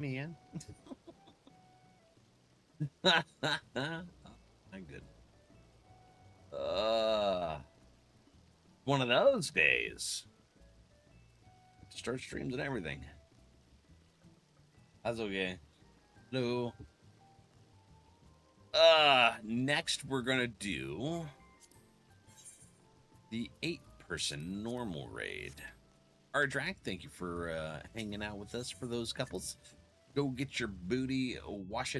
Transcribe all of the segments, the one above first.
man. Oh, my good. One of those days. Start streams and everything. That's okay. Hello. Next we're gonna do the 8-person normal raid. Ardrak, thank you for hanging out with us for those couples. Go get your booty washed.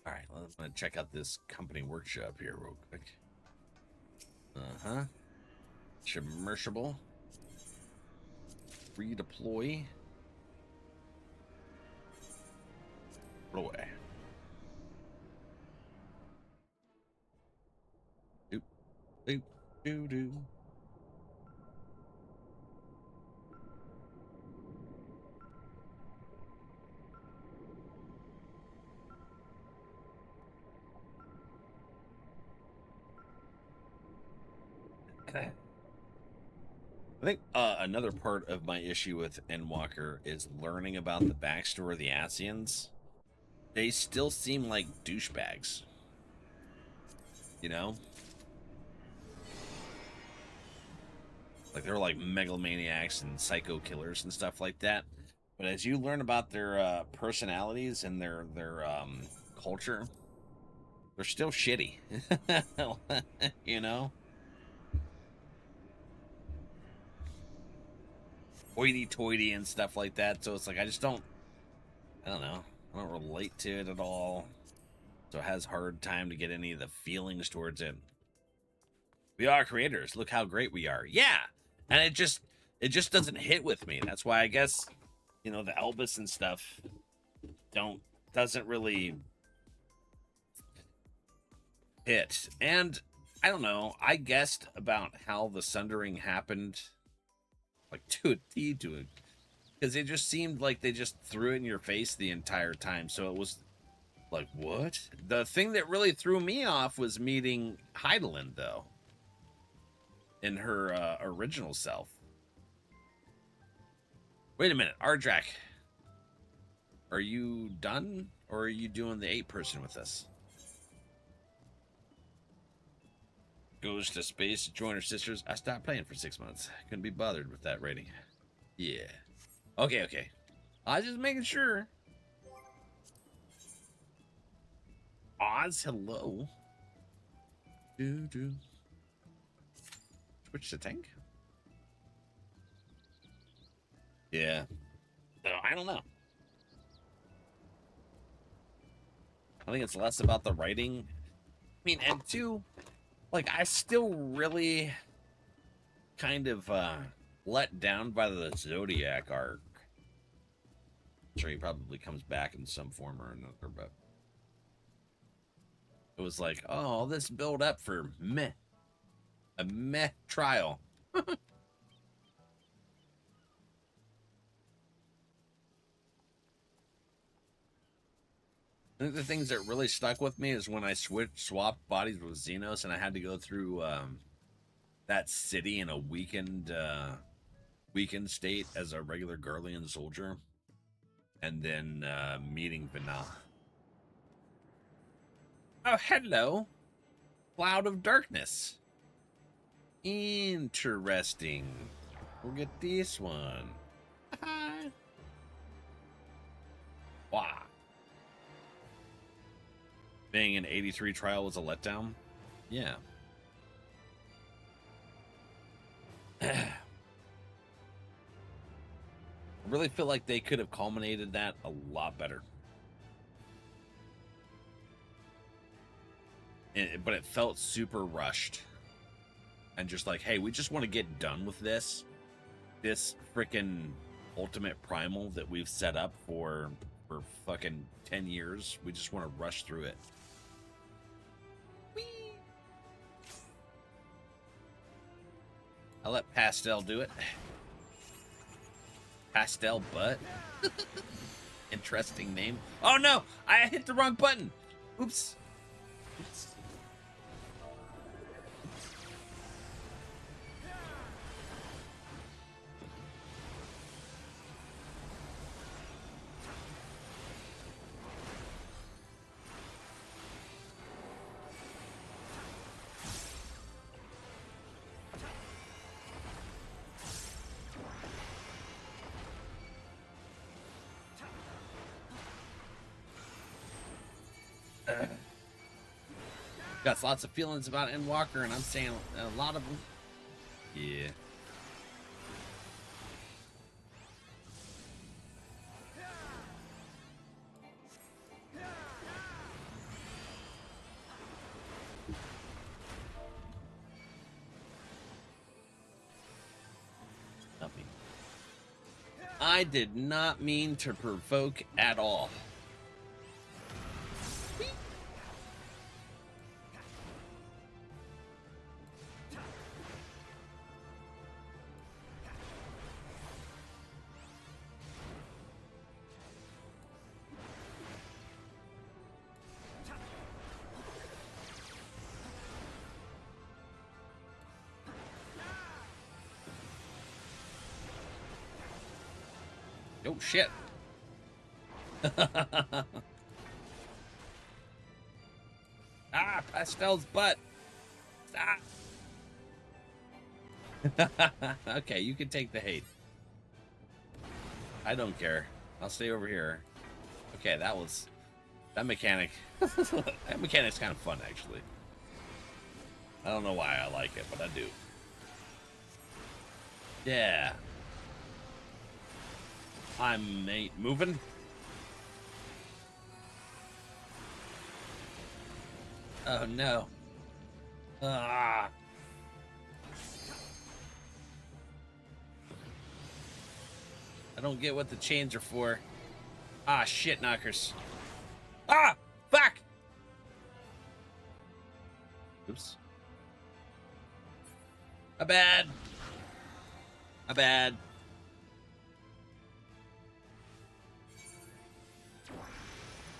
All right, well, I'm gonna check out this company workshop here real quick. Submersible. Redeploy. Put away. Doop, doop, doo, doo. I think another part of my issue with Endwalker is learning about the backstory of the Scions. They still seem like douchebags. You know? Like they're like megalomaniacs and psycho killers and stuff like that. But as you learn about their personalities and their culture, they're still shitty. You know? Hoity-toity and stuff like that. So it's like I don't know. I don't relate to it at all. So it has hard time to get any of the feelings towards it. We are creators. Look how great we are. Yeah. And it just doesn't hit with me. That's why I guess, you know, the Elvis and stuff doesn't really hit. And I don't know. I guessed about how the sundering happened, like to a T, because it just seemed like they just threw it in your face the entire time. So it was like, what? The thing that really threw me off was meeting Heidelin, though, in her original self. Wait a minute, Ardrak. Are you done, or are you doing the 8-person with us? Goes to space to join her sisters. I stopped playing for 6 months. Couldn't be bothered with that rating. Yeah. Okay. I was just making sure. Oz, hello. Switch to tank? Yeah. So, I don't know. I think it's less about the writing. I mean, and two, like, I still really kind of let down by the Zodiac arc. I'm sure he probably comes back in some form or another, but it was like, oh, all this build up for a meh trial. I think the things that really stuck with me is when I swapped bodies with Zenos, and I had to go through that city in a weakened state as a regular Garlean soldier, and then meeting Vina. Oh, hello, Cloud of Darkness. Interesting. We'll get this one. Wow. Being an 83 trial was a letdown? Yeah. I really feel like they could have culminated that a lot better. But it felt super rushed. And just like, hey, we just want to get done with this freaking ultimate primal that we've set up for fucking 10 years. We just want to rush through it. Whee! I'll let Pastel do it. Pastel Butt. Interesting name. Oh no! I hit the wrong button! Oops. Got lots of feelings about Endwalker, and I'm saying a lot of them. Yeah. Nothing. I did not mean to provoke at all. Oh, shit. Ah, Pastel's butt. Ah. Okay, you can take the hate. I don't care. I'll stay over here. Okay, that mechanic. That mechanic's kind of fun, actually. I don't know why I like it, but I do. Yeah. I'm moving. Oh no. Ah. I don't get what the chains are for. Ah, shit knockers. Ah, fuck. Oops. My bad. My bad.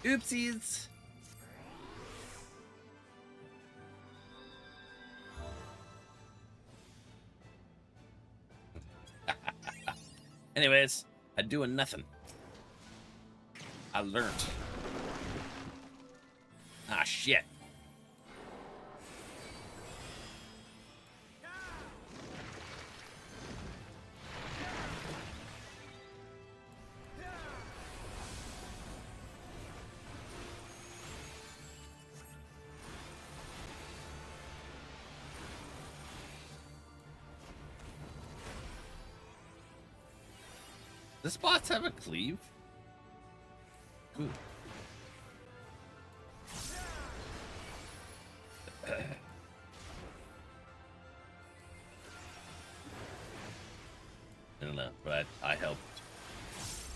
Oopsies. Anyways, I'm doing nothing. I learned. Ah, shit. Does bots have a cleave? Ooh. I don't know, but I helped.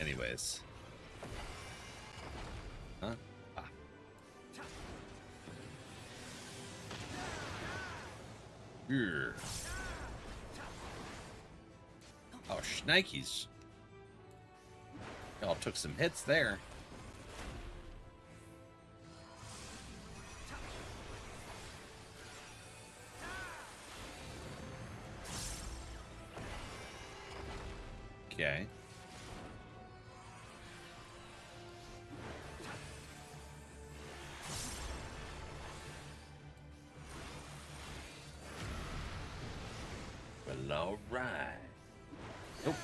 Anyways. Huh? Ah. Here. Oh, shnikes. Y'all took some hits there. Okay. Well, all right. Nope.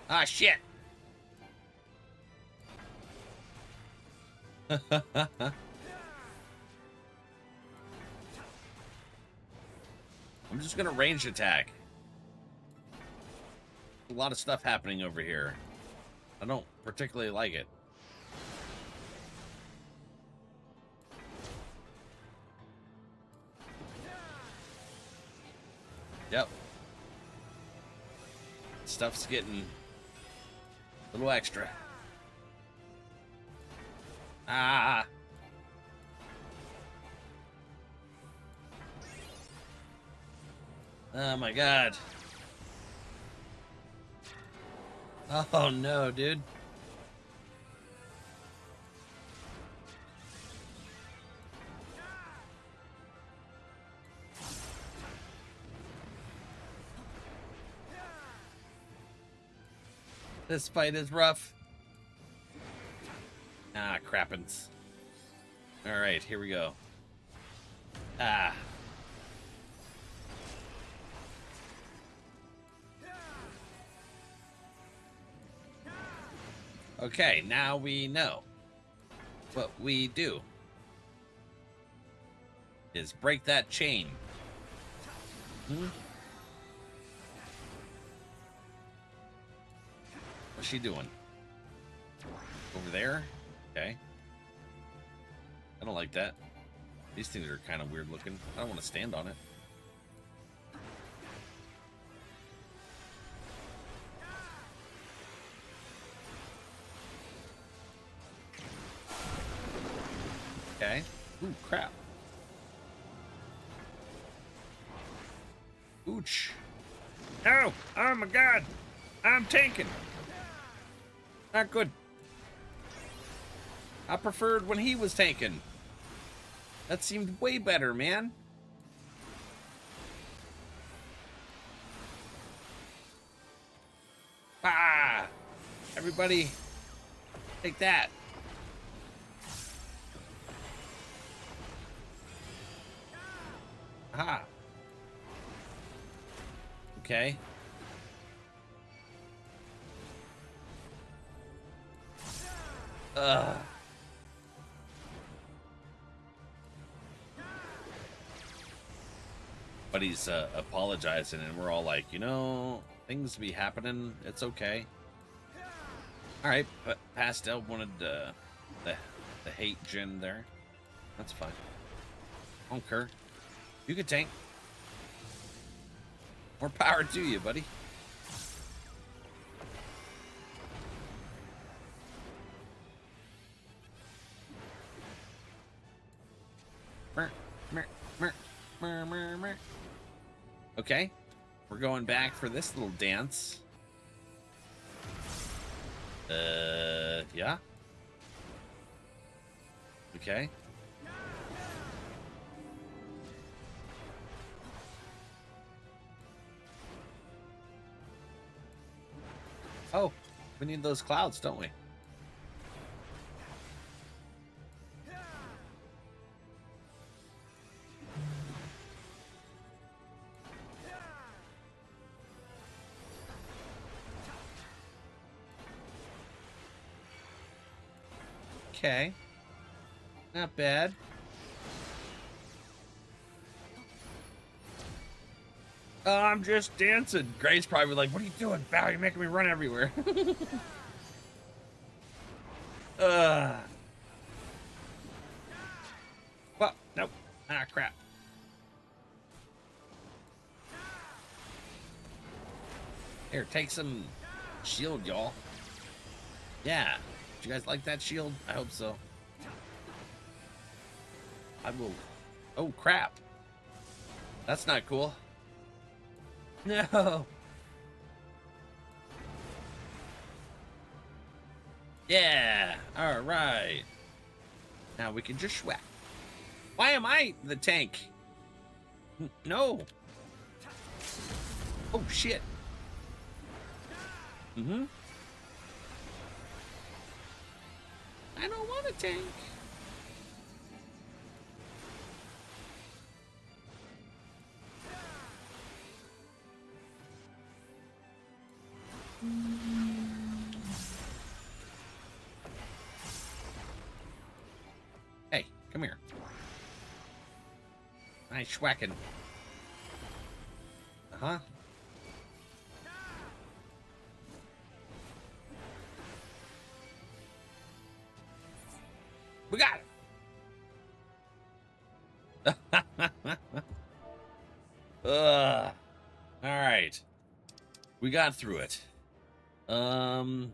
Ah, shit. I'm just gonna range attack. A lot of stuff happening over here. I don't particularly like it. Yep. Stuff's getting a little extra. Ah. Oh my god. Oh no, dude. This fight is rough. Ah, crappins. Alright, here we go. Ah. Okay, now we know. What we do is break that chain. What's she doing? Over there? Okay. I don't like that. These things are kind of weird looking. I don't want to stand on it. Okay. Ooh, crap. Ooch. No! Oh my god! I'm tanking! Not good. I preferred when he was tanking. That seemed way better, man. Ah! Everybody, take that. Aha. Okay. Ugh. But he's apologizing, and we're all like, you know, things be happening. It's okay. All right, but Pastel wanted the hate Jin there. That's fine. I don't care. You could tank. More power to you, buddy. Okay, we're going back for this little dance. Yeah. Okay. Oh, we need those clouds, don't we? Okay. Not bad. Oh, I'm just dancing. Gray's probably like, what are you doing, Val? You're making me run everywhere. Well, nope. Ah, crap. Here, take some shield, y'all. Yeah. Did you guys like that shield? I hope so. I will. Oh, crap. That's not cool. No. Yeah. All right. Now we can just schwack. Why am I the tank? No. Oh, shit. Mm-hmm. I don't want to tank. Hey, come here. Nice schwacking. Uh-huh. We got it. Ugh. All right. We got through it. Oh,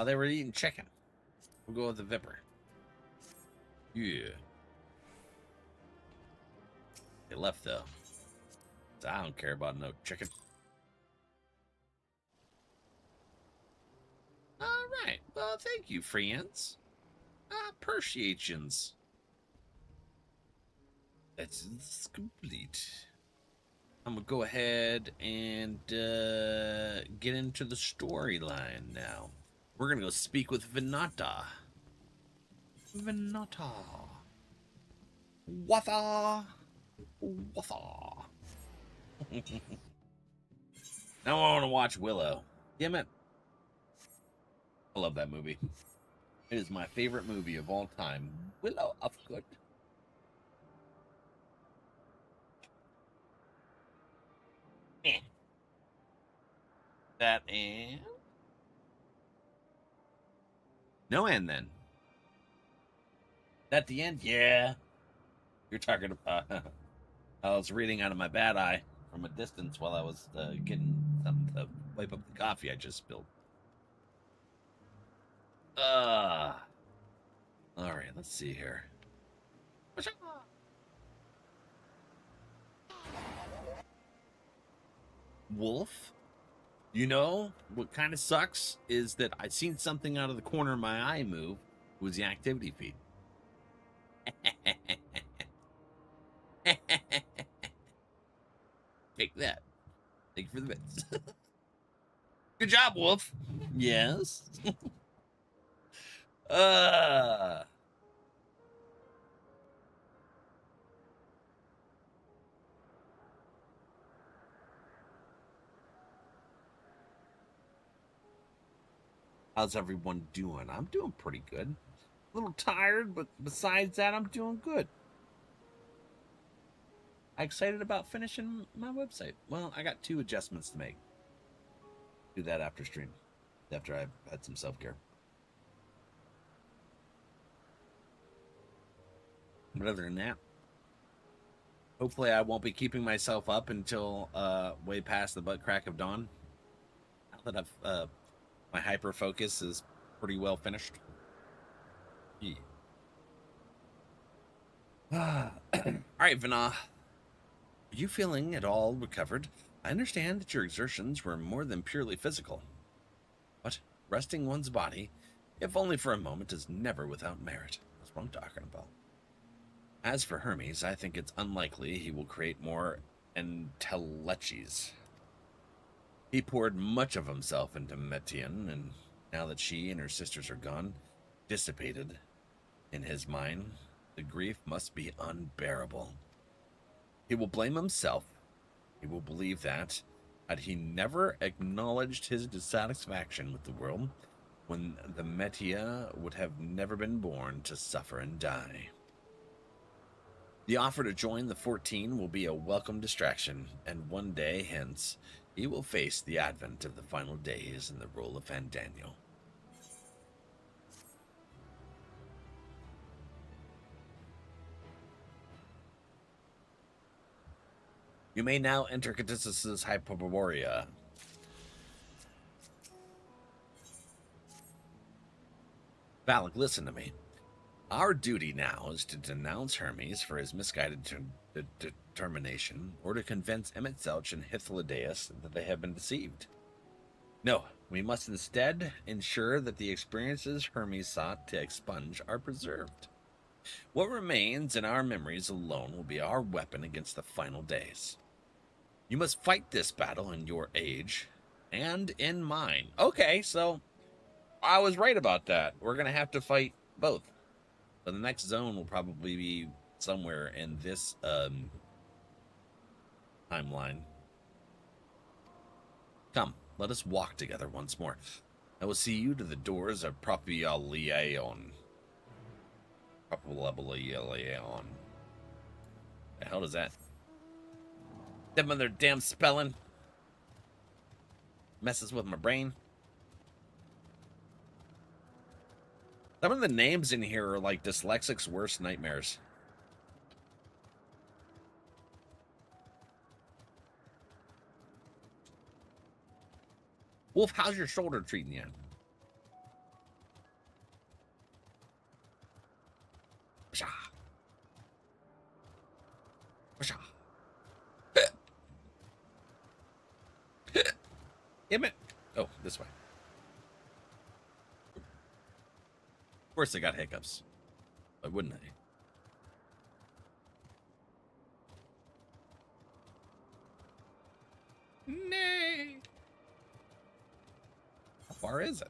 they were eating chicken. We'll go with the Viper. Yeah. They left though. So I don't care about no chicken. All right. Well, thank you, friends. Appreciations. It's complete. I'm gonna go ahead and get into the storyline now. We're gonna go speak with Vinata. Vinata. Watha. Watha. Now I want to watch Willow. Damn it. I love that movie. It is my favorite movie of all time. Willow of Good. Eh. That and no end then. At the end, yeah. You're talking about. I was reading out of my bad eye from a distance while I was getting something to wipe up the coffee I just spilled. All right, let's see here. Wolf? You know, what kind of sucks is that I seen something out of the corner of my eye move. It was the activity feed. Take that. Thank you for the bits. Good job, Wolf. Yes. uh How's everyone doing? I'm doing pretty good. A little tired, but besides that, I'm doing good. I'm excited about finishing my website. Well, I got 2 adjustments to make. Do that after stream, after I've had some self-care. But other than that, hopefully I won't be keeping myself up until way past the butt crack of dawn. Now that I've my hyper focus is pretty well finished. Yeah. All right, Vana. Are you feeling at all recovered? I understand that your exertions were more than purely physical. But resting one's body, if only for a moment, is never without merit. That's what I'm talking about. As for Hermes, I think it's unlikely he will create more enteleches. He poured much of himself into Metian, and now that she and her sisters are gone, dissipated in his mind, the grief must be unbearable. He will blame himself. He will believe that, had he never acknowledged his dissatisfaction with the world, when the Metia would have never been born to suffer and die. The offer to join the 14 will be a welcome distraction, and one day hence, he will face the advent of the final days in the role of Fandaniel. You may now enter Caduceus' Hyperborea. Valak, listen to me. Our duty now is to denounce Hermes for his misguided determination, or to convince Emet-Selch and Hythlodaeus that they have been deceived. No, we must instead ensure that the experiences Hermes sought to expunge are preserved. What remains in our memories alone will be our weapon against the final days. You must fight this battle in your age and in mine. Okay, so I was right about that. We're going to have to fight both. But the next zone will probably be somewhere in this timeline. Come, let us walk together once more. I will see you to the doors of Propialion. Propialion. The hell is that? Them and their damn spelling messes with my brain. Some of the names in here are like dyslexic's worst nightmares. Wolf, how's your shoulder treating you? Damn it. Oh, this way. Of course I got hiccups. Why wouldn't I? Nay. How far is it?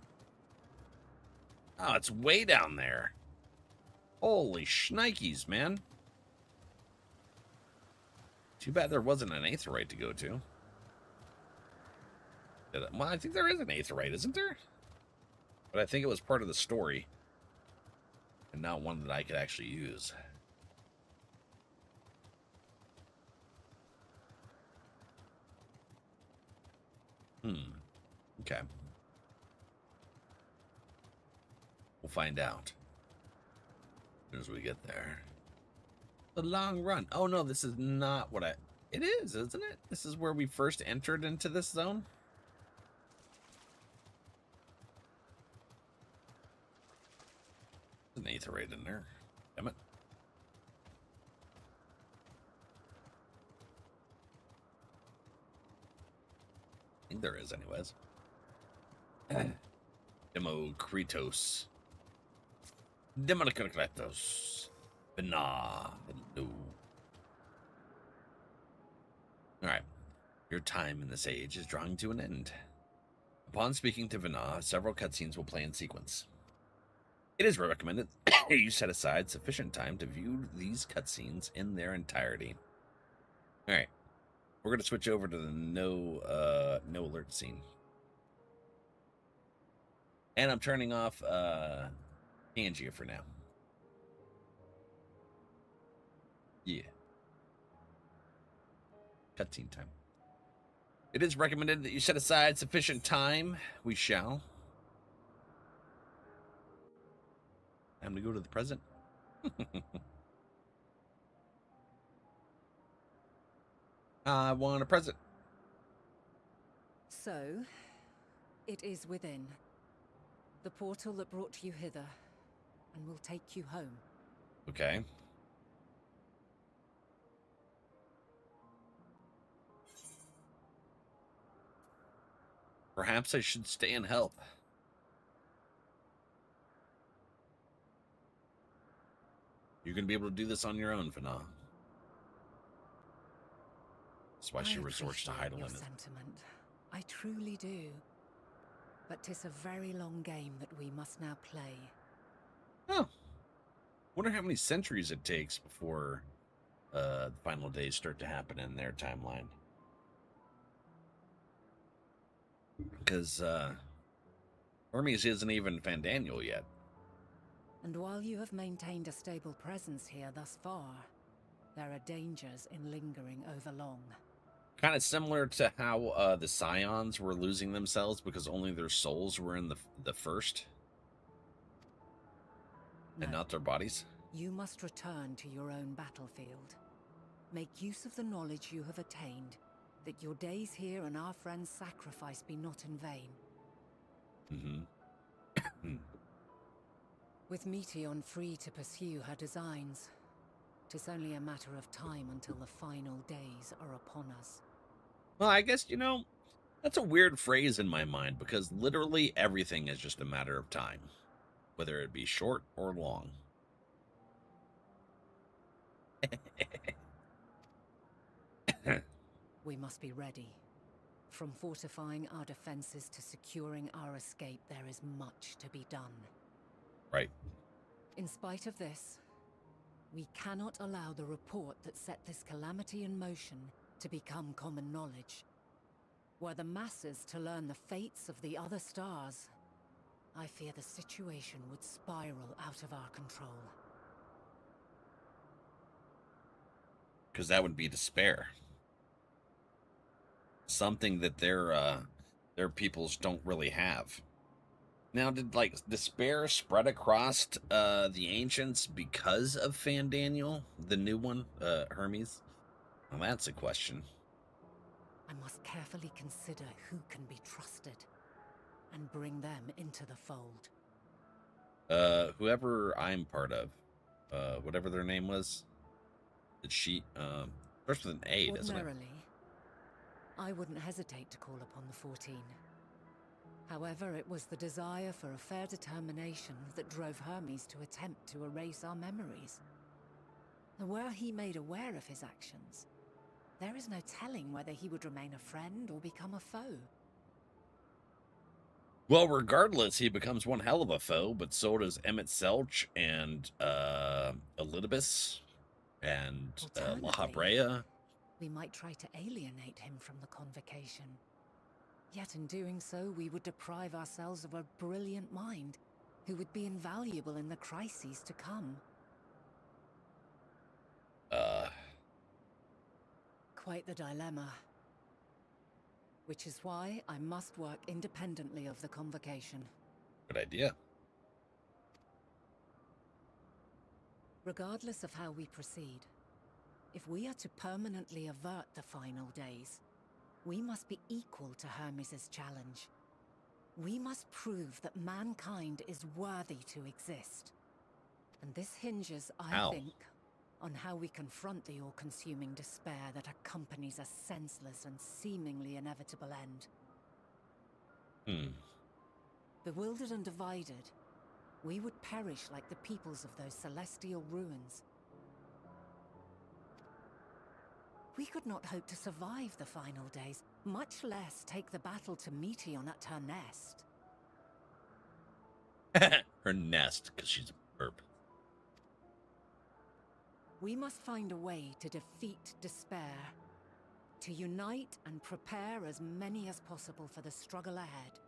Oh, it's way down there. Holy shnikes, man. Too bad there wasn't an aetheryte to go to. Well, I think there is an aetheryte, isn't there? But I think it was part of the story, and not one that I could actually use. Okay. We'll find out as soon as we get there. The long run. Oh, no, this is not what I... It is, isn't it? This is where we first entered into this zone? There's an aetherite in there. Damn it. I think there is, anyways. Demokritos. Demokritos. Nah. No. Alright. Your time in this age is drawing to an end. Upon speaking to Vana, several cutscenes will play in sequence. It is recommended you set aside sufficient time to view these cutscenes in their entirety. Alright. We're going to switch over to the no alert scene. And I'm turning off Angia for now. Yeah. Cutscene time. It is recommended that you set aside sufficient time. We shall. Time to go to the present. I want a present. So, it is within. The portal that brought you hither, and will take you home. Okay. Perhaps I should stay and help. You're going to be able to do this on your own, Vana. That's why she resorts to Heidelin. Your sentiment. I truly do. But 'tis a very long game that we must now play. Oh. Wonder how many centuries it takes before the final days start to happen in their timeline. Because Hermes isn't even Fandaniel yet. And while you have maintained a stable presence here thus far, there are dangers in lingering over long. Kind of similar to how the Scions were losing themselves because only their souls were in the first. No. And not their bodies. You must return to your own battlefield. Make use of the knowledge you have attained, that your days here and our friends' sacrifice be not in vain. Mm-hmm. With Meteion free to pursue her designs, 'tis only a matter of time until the final days are upon us. Well, I guess, that's a weird phrase in my mind, because literally everything is just a matter of time, whether it be short or long. We must be ready. From fortifying our defenses to securing our escape, there is much to be done. Right. In spite of this, we cannot allow the report that set this calamity in motion to become common knowledge. Were the masses to learn the fates of the other stars, I fear the situation would spiral out of our control. Because that would be despair. Something that their peoples don't really have. Now, did despair spread across the ancients because of Fandaniel, the new one, Hermes? Well, that's a question. I must carefully consider who can be trusted and bring them into the fold. Whoever I'm part of, whatever their name was, the sheet, starts with an A, doesn't it? Ordinarily, I wouldn't hesitate to call upon the 14. However, it was the desire for a fair determination that drove Hermes to attempt to erase our memories. And were he made aware of his actions, there is no telling whether he would remain a friend or become a foe. Well, regardless, he becomes one hell of a foe, but so does Emmett Selch and Elidibus and La Habrea. We might try to alienate him from the convocation. Yet in doing so, we would deprive ourselves of a brilliant mind, who would be invaluable in the crises to come. Quite the dilemma. Which is why I must work independently of the Convocation. Good idea. Regardless of how we proceed, if we are to permanently avert the final days, we must be equal to Hermes' challenge. We must prove that mankind is worthy to exist. And this hinges, I think, on how we confront the all-consuming despair that accompanies a senseless and seemingly inevitable end. Bewildered and divided, we would perish like the peoples of those celestial ruins. We could not hope to survive the final days, much less take the battle to Meteon at her nest. Her nest, because she's a burp. We must find a way to defeat despair, to unite and prepare as many as possible for the struggle ahead.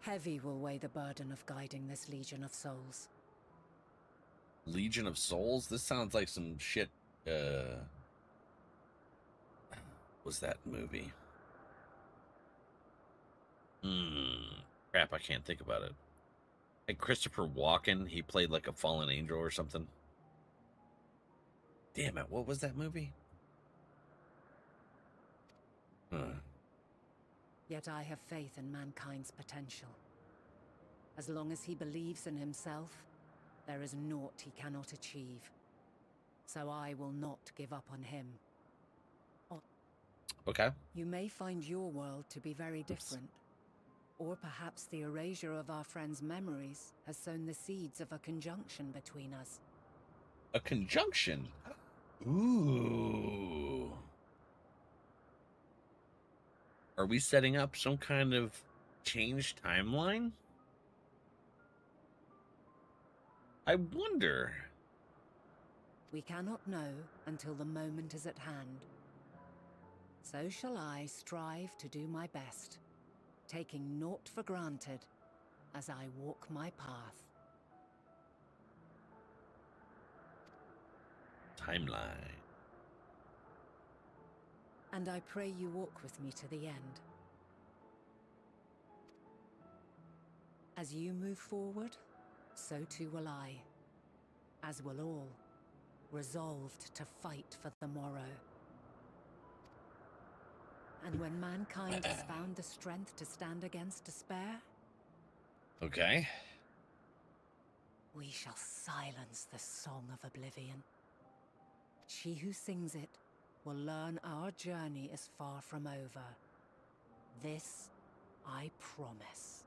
Heavy will weigh the burden of guiding this Legion of Souls. Legion of Souls? This sounds like some shit, was that movie? Crap, I can't think about it. Like Christopher Walken, he played like a fallen angel or something. Damn it, what was that movie? Yet I have faith in mankind's potential. As long as he believes in himself, there is naught he cannot achieve. So I will not give up on him. Okay. You may find your world to be very different. Or perhaps the erasure of our friends' memories has sown the seeds of a conjunction between us. A conjunction? Ooh. Are we setting up some kind of changed timeline? I wonder. We cannot know until the moment is at hand. So shall I strive to do my best, taking naught for granted as I walk my path. Timeline. And I pray you walk with me to the end. As you move forward, so too will I, as will all, resolved to fight for the morrow. And when mankind has found the strength to stand against despair, okay, we shall silence the song of oblivion. She who sings it will learn our journey is far from over. This I promise.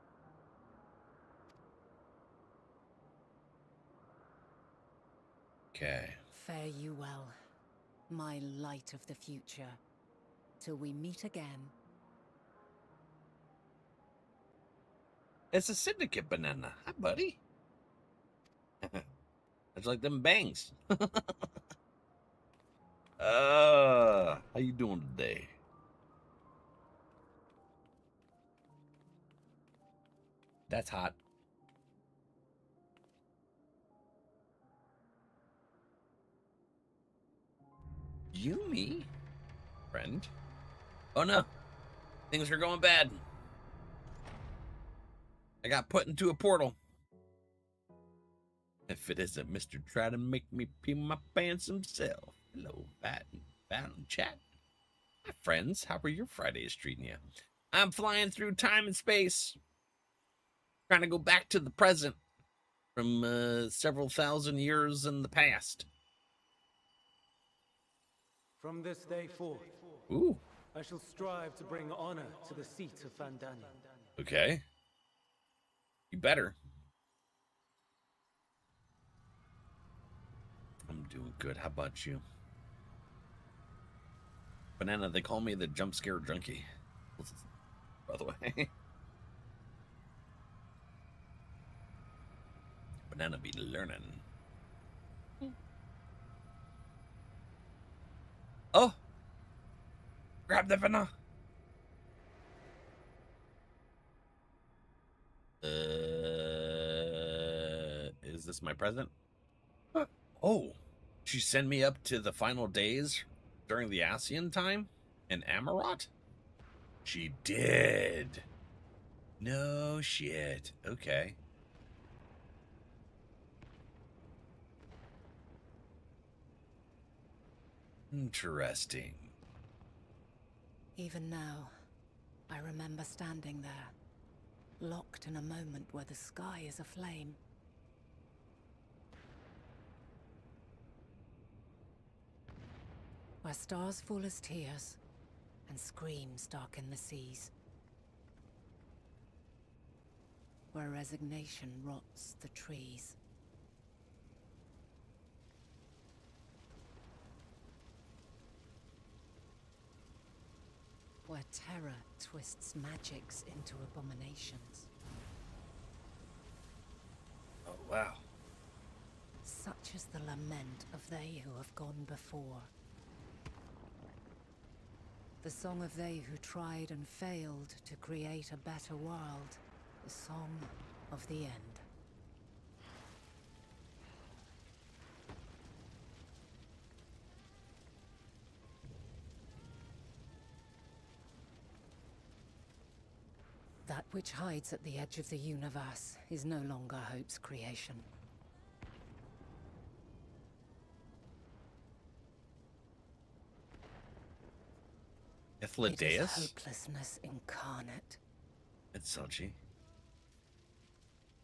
Okay. Fare you well, my light of the future, till we meet again. It's a syndicate banana. Hi, buddy. It's like them bangs. How you doing today? That's hot. You, me? Friend? Oh no. Things are going bad. I got put into a portal. If it isn't Mr. Try to make me pee my pants himself. Hello, Bat and Chat. Hi, friends. How are your Fridays treating you? I'm flying through time and space. Trying to go back to the present from several thousand years in the past. From this day forth, Ooh. I shall strive to bring honor to the seat of Vandania. Okay. You better. I'm doing good. How about you? Banana, they call me the jump scare junkie. By the way. Banana be learning. Oh! Grab the venom! Is this my present? Oh! She sent me up to the final days during the Ascian time in Amarot? She did! No shit. Okay. Interesting. Even now, I remember standing there, locked in a moment where the sky is aflame. Where stars fall as tears, and screams darken the seas. Where resignation rots the trees. Where terror twists magics into abominations. Oh, wow. Such is the lament of they who have gone before. The song of they who tried and failed to create a better world. The song of the end. That which hides at the edge of the universe is no longer Hope's creation. It is hopelessness incarnate. It's Sochi.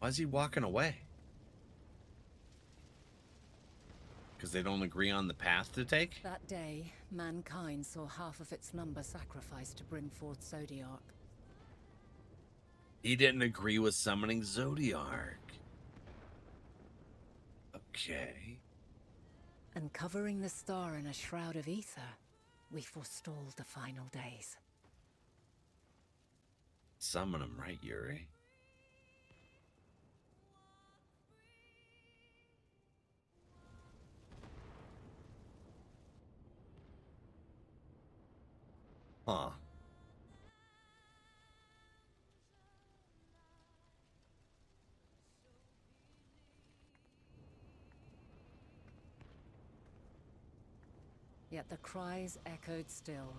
Why is he walking away? Because they don't agree on the path to take? That day, mankind saw half of its number sacrificed to bring forth Zodiark. He didn't agree with summoning Zodiark. Okay. And covering the star in a shroud of ether, we forestalled the final days. Summon him, right, Yuri? Huh. Yet the cries echoed still.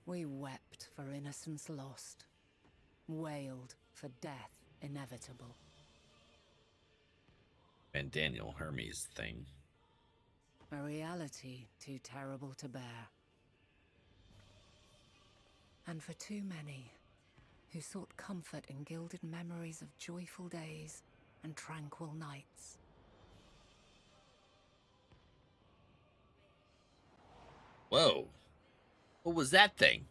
We wept for innocence lost, wailed for death inevitable. And Daniel Hermes thing. A reality too terrible to bear. And for too many who sought comfort in gilded memories of joyful days and tranquil nights. Whoa. What was that thing?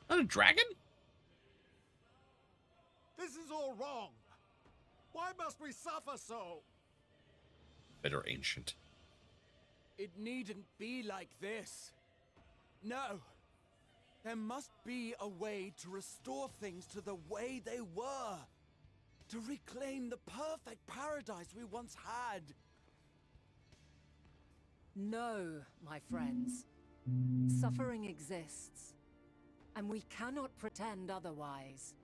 Not a dragon? This is all wrong. Why must we suffer so? Bitter ancient. It needn't be like this. No. There must be a way to restore things to the way they were. To reclaim the perfect paradise we once had. No, my friends. Suffering exists, and we cannot pretend otherwise.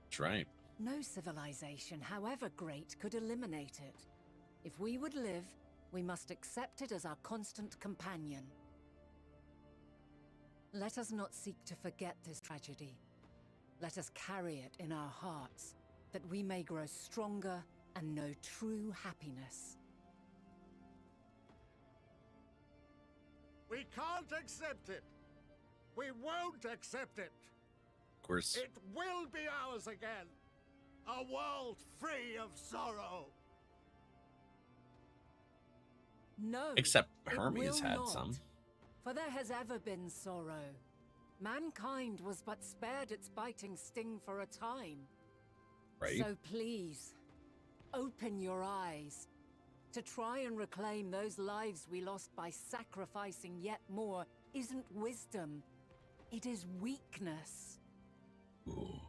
That's right. No civilization, however great, could eliminate it. If we would live, we must accept it as our constant companion. Let us not seek to forget this tragedy. Let us carry it in our hearts, that we may grow stronger and know true happiness. We can't accept it. We won't accept it. Of course. It will be ours again. A world free of sorrow. No, Except it Hermes will had not. some. For there has ever been sorrow. Mankind was but spared its biting sting for a time. Right? So please, open your eyes. To try and reclaim those lives we lost by sacrificing yet more isn't wisdom. It is weakness. Ooh.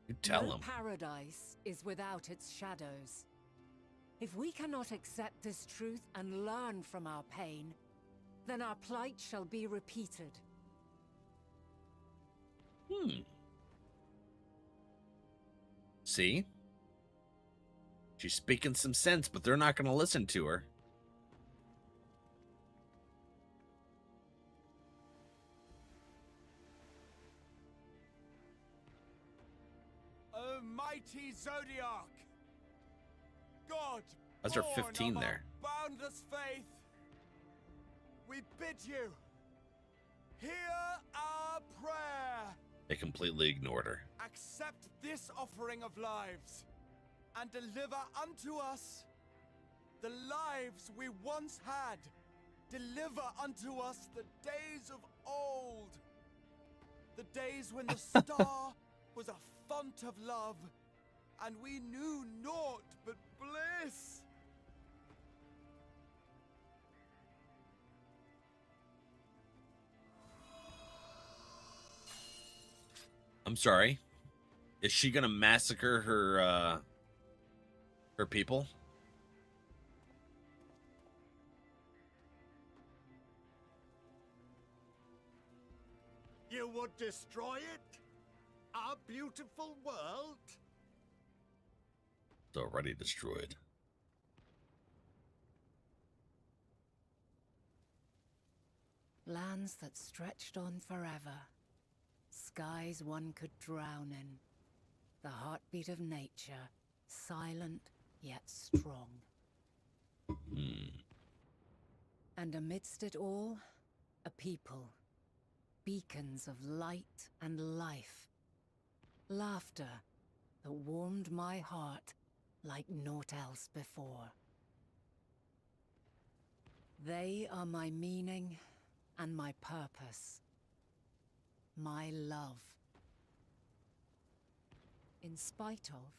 You tell No him. paradise is without its shadows. If we cannot accept this truth and learn from our pain, then our plight shall be repeated. See? She's speaking some sense, but they're not going to listen to her. O mighty Zodiac! God, That's her born 15 of there. our boundless faith, we bid you, hear our prayer. They completely ignored her. Accept this offering of lives, and deliver unto us the lives we once had. Deliver unto us the days of old, the days when the star was a font of love, and we knew naught but bliss. I'm sorry. Is she gonna massacre her people? You would destroy it? Our beautiful world? It's already destroyed. Lands that stretched on forever. Skies one could drown in. The heartbeat of nature, silent yet strong. And amidst it all, a people. Beacons of light and life. Laughter that warmed my heart like naught else before. They are my meaning and my purpose. My love. In spite of,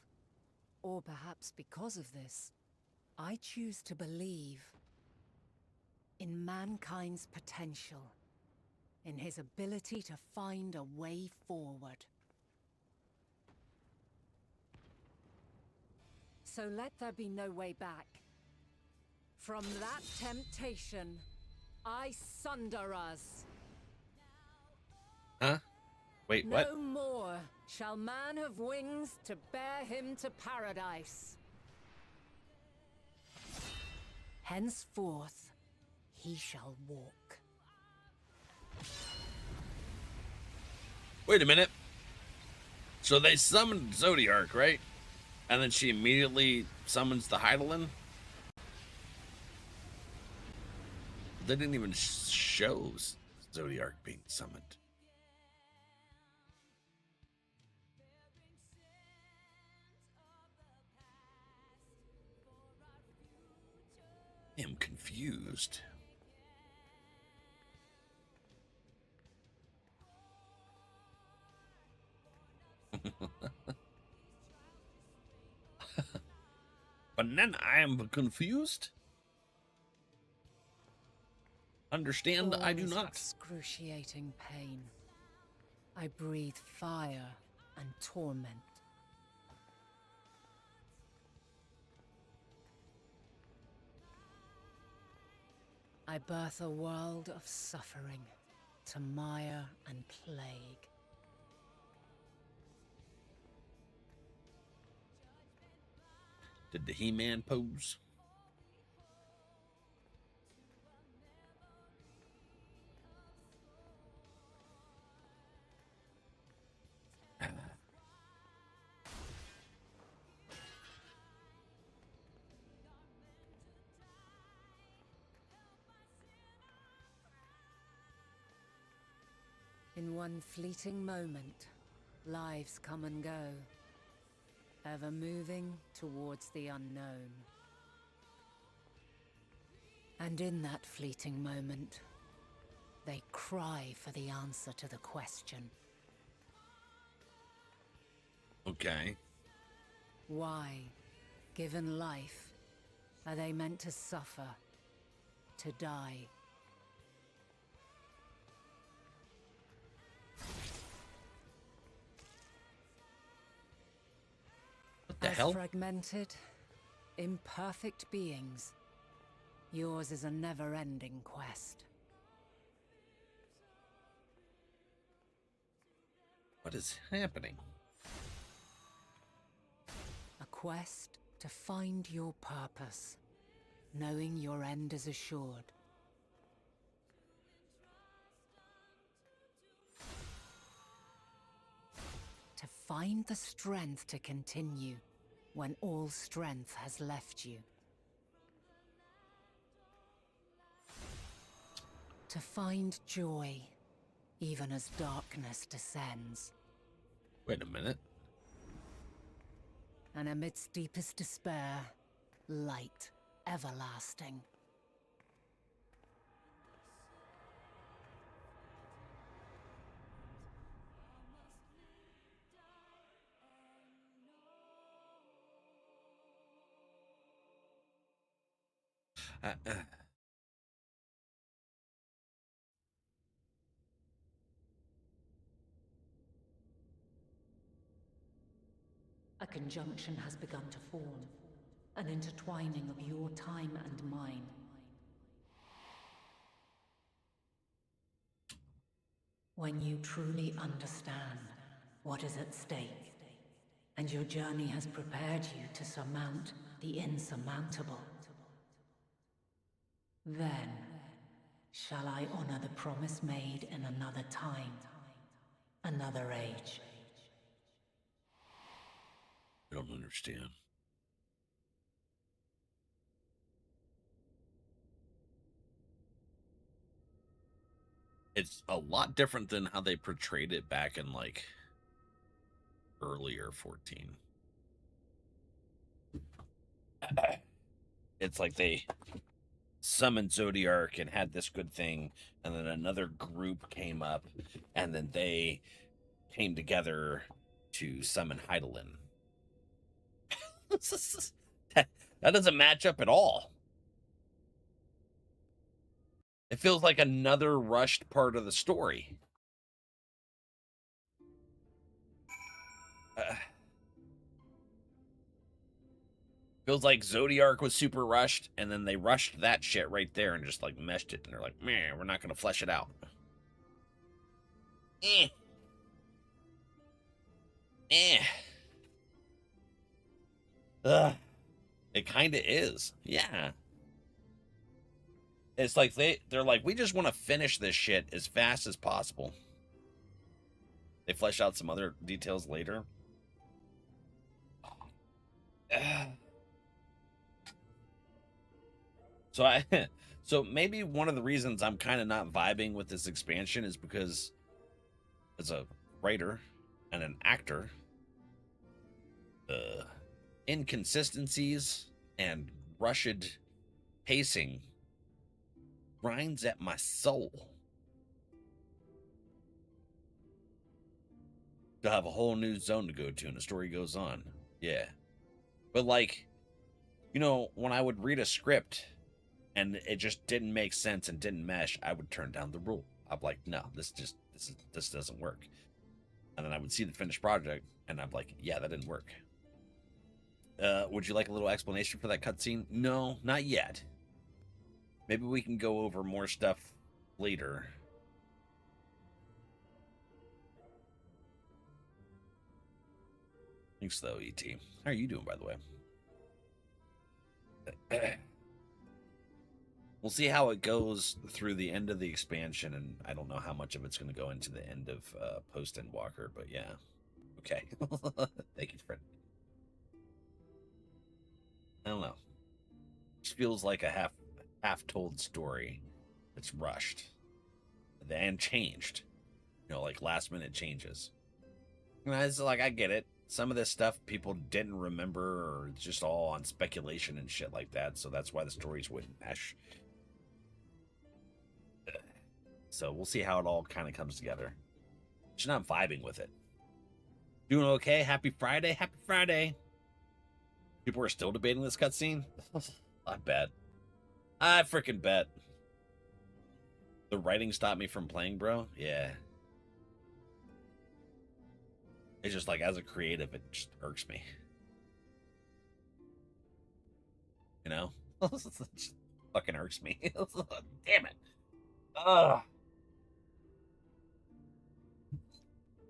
or perhaps because of this, I choose to believe in mankind's potential, in his ability to find a way forward. So let there be no way back. From that temptation, I sunder us. Huh? Wait, what? No more shall man have wings to bear him to paradise. Henceforth, he shall walk. Wait a minute. So they summoned Zodiark, right? And then she immediately summons the Heidelin? They didn't even show Zodiark being summoned. I am confused. But then I am confused. Understand, I do Always not. Excruciating pain. I breathe fire and torment. I birth a world of suffering, to mire and plague. Did the He-Man pose? In one fleeting moment, lives come and go, ever moving towards the unknown. And in that fleeting moment, they cry for the answer to the question. Okay. Why, given life, are they meant to suffer, to die? What the As hell? fragmented, imperfect beings. Yours is a never-ending quest. What is happening? A quest to find your purpose, knowing your end is assured. To find the strength to continue when all strength has left you. To find joy, even as darkness descends. Wait a minute. And amidst deepest despair, light everlasting. A conjunction has begun to form, an intertwining of your time and mine. When you truly understand what is at stake, and your journey has prepared you to surmount the insurmountable, then shall I honor the promise made in another time, another age. I don't understand. It's a lot different than how they portrayed it back in, like, earlier 14. It's like they summoned Zodiark and had this good thing, and then another group came up, and then they came together to summon Heidelin. That doesn't match up at all. It feels like another rushed part of the story. Feels like Zodiark was super rushed, and then they rushed that shit right there and just, like, meshed it. And they're like, man, we're not going to flesh it out. Ugh. It kind of is. Yeah. It's like they're like, we just want to finish this shit as fast as possible. They flesh out some other details later. So maybe one of the reasons I'm kind of not vibing with this expansion is because as a writer and an actor, inconsistencies and rushed pacing grinds at my soul. To have a whole new zone to go to and the story goes on. Yeah. But, like, you know, when I would read a script and it just didn't make sense and didn't mesh, I would turn down the rule. I'm like, no, this doesn't work. And then I would see the finished project and I'm like, yeah, that didn't work. Would you like a little explanation for that cutscene? No, not yet. Maybe we can go over more stuff later. Thanks, though, E.T. How are you doing, by the way? We'll see how it goes through the end of the expansion, and I don't know how much of it's going to go into the end of post-Endwalker, but yeah. Okay. Thank you, friend. I don't know. It feels like a half-told story that's rushed and changed. You know, like last-minute changes. And it's like, I get it. Some of this stuff people didn't remember, or it's just all on speculation and shit like that, so that's why the stories wouldn't mesh. So we'll see how it all kind of comes together. Just not vibing with it. Doing okay? Happy Friday? Happy Friday! People are still debating this cutscene? I bet. I freaking bet. The writing stopped me from playing, bro? Yeah. It's just like, as a creative, it just irks me. you know? It just fucking irks me. Damn it. Ugh.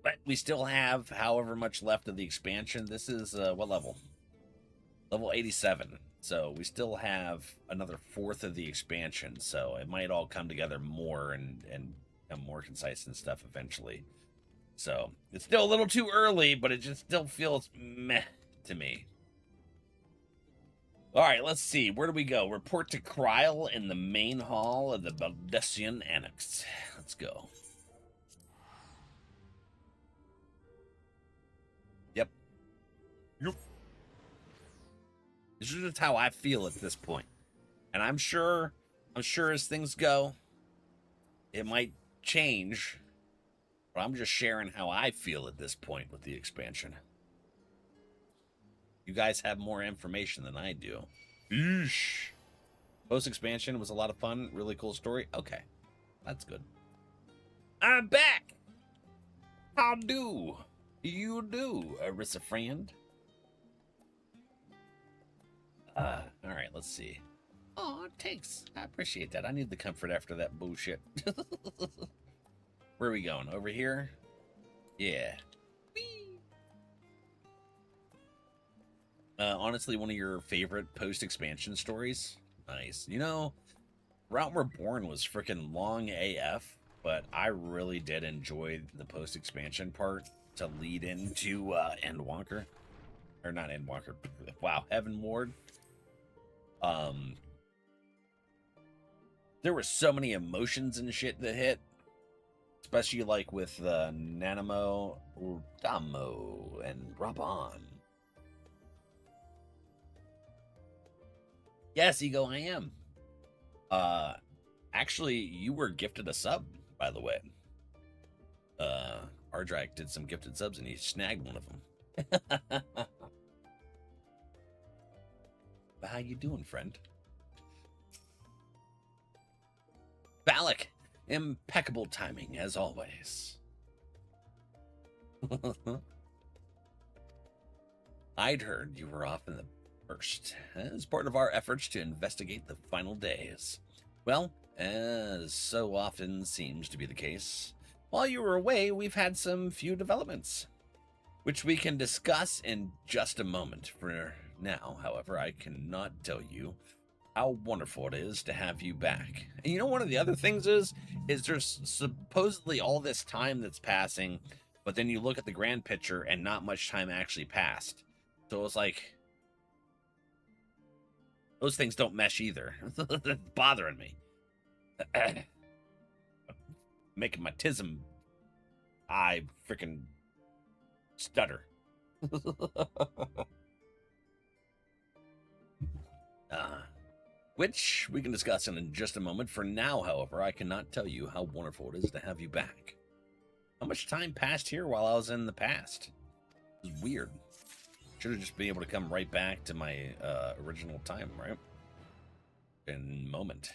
But we still have however much left of the expansion. This is, what level? Level 87. So we still have another fourth of the expansion. So it might all come together more and become more concise and stuff eventually. So it's still a little too early, but it just still feels meh to me. All right, let's see. Where do we go? Report to Kryl in the main hall of the Baldessian Annex. Let's go. Yep. This is just how I feel at this point. And I'm sure as things go, it might change. But I'm just sharing how I feel at this point with the expansion. You guys have more information than I do. Eesh. Post-expansion was a lot of fun. Really cool story. Okay. That's good. I'm back! How do you do, Arissa friend? Alright, let's see. Oh, thanks. I appreciate that. I need the comfort after that bullshit. Where are we going? Over here? Yeah. Honestly, one of your favorite post-expansion stories? Nice. You know, Realm Reborn was freaking long AF, but I really did enjoy the post-expansion part to lead into Endwalker. Or not Endwalker. Wow, Heaven Ward. There were so many emotions and shit that hit. Especially like with Nanamo, Damo, and Raban. Yes, Ego, I am. Actually, you were gifted a sub, by the way. Ardrak did some gifted subs and he snagged one of them. But how you doing, friend? Valak, impeccable timing, as always. I'd heard you were off in the first, as part of our efforts to investigate the final days. Well, as so often seems to be the case, while you were away, we've had some few developments, which we can discuss in just a moment. For now, however, I cannot tell you how wonderful it is to have you back. And you know, one of the other things is there's supposedly all this time that's passing, but then you look at the grand picture and not much time actually passed. So it's like, those things don't mesh either. It's bothering me. Making my tism eye freaking stutter. Which we can discuss in just a moment. For now, however, I cannot tell you how wonderful it is to have you back. How much time passed here while I was in the past? It was weird. Should have just been able to come right back to my original time, right? In moment.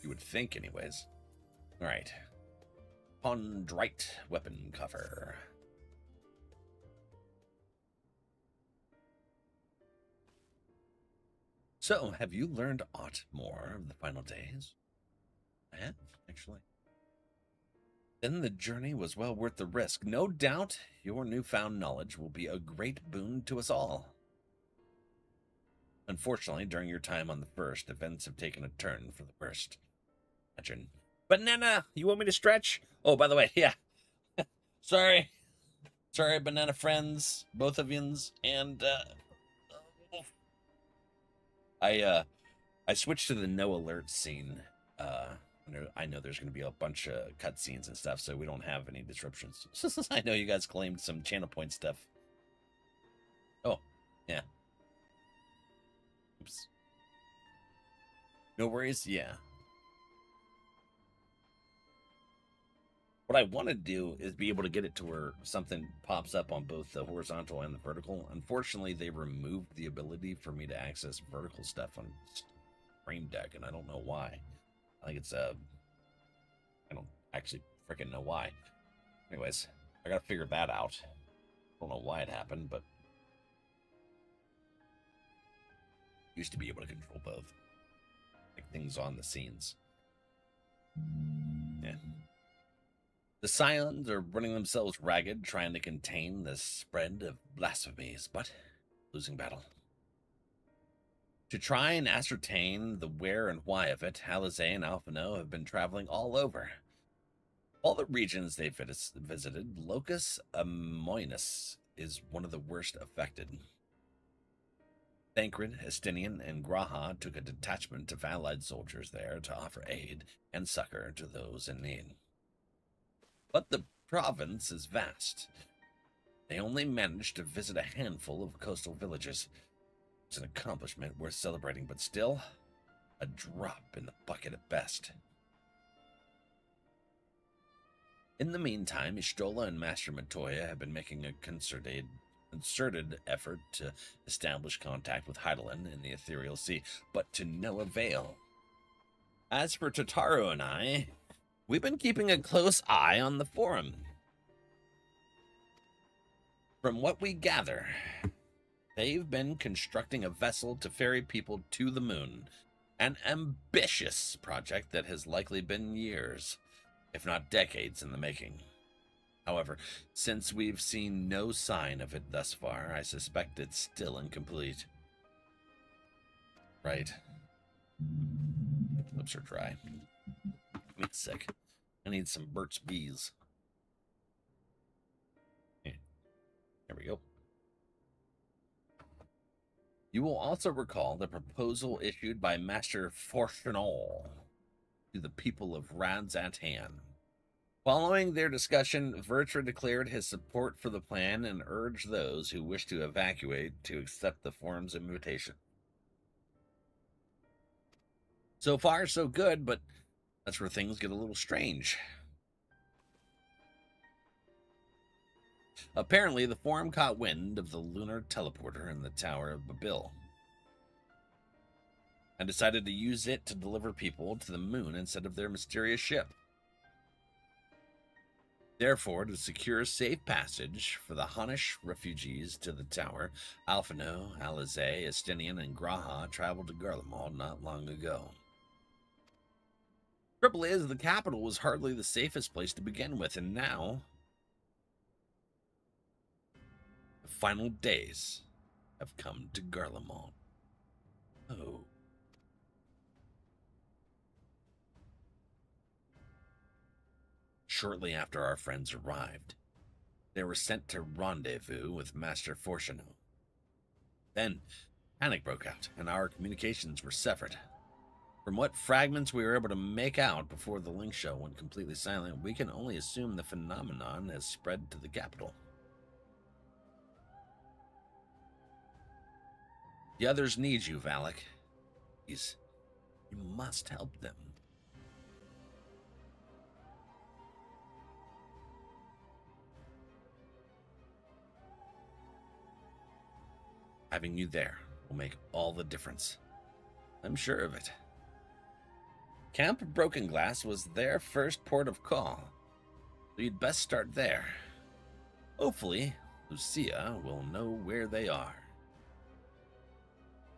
You would think, anyways. All right. Pondrite weapon cover. So, have you learned aught more of the final days? I have, actually. Then the journey was well worth the risk. No doubt your newfound knowledge will be a great boon to us all. Unfortunately, during your time on the first, events have taken a turn for the worst. Imagine. Banana, you want me to stretch? Oh, by the way, yeah. Sorry. Sorry, banana friends, both of yous, and I switched to the no alert scene. I know there's going to be a bunch of cutscenes and stuff, so we don't have any disruptions. I know you guys claimed some channel point stuff. Oh, yeah. Oops. No worries, yeah. What I want to do is be able to get it to where something pops up on both the horizontal and the vertical. Unfortunately, they removed the ability for me to access vertical stuff on Stream Deck, and I don't know why. I think it's I don't actually freaking know why. Anyways, I gotta figure that out. I don't know why it happened, but used to be able to control both. Like things on the scenes. Yeah. The Scions are running themselves ragged, trying to contain the spread of blasphemies, but losing battle. To try and ascertain the where and why of it, Alizé and Alphino have been traveling all over. All the regions they've visited, Locus Amoinus is one of the worst affected. Thancred, Estinian, and Graha took a detachment of allied soldiers there to offer aid and succor to those in need. But the province is vast. They only managed to visit a handful of coastal villages. It's an accomplishment worth celebrating, but still, a drop in the bucket at best. In the meantime, Ishtola and Master Matoya have been making a concerted effort to establish contact with Hydaelyn in the Ethereal Sea, but to no avail. As for Tataru and I, we've been keeping a close eye on the forum. From what we gather, they've been constructing a vessel to ferry people to the moon, an ambitious project that has likely been years, if not decades, in the making. However, since we've seen no sign of it thus far, I suspect it's still incomplete. Right. Lips are dry. I'm sick. I need some Burt's Bees. Yeah. There we go. You will also recall the proposal issued by Master Fortunal to the people of Radzatan. Following their discussion, Vertra declared his support for the plan and urged those who wish to evacuate to accept the forum's invitation. So far, so good, but that's where things get a little strange. Apparently, the forum caught wind of the lunar teleporter in the Tower of Babil and decided to use it to deliver people to the moon instead of their mysterious ship. Therefore, to secure safe passage for the Hunnish refugees to the tower, Alphino, Alizé, Estinian, and Graha traveled to Garlemald not long ago. Trouble is, the capital was hardly the safest place to begin with, and now the final days have come to Garlemald. Oh. Shortly after our friends arrived, they were sent to rendezvous with Master Fortuno. Then, panic broke out, and our communications were severed. From what fragments we were able to make out before the link show went completely silent, we can only assume the phenomenon has spread to the capital. The others need you, Valak. Please, you must help them. Having you there will make all the difference. I'm sure of it. Camp Broken Glass was their first port of call, so you'd best start there. Hopefully, Lucia will know where they are.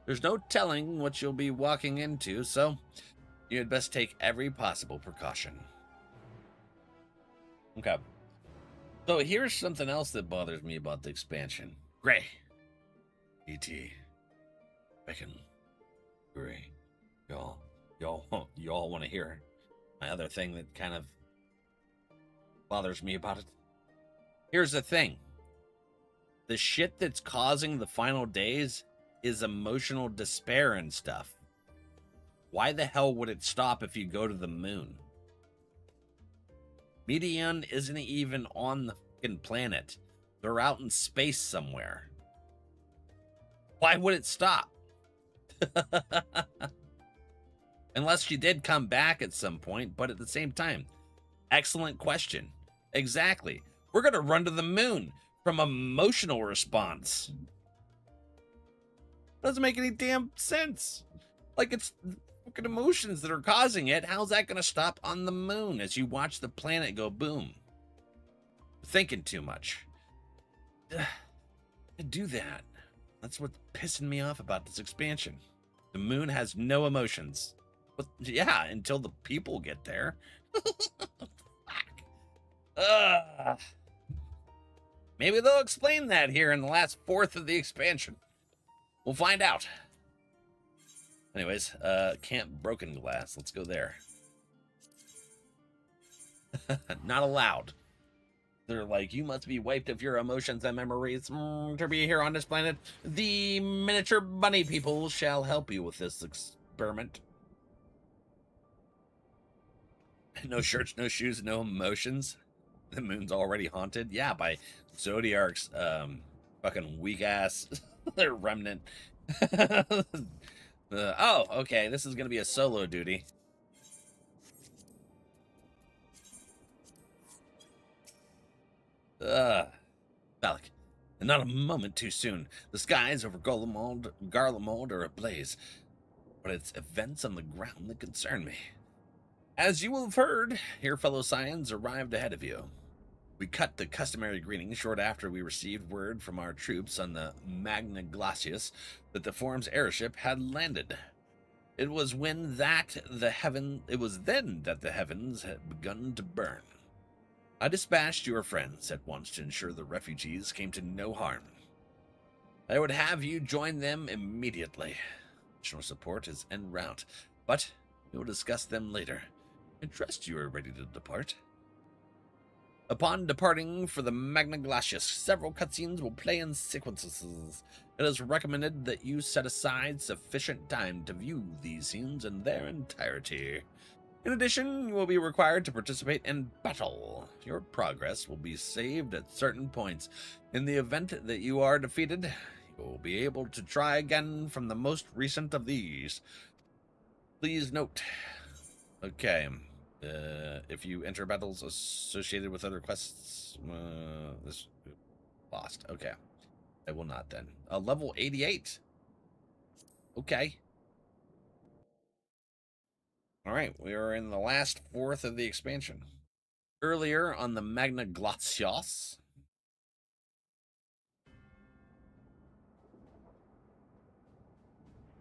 There's no telling what you'll be walking into, so you'd best take every possible precaution. Okay. So here's something else that bothers me about the expansion. Gray. E.T. Bacon. Gray. Y'all want to hear my other thing that kind of bothers me about it? Here's the thing. The shit that's causing the final days is emotional despair and stuff. Why the hell would it stop if you go to the moon? Medion isn't even on the fucking planet. They're out in space somewhere. Why would it stop? Unless she did come back at some point, but at the same time, excellent question. Exactly. We're going to run to the moon from emotional response. Doesn't make any damn sense. Like, it's fucking emotions that are causing it. How's that going to stop on the moon as you watch the planet go boom? Thinking too much. I do that. That's what's pissing me off about this expansion. The moon has no emotions. But yeah, until the people get there. Fuck. Maybe they'll explain that here in the last fourth of the expansion. We'll find out. Anyways, Camp Broken Glass. Let's go there. Not allowed. They're like, you must be wiped of your emotions and memories to be here on this planet. The miniature bunny people shall help you with this experiment. No shirts, no shoes, no emotions. The moon's already haunted. Yeah, by Zodiark's fucking weak ass remnant. Oh, okay. This is gonna be a solo duty. Valak, not a moment too soon. The skies over Garlemald are ablaze, but it's events on the ground that concern me. As you will have heard, your fellow Scions arrived ahead of you. We cut the customary greeting short after we received word from our troops on the Magna Glacius that the Forum's airship had landed. It was then that the heavens had begun to burn. I dispatched your friends at once to ensure the refugees came to no harm. I would have you join them immediately. Additional support is en route, but we will discuss them later. I trust you are ready to depart. Upon departing for the Magna Glacius, several cutscenes will play in sequences. It is recommended that you set aside sufficient time to view these scenes in their entirety. In addition, you will be required to participate in battle. Your progress will be saved at certain points. In the event that you are defeated, you will be able to try again from the most recent of these. Please note. Okay. If you enter battles associated with other quests, this lost. Okay. I will not then. Level 88. Okay. Alright, we are in the last fourth of the expansion. Earlier on the Magna Glacius.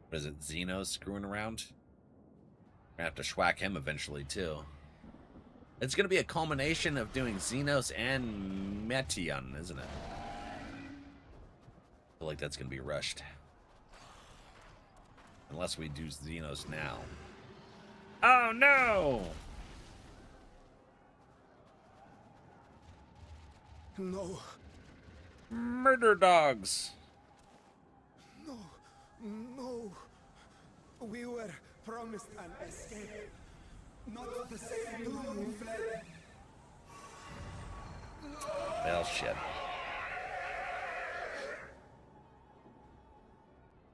What is it, Zenos screwing around? We're gonna have to schwack him eventually, too. It's gonna be a culmination of doing Zenos and Metion, isn't it? I feel like that's gonna be rushed. Unless we do Zenos now. Oh no! No. Murder dogs! No. No. We were promised an escape. Not the same room we fled. Well, shit.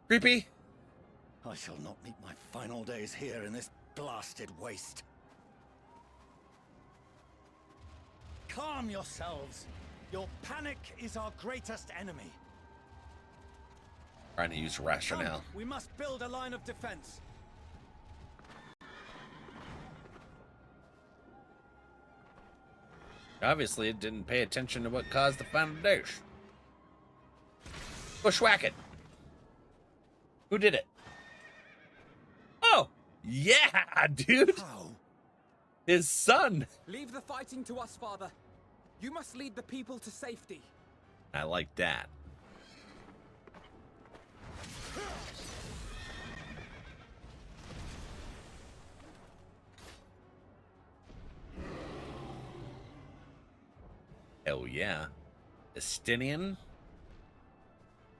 Creepy? I shall not meet my final days here in this blasted waste. Calm yourselves. Your panic is our greatest enemy. Trying to use rationale. Come, we must build a line of defense. Obviously, it didn't pay attention to what caused the foundation. Bushwhack it. Who did it? Oh, yeah, dude. How? His son. Leave the fighting to us, Father. You must lead the people to safety. I like that. Hell yeah. Estinian.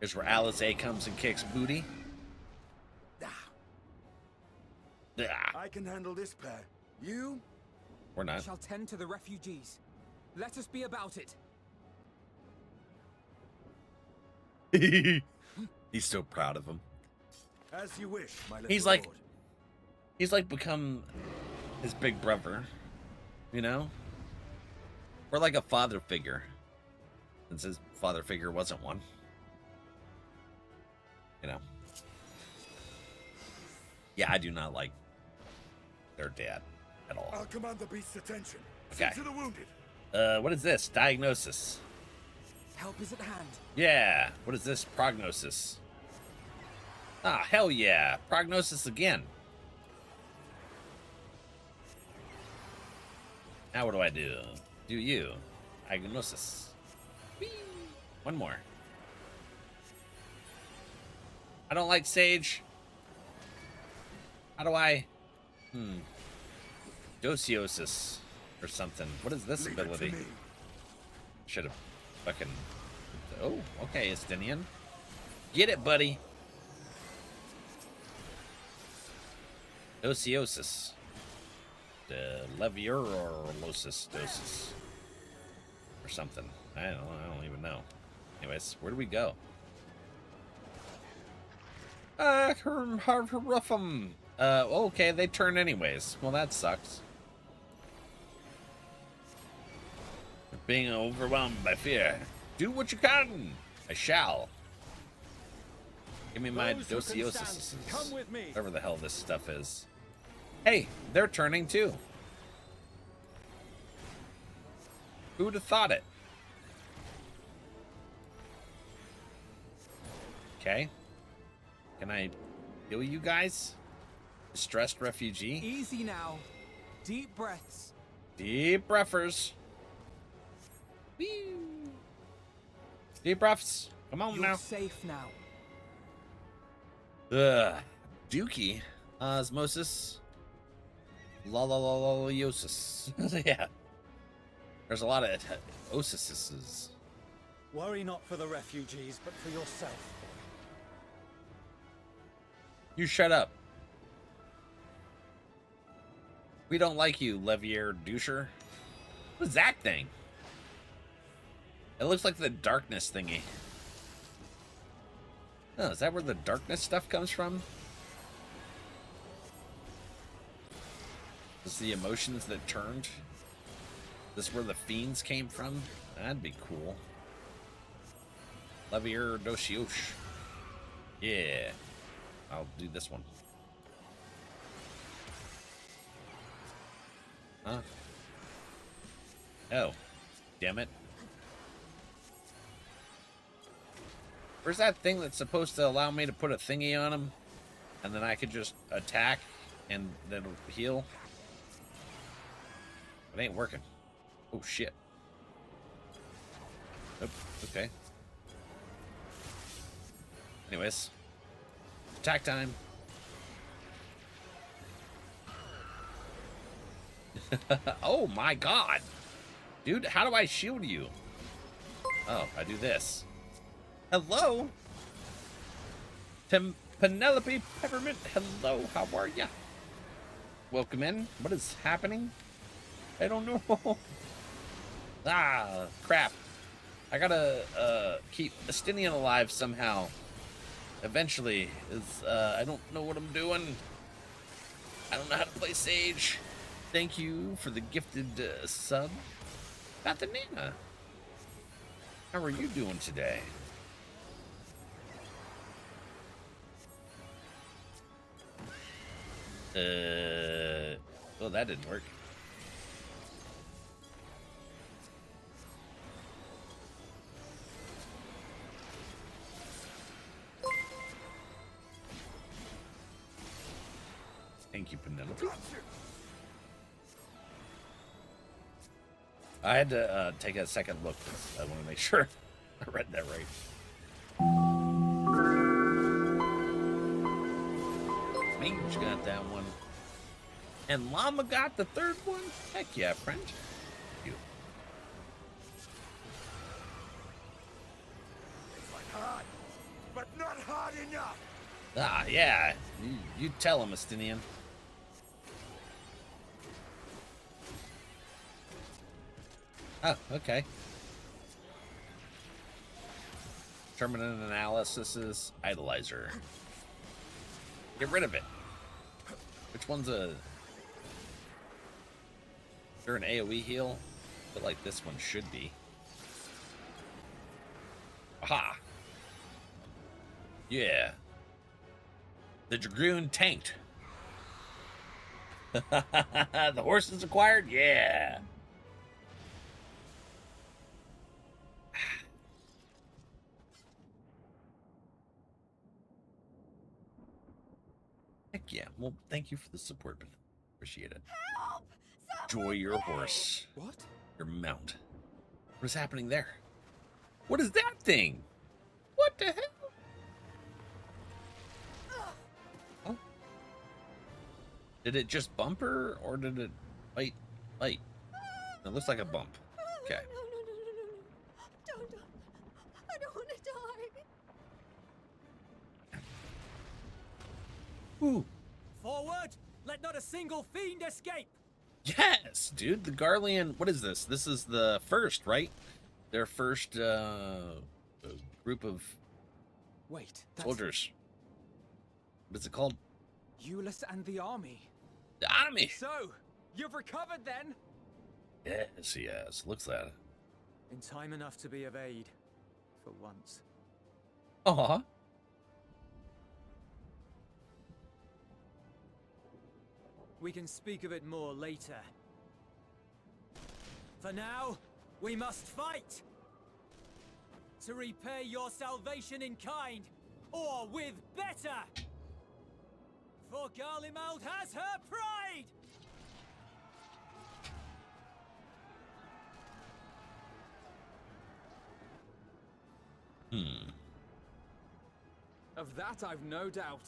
Here's where Alice A comes and kicks booty. I can handle this pair. You? We're not. Shall tend to the refugees. Let us be about it. He's so proud of him. As you wish, my little He's lord. like become his big brother, you know? Or like a father figure, since his father figure wasn't one. You know. Yeah, I do not like their dad at all. I'll command the beast's attention. Okay. See to the wounded. What is this? Diagnosis. Help is at hand. Yeah. What is this? Prognosis. Ah, hell yeah. Prognosis again. Now what do I do? Do you? Agnosis. Whee! One more. I don't like Sage. How do I? Dosiosis or something. What is this ability? Should have fucking... Oh, okay, Estinian. Get it, buddy. Dosiosis. The Leviurolosis dosis. Or something. I don't even know. Anyways, where do we go? Okay, they turn anyways. Well, that sucks. Being overwhelmed by fear. Do what you can. I shall. Give me my dosiosis. Come with me. Whatever the hell this stuff is. Hey, they're turning too. Who'd have thought it? Okay. Can I heal you guys? Distressed refugee? Easy now. Deep breaths. Deep breathers. Woo. Deep breaths. Come on You're now. safe now. Dookie. Osmosis. Lalalalaliosis. Yeah. There's a lot of osises. Worry not for the refugees, but for yourself. You shut up. We don't like you, Levier doucher. What is that thing? It looks like the darkness thingy. Oh, is that where the darkness stuff comes from? Is the emotions that turned? This where the fiends came from? That'd be cool. Levier Doshiosh. Yeah. I'll do this one. Huh? Oh. Damn it. Where's that thing that's supposed to allow me to put a thingy on him? And then I could just attack and then heal? It ain't working. Oh, shit. Oh, okay. Anyways. Attack time. Oh my god. Dude, how do I shield you? Oh, I do this. Hello? Penelope Peppermint, hello, how are ya? Welcome in. What is happening? I don't know. Ah, crap. I gotta keep Estinian alive somehow. Eventually, I don't know what I'm doing. I don't know how to play Sage. Thank you for the gifted sub. Bathanina, how are you doing today? Well, that didn't work. Thank you, Penelope. I had to take a second look. I want to make sure I read that right. Mange got that one. And Llama got the third one? Heck yeah, friend. You. Hard, but not hard enough. Ah, yeah. You tell him, Estinian. Oh, okay. Determinant analysis idolizer. Get rid of it. Which one's a... Is there an AoE heal? I feel like this one should be. Aha! Yeah. The Dragoon tanked. The horses acquired? Yeah. Heck yeah. Well, thank you for the support, man. Appreciate it. Help! Enjoy your horse. What? Your mount. What is happening there? What is that thing? What the hell? Oh. Did it just bump her, or did it bite? It looks like a bump. Okay. No. Don't. I don't want to die. Ooh. Forward! Let not a single fiend escape! Yes, dude. The Garlean. What is this? This is the first, right? Their first group of Wait, that's soldiers. What's it called? Euless and the army. The army. So, you've recovered then? Yes, yes. Looks that. In time enough to be of aid. For once. Aw. We can speak of it more later. For now, we must fight! To repay your salvation in kind, or with better! For Garlemald has her pride! Of that I've no doubt.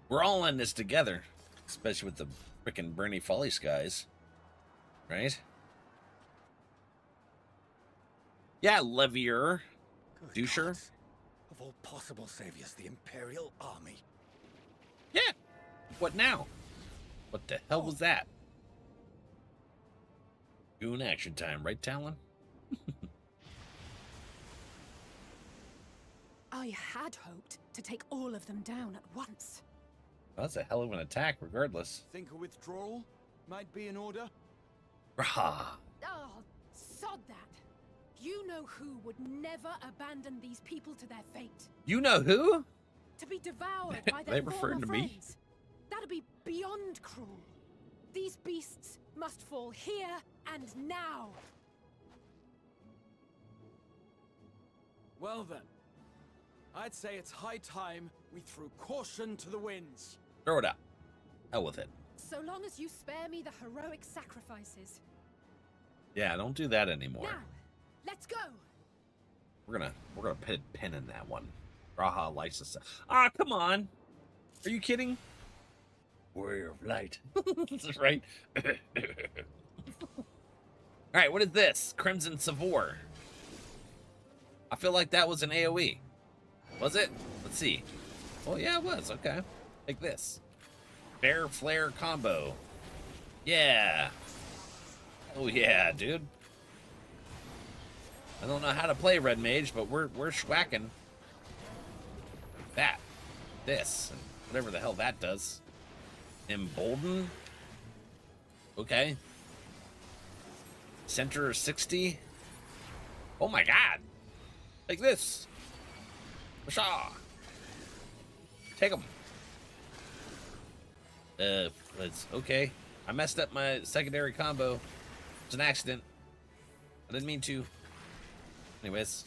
We're all in this together, especially with the frickin' Bernie Folly Skies, right? Yeah, Levier. Good Doucher. gods. Of all possible saviors, the Imperial Army. Yeah. What now? What the hell was that? Goon action time, right, Talon? I had hoped to take all of them down at once. Well, that's a hell of an attack, regardless. Think a withdrawal might be in order? Rah. Oh, sod that. You know who would never abandon these people to their fate. You know who? To be devoured by They their referring former to me? friends. That'd be beyond cruel. These beasts must fall here and now. Well then, I'd say it's high time we threw caution to the winds. Throw it out. Hell with it. So long as you spare me the heroic sacrifices. Yeah, don't do that anymore. Now, let's go. We're gonna put a pin in that one. Raha likes us. Ah, come on. Are you kidding? Warrior of light. Right? Alright, what is this? Crimson Savor. I feel like that was an AoE. Was it? Let's see. Oh yeah, it was. Okay. Like this. Bear Flare combo. Yeah. Oh yeah, dude. I don't know how to play Red Mage, but we're schwacking. That. This. And whatever the hell that does. Embolden. Okay. Center 60. Oh my god. Like this. Pshaw. Take him. It's okay. I messed up my secondary combo. It's an accident. I didn't mean to. Anyways.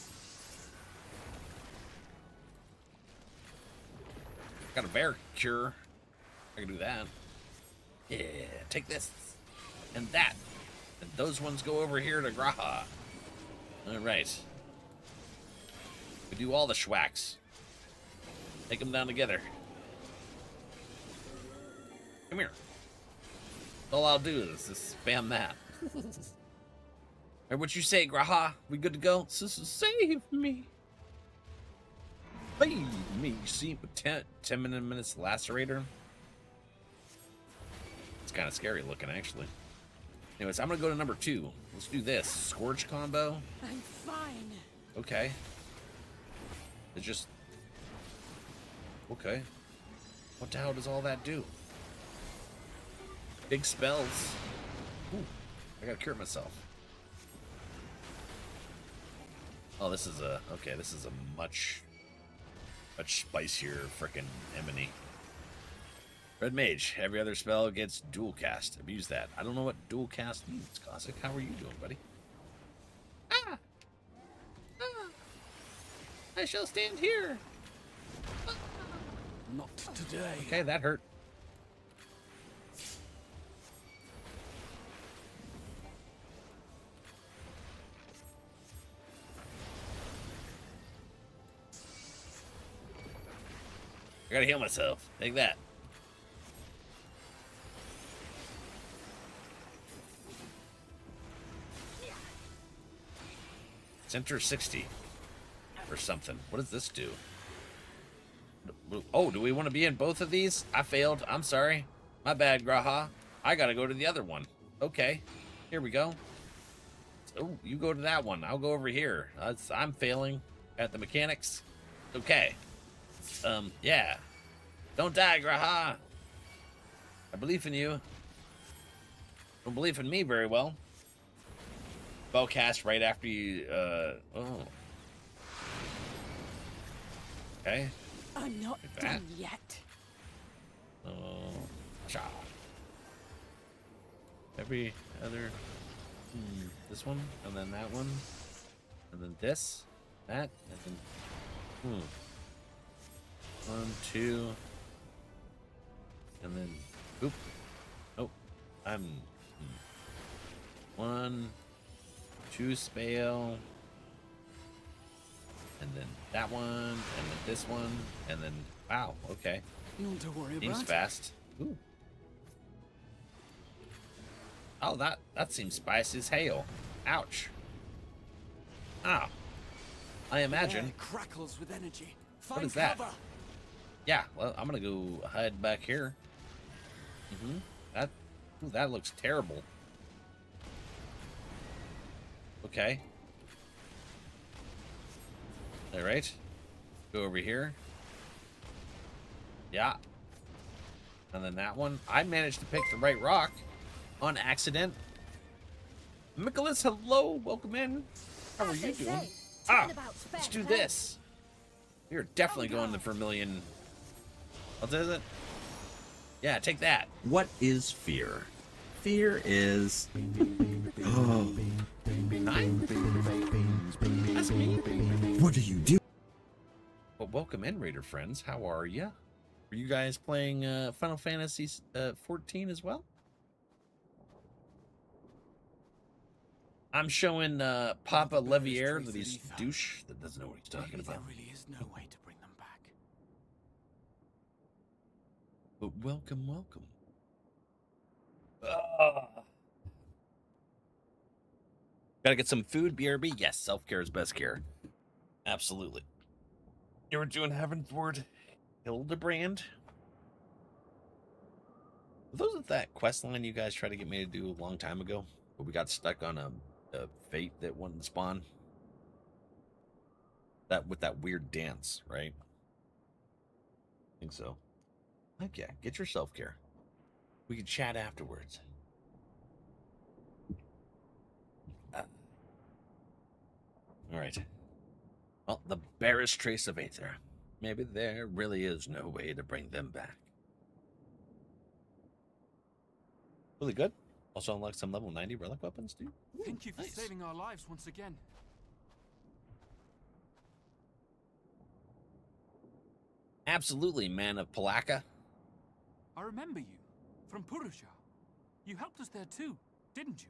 Got a bear cure. I can do that. Yeah, take this. And that. And those ones go over here to Graha. Alright. We do all the schwacks. Take them down together. Come here. All I'll do is just spam that. Or what you say, Graha? We good to go? Save me. Save me. See, 10 minutes lacerator. It's kind of scary looking, actually. Anyways, I'm going to go to number 2. Let's do this. Scourge combo. I'm fine. Okay. It's just... Okay. What the hell does all that do? Big spells. Ooh, I gotta cure myself. Oh, this is a... Okay, this is a much spicier frickin' enemy. Red Mage. Every other spell gets dual cast. Abuse that. I don't know what dual cast means, Cossack. How are you doing, buddy? Ah! Ah! I shall stand here. Ah. day. Okay, that hurt. I gotta heal myself. Take that. Center 60 or something. What does this do? Oh, do we want to be in both of these? I failed. I'm sorry. My bad, Graha. I gotta go to the other one. Okay. Here we go. Oh, you go to that one. I'll go over here. I'm failing at the mechanics. Okay. Yeah. Don't die, Graha. I believe in you. Don't believe in me very well. Spell cast right after you, oh. Okay. I'm not Like that. done yet. Oh. Cha. Every other, this one, and then that one, and then this, that, and then, 1, 2, and then, oop, nope, I'm, 1, 2 spell, and then that one, and then this one, and then, wow, okay, Not to worry seems about. fast. Ooh. Oh, that seems spicy as hail. Ouch. Ah. I imagine. Air crackles with energy. What Find is that? cover. Yeah, well, I'm gonna go hide back here. That looks terrible. Okay. All right. Go over here. Yeah. And then that one. I managed to pick the right rock on accident. Nicholas, hello. Welcome in. How are you doing? Ah, let's do this. You're definitely going to Vermilion. What is it? Yeah, take that. What is fear? Fear is... Oh, That's me. what do you do? Well, welcome in, Raider friends. How are ya? Are you guys playing Final Fantasy 14 as well? I'm showing Papa Levier that he's a douche that doesn't know what he's talking Maybe there about. really is no way to bring them back. But welcome, welcome. Gotta get some food, BRB? Yes, self-care is best care. Absolutely. You were doing Heavenward Hildebrand? Were those at that quest line you guys tried to get me to do a long time ago? But we got stuck on a fate that wouldn't spawn? That with that weird dance, right? I think so. Heck yeah, get your self-care. We can chat afterwards. All right. Well, the barest trace of Aether. Maybe there really is no way to bring them back. Really good. Also unlock some level 90 relic weapons, dude. Ooh, Thank you for nice. saving our lives once again. Absolutely, man of Palaka. I remember you from Purusha. You helped us there too, didn't you?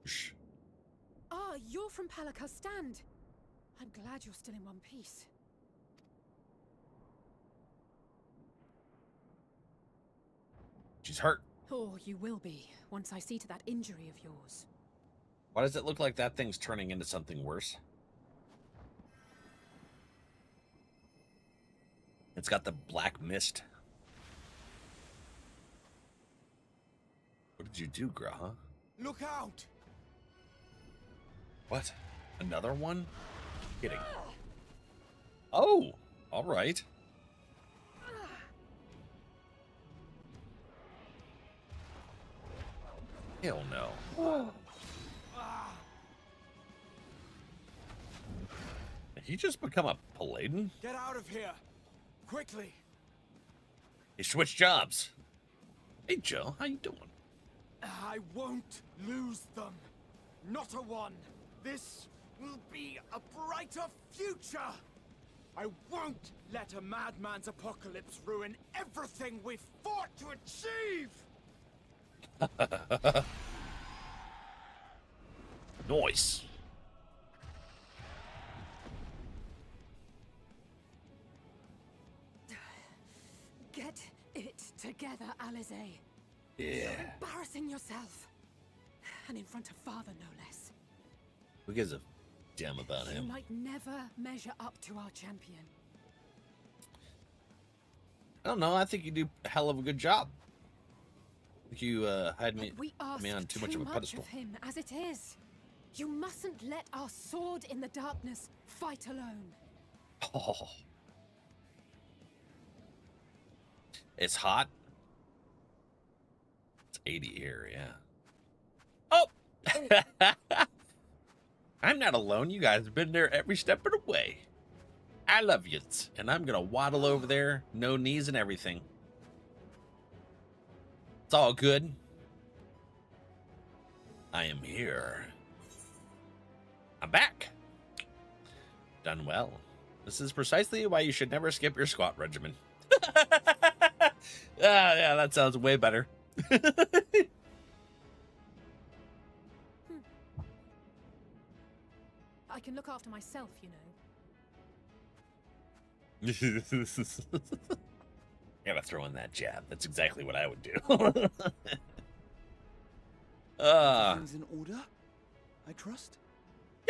Shh. Ah, you're from Palaka's stand. I'm glad you're still in one piece. She's hurt. Oh, you will be, once I see to that injury of yours. Why does it look like that thing's turning into something worse? It's got the black mist. What did you do, Graha? Look out! What? Another one? Kidding. Oh, all right. Hell no. Did he just become a paladin? Get out of here! Quickly! He switched jobs. Hey, Joe, how you doing? I won't lose them. Not a one. This will be a brighter future. I won't let a madman's apocalypse ruin everything we've fought to achieve! Nice. Get it together, Alize. Yeah. You're embarrassing yourself. And in front of father, no less. Who gives a damn about You him? might never measure up to our champion. I don't know. I think you do a hell of a good job. I think you had me, But we ask on too much of a pedestal. of him as it is. You mustn't let our sword in the darkness fight alone. Oh. It's hot. It's 80 here, yeah. Oh! I'm not alone. You guys have been there every step of the way. I love you. And I'm going to waddle over there. No knees and everything. It's all good. I am here. I'm back. Done well. This is precisely why you should never skip your squat regimen. Yeah, that sounds way better. I can look after myself, you know. Gotta throw in that jab. That's exactly what I would do. Everything's in order, I trust?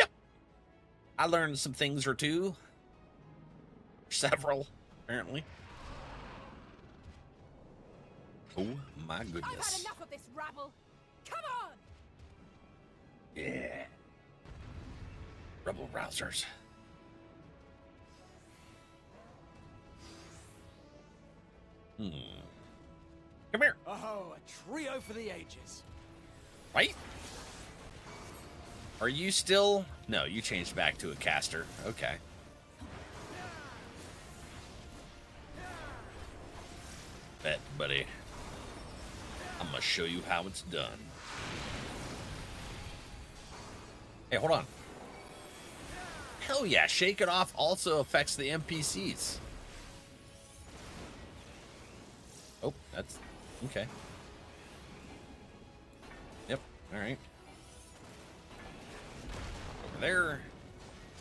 Yep. I learned some things or two. Several, apparently. Oh my I've goodness. had enough of this rabble. Come on! Yeah. Rebel rousers. Come here. Oh, a trio for the ages. Right? Are you still... No, you changed back to a caster. Okay. Bet, buddy. I'm gonna show you how it's done. Hey, hold on. Hell yeah, Shake It Off also affects the NPCs. Oh, that's... Okay. Yep, alright. Over there.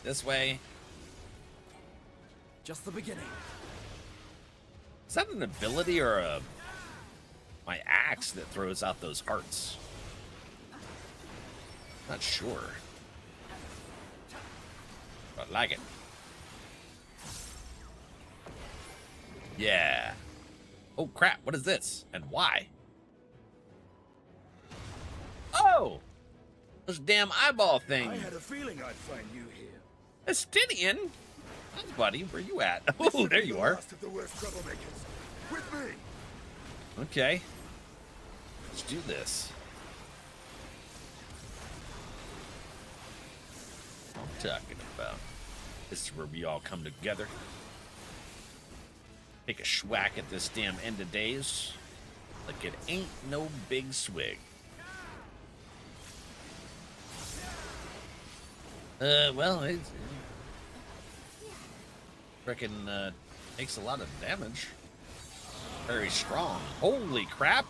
This way. Just the beginning. Is that an ability or a... my axe that throws out those hearts? Not sure. But I like it. Yeah. Oh crap, what is this? And why? Oh! Those damn eyeball things. I had a feeling I'd find you here. Estinian? Hi, buddy, where you at? Oh, there you are. Last of the worst troublemakers. With me. Okay. Let's do this. What I'm talking about. This is where we all come together. Take a schwack at this damn end of days. Like it ain't no big swig. Well, it reckon takes a lot of damage. Very strong. Holy crap!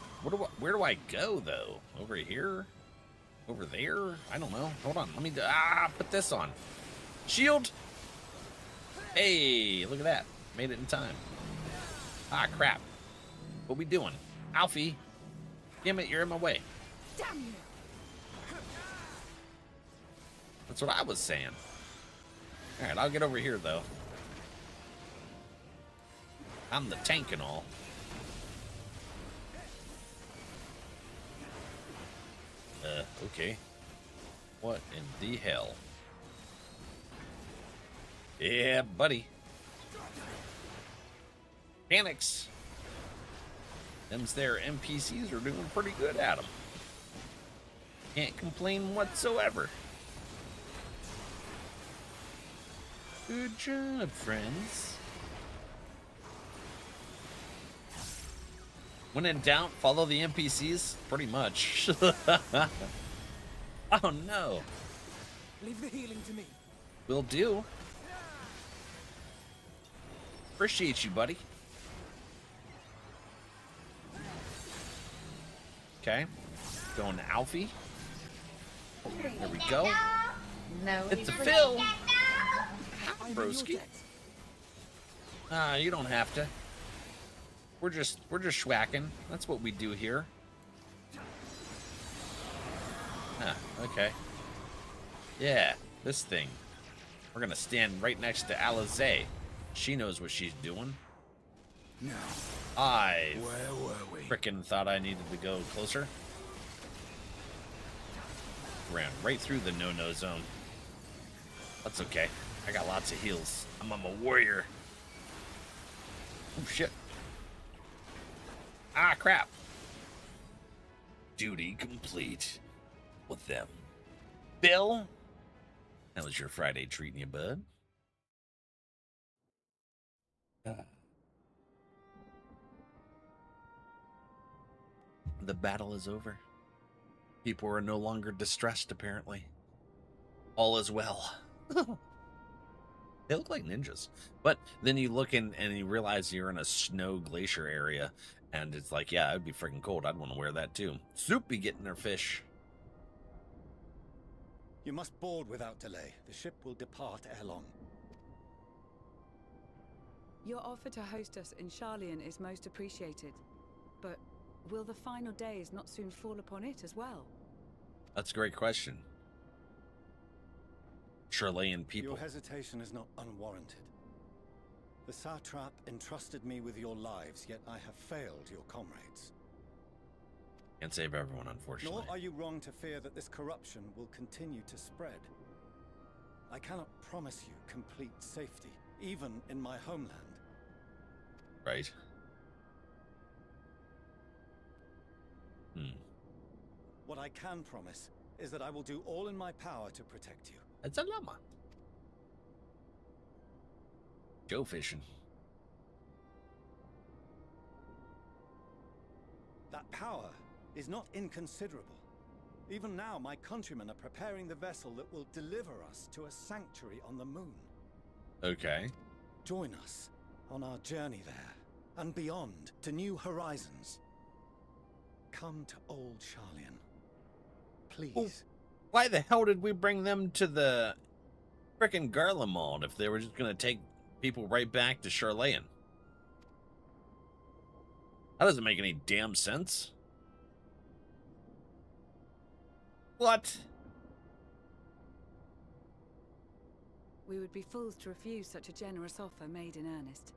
Where do I go though? Over here? Over there? I don't know. Hold on. Let me put this on. Shield. Hey, look at that. Made it in time. Ah, crap. What we doing? Alfie. Damn it, you're in my way. Damn you! That's what I was saying. Alright, I'll get over here, though. I'm the tank and all. Okay. What in the hell? Yeah, buddy. Panics. Them's their NPCs are doing pretty good at them. Can't complain whatsoever. Good job, friends. When in doubt, follow the NPCs. Pretty much. Oh no. Leave the healing to me. Will do. Appreciate you, buddy. Okay. Going to Alfie. There we go. No. It's a Phil. Broski. You don't have to. We're just schwacking. That's what we do here. Okay. Yeah, this thing. We're gonna stand right next to Alizé. She knows what she's doing. Now, I where were we? frickin' thought I needed to go closer. Ran right through the no-no zone. That's okay. I got lots of heals. I'm a warrior. Oh, shit. Ah, crap. Duty complete with them. Bill? How was your Friday treating you, bud? The battle is over. People are no longer distressed, apparently. All is well. They look like ninjas. But then you look in and you realize you're in a snow glacier area. And it's like, yeah, it'd be freaking cold. I'd want to wear that too. Soup be getting their fish. You must board without delay. The ship will depart ere long. Your offer to host us in Sharlayan is most appreciated. But will the final days not soon fall upon it as well? That's a great question. Sharlayan people. Your hesitation is not unwarranted. The satrap entrusted me with your lives, yet I have failed your comrades. Can't save everyone, unfortunately. Nor are you wrong to fear that this corruption will continue to spread. I cannot promise you complete safety, even in my homeland. Right. What I can promise is that I will do all in my power to protect you. It's a llama. Go fishing. That power is not inconsiderable. Even now, my countrymen are preparing the vessel that will deliver us to a sanctuary on the moon. Okay. Join us on our journey there, and beyond, to new horizons. Come to old Sharlayan. Please. Well, why the hell did we bring them to the frickin' Garlemald if they were just gonna take people right back to Sharlayan? That doesn't make any damn sense. What? We would be fools to refuse such a generous offer made in earnest.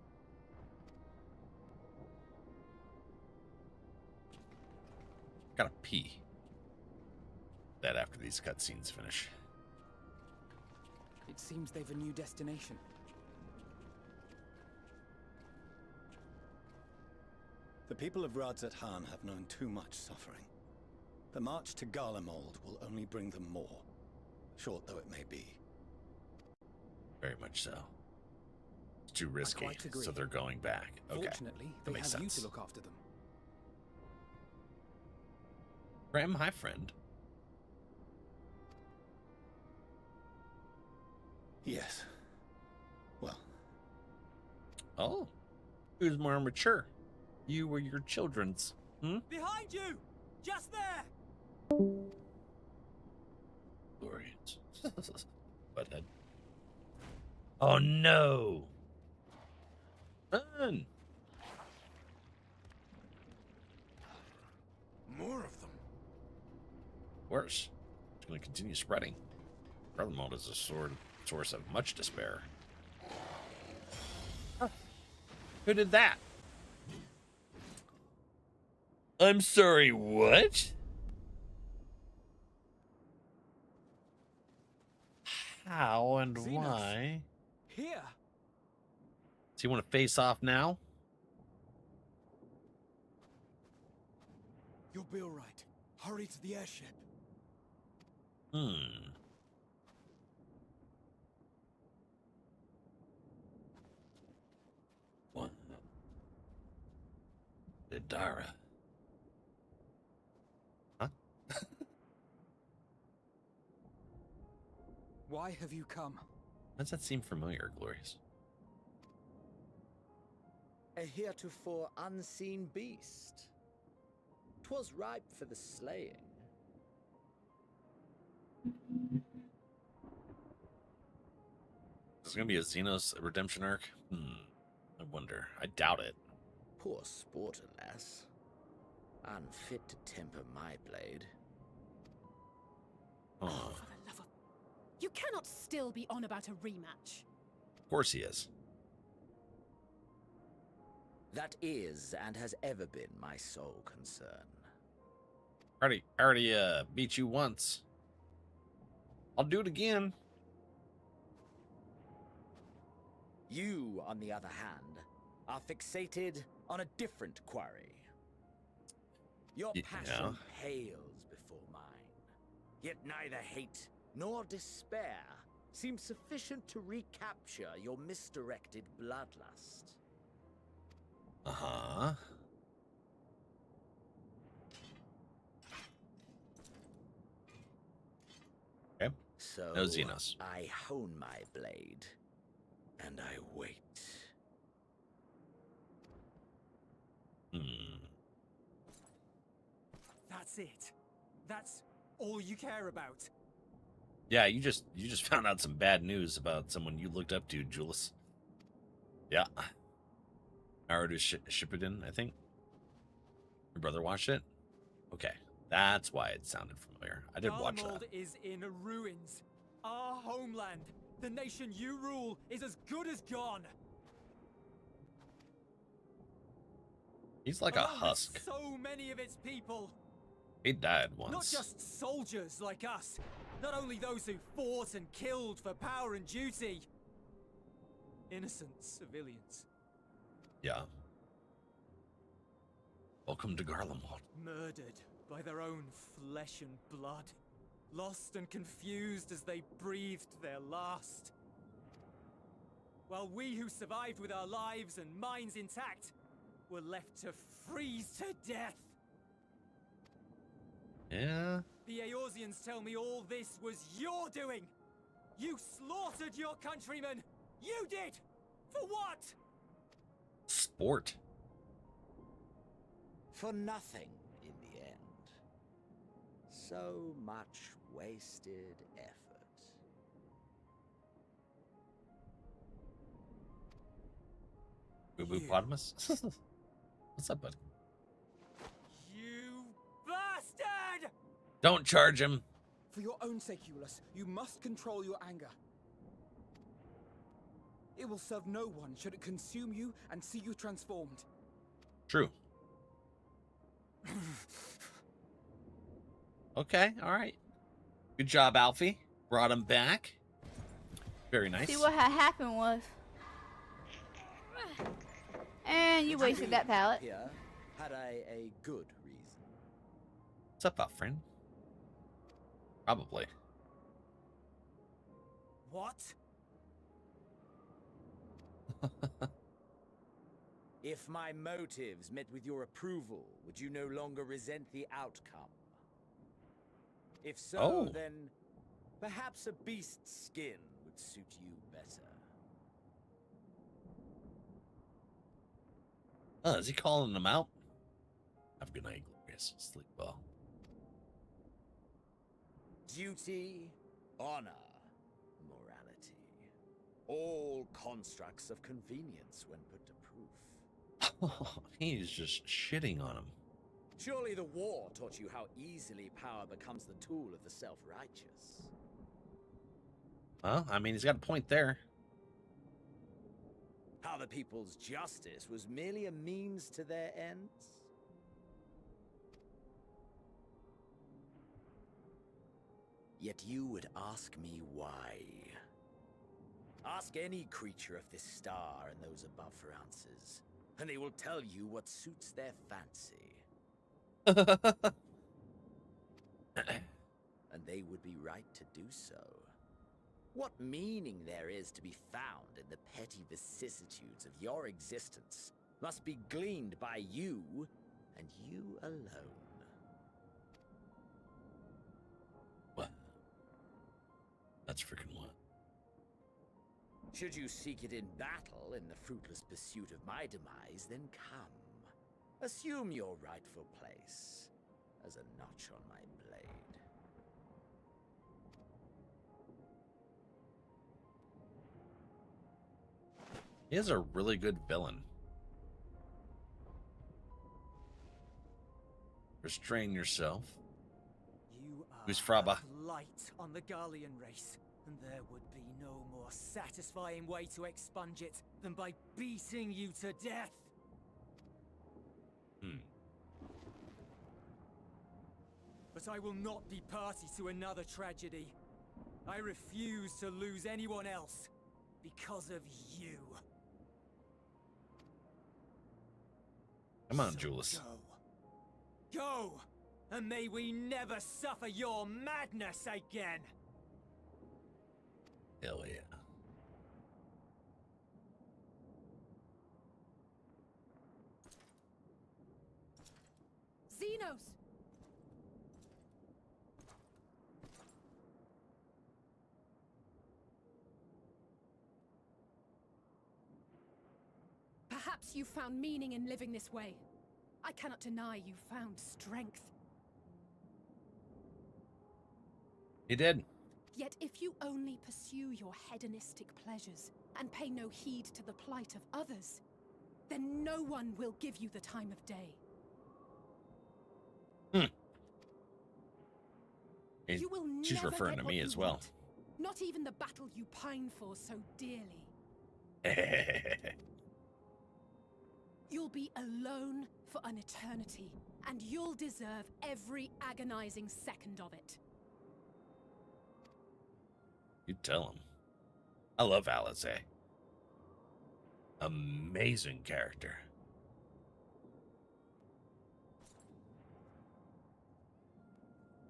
Gotta pee. That after these cutscenes finish. It seems they've a new destination. The people of Radzat-Han have known too much suffering. The march to Garlemald will only bring them more, short though it may be. Very much so. It's too risky, quite agree. so they're going back. Okay. Fortunately, that they makes have you sense. to look after them. Ram, hi, friend. Yes. Well. Oh. Who's more mature? You or your children's? Hmm? Behind you! Just there! Glorious. Butthead. Oh no! Run! More of them. Worse. It's going to continue spreading. Garlemald is a source of much despair. Huh. Who did that? I'm sorry, what? How and Zenos. why? Here! Do you want to face off now? You'll be all right. Hurry to the airship. One. Idara. Huh? Why have you come? Does that seem familiar, Glorious? a heretofore unseen beast. 'Twas ripe for the slaying. Is there gonna be a Zenos redemption arc? I wonder. I doubt it. Poor sport, alas. Unfit to temper my blade. Oh, for the love of... You cannot still be on about a rematch. Of course he is. That is and has ever been my sole concern. I already beat you once. I'll do it again. You, on the other hand, are fixated on a different quarry. Your passion pales before mine. Yet neither hate nor despair seem sufficient to recapture your misdirected bloodlust. Uh-huh. Okay. So No Zenos. I hone my blade, and I wait. That's it. That's all you care about. Yeah, you just found out some bad news about someone you looked up to, Julius. Yeah. Naruto Shippuden, I think. Your brother watched it? Okay. That's why it sounded familiar. I did watch that. Garlemald is in ruins. Our homeland, the nation you rule, is as good as gone. He's like a Along with husk. So many of its people. He died once. Not just soldiers like us. Not only those who fought and killed for power and duty. Innocent civilians. Yeah. Welcome to Garlemald. Murdered by their own flesh and blood. Lost and confused as they breathed their last. While we who survived with our lives and minds intact were left to freeze to death. Yeah. The Eorzeans tell me all this was your doing. You slaughtered your countrymen. You did. For what? Sport. For nothing in the end. So much wasted effort. Boo-boo-potamus? What's up, bud? You bastard! Don't charge him. For your own sake, Eulus, you must control your anger. It will serve no one should it consume you and see you transformed. True. Okay, all right. Good job, Alfie. Brought him back. Very nice. See what had happened was, and you wasted that pallet. Here, had I a good reason? What's up, friend? Probably. What? If my motives met with your approval, would you no longer resent the outcome? If so, then perhaps a beast's skin would suit you better. Oh, is he calling them out? Have a good night, Glorious. Sleep well. Duty, honor, morality. All constructs of convenience when put to proof. He's just shitting on him. Surely the war taught you how easily power becomes the tool of the self-righteous. Well, I mean, he's got a point there. How the people's justice was merely a means to their ends? Yet you would ask me why. Ask any creature of this star and those above for answers, and they will tell you what suits their fancy. And they would be right to do so. What meaning there is to be found in the petty vicissitudes of your existence must be gleaned by you, and you alone. What? That's freaking what? Should you seek it in battle in the fruitless pursuit of my demise, then come. Assume your rightful place as a notch on my blade. He is a really good villain. Restrain yourself. You are Who's Fraba? a blight on the Garlean race, and there would be no more satisfying way to expunge it than by beating you to death. But I will not be party to another tragedy. I refuse to lose anyone else because of you. Come on, So Julius. Go. Go! And may we never suffer your madness again! Hell yeah. Zenos! Perhaps you found meaning in living this way. I cannot deny you found strength. He did. Yet if you only pursue your hedonistic pleasures and pay no heed to the plight of others, then no one will give you the time of day. You will She's never referring get to what me you as well. want. Not even the battle you pine for so dearly. You'll be alone for an eternity, and you'll deserve every agonizing second of it. You tell him. I love Alice. Amazing character.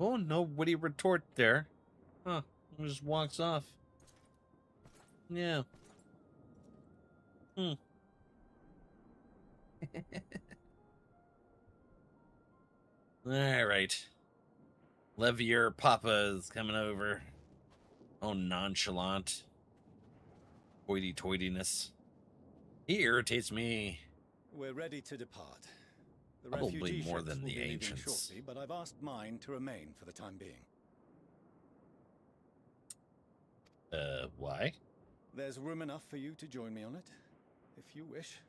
Oh, no witty retort there. Huh. He just walks off. Yeah. Alright. Levier Papa is coming over. Oh, nonchalant. Hoity-toityness. He irritates me. We're ready to depart. The Probably refugee more ships than will the be leaving ancients. shortly, but I've asked mine to remain for the time being. Why? There's room enough for you to join me on it, if you wish.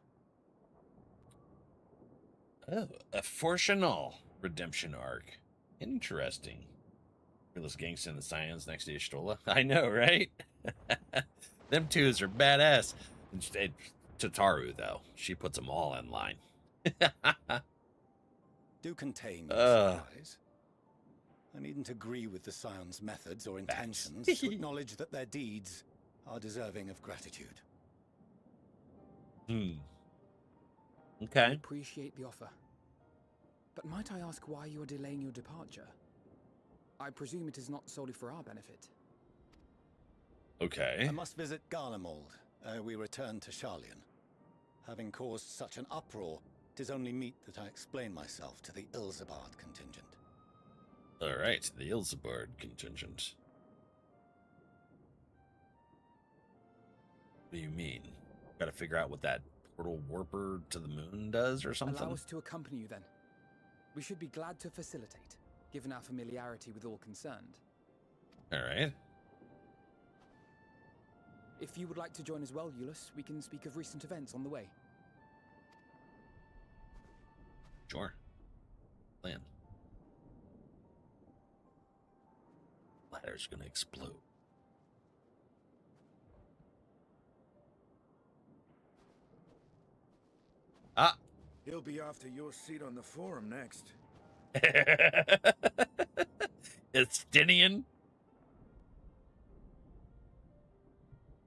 Oh, a Fortunal redemption arc. Interesting. Realist gangsta and the Scions next to Y'shtola. I know, right? Them twos are badass. Tataru, though. She puts them all in line. Do contain your surprise. I needn't agree with the Scions' methods or intentions to acknowledge that their deeds are deserving of gratitude. Okay. I appreciate the offer. But might I ask why you are delaying your departure? I presume it is not solely for our benefit. Okay. I must visit Garlemald ere we return to Sharlayan. Having caused such an uproar, 'tis only meet that I explain myself to the Ilsabard contingent. Alright, the Ilsabard contingent. What do you mean? Gotta figure out what that portal warper to the moon does or something? Allow us to accompany you then. We should be glad to facilitate, given our familiarity with all concerned. Alright. If you would like to join as well, Eulus, we can speak of recent events on the way. Sure. Plan. Ladder's gonna explode. Ah! He'll be after your seat on the forum next. Estinian?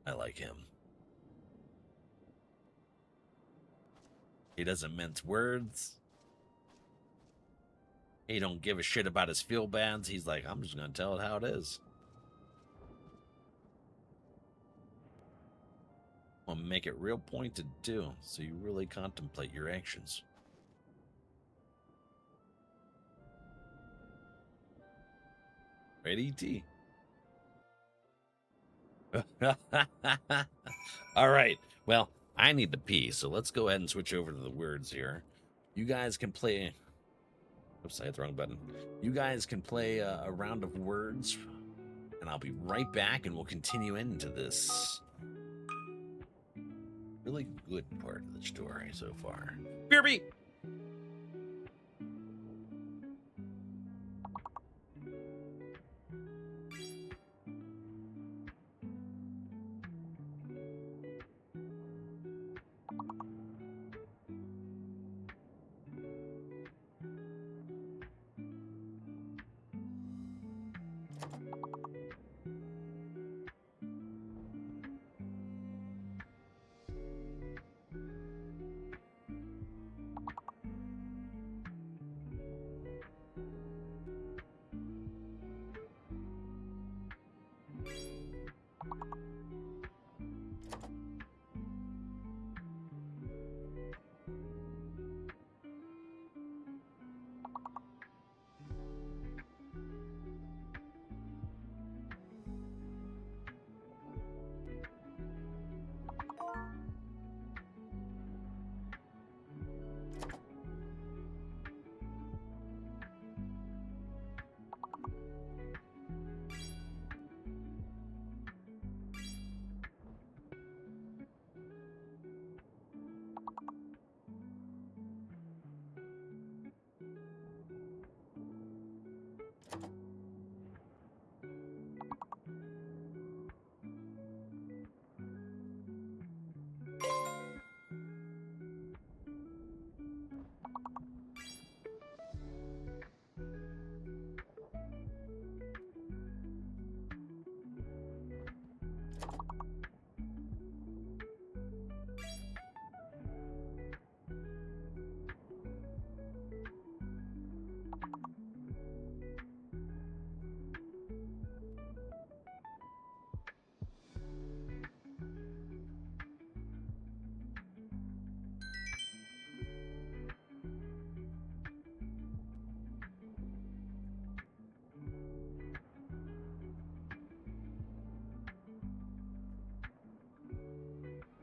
I like him. He doesn't mince words. He don't give a shit about his feel bands. He's like, I'm just gonna tell it how it is. I'm gonna make it real pointed too, so you really contemplate your actions. Right, E.T.? All right. Well, I need to pee, so let's go ahead and switch over to the words here. You guys can play. Oops, I hit the wrong button. You guys can play a round of words, and I'll be right back, and we'll continue into this really good part of the story so far. BRB!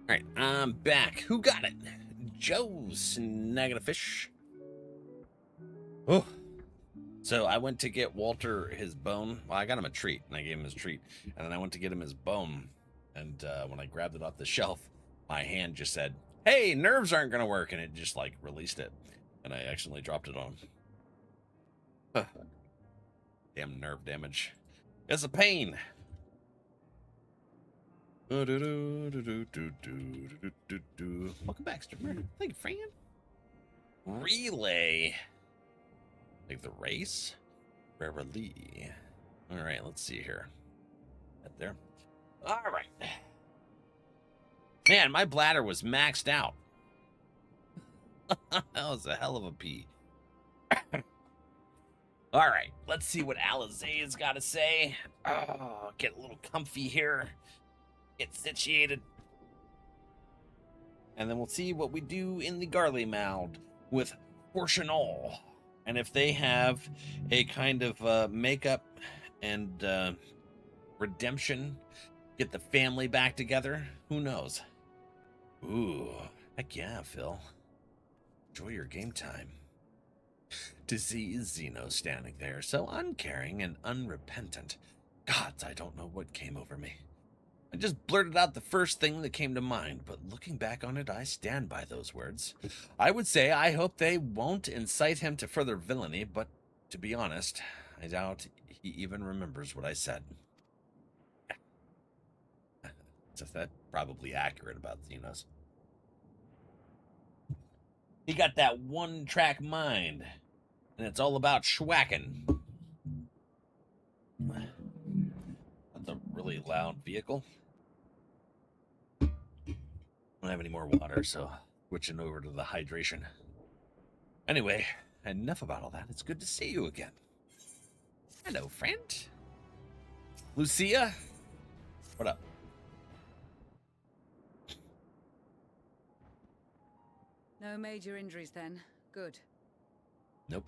All right, I'm back. Who got it? Joe's snagging a fish. Oh. So I went to get Walter his bone. Well, I got him a treat, and I gave him his treat. And then I went to get him his bone. And when I grabbed it off the shelf, my hand just said, "Hey, nerves aren't going to work." And it just, like, released it. And I accidentally dropped it on him. Huh. Damn nerve damage. It's a pain. Welcome back, streamer. Thank you, Fran. Relay. Like the race? Rarely. All right, let's see here. Right there. All right. Man, my bladder was maxed out. That was a hell of a pee. All right, let's see what Alizé's got to say. Oh, get a little comfy here. Get situated. And then we'll see what we do in the Garly Mound with Portionall. And if they have a kind of makeup and redemption, get the family back together, who knows? Ooh, heck yeah, Phil. Enjoy your game time. To see Zenos standing there, so uncaring and unrepentant. Gods, I don't know what came over me. I just blurted out the first thing that came to mind, but looking back on it, I stand by those words. I would say I hope they won't incite him to further villainy, but to be honest, I doubt he even remembers what I said. That's probably accurate about Zenos. He got that one-track mind, and it's all about schwacking. That's a really loud vehicle. I don't have any more water, so switching over to the hydration. Anyway, enough about all that. It's good to see you again. Hello, friend. Lucia? What up? No major injuries then. Good. Nope.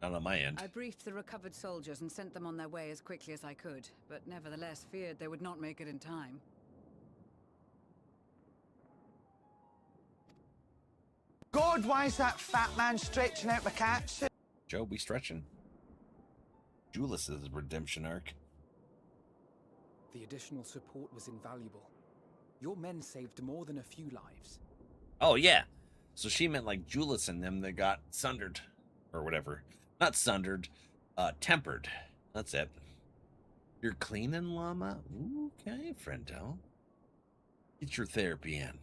Not on my end. I briefed the recovered soldiers and sent them on their way as quickly as I could, but nevertheless feared they would not make it in time. God, why is that fat man stretching out the cats? Joe, be stretching. Julius's redemption arc. The additional support was invaluable. Your men saved more than a few lives. Oh, yeah. So she meant like Julius and them that got sundered. Or whatever. Not sundered. Tempered. That's it. You're cleaning, llama? Okay, friendo. Get your therapy in.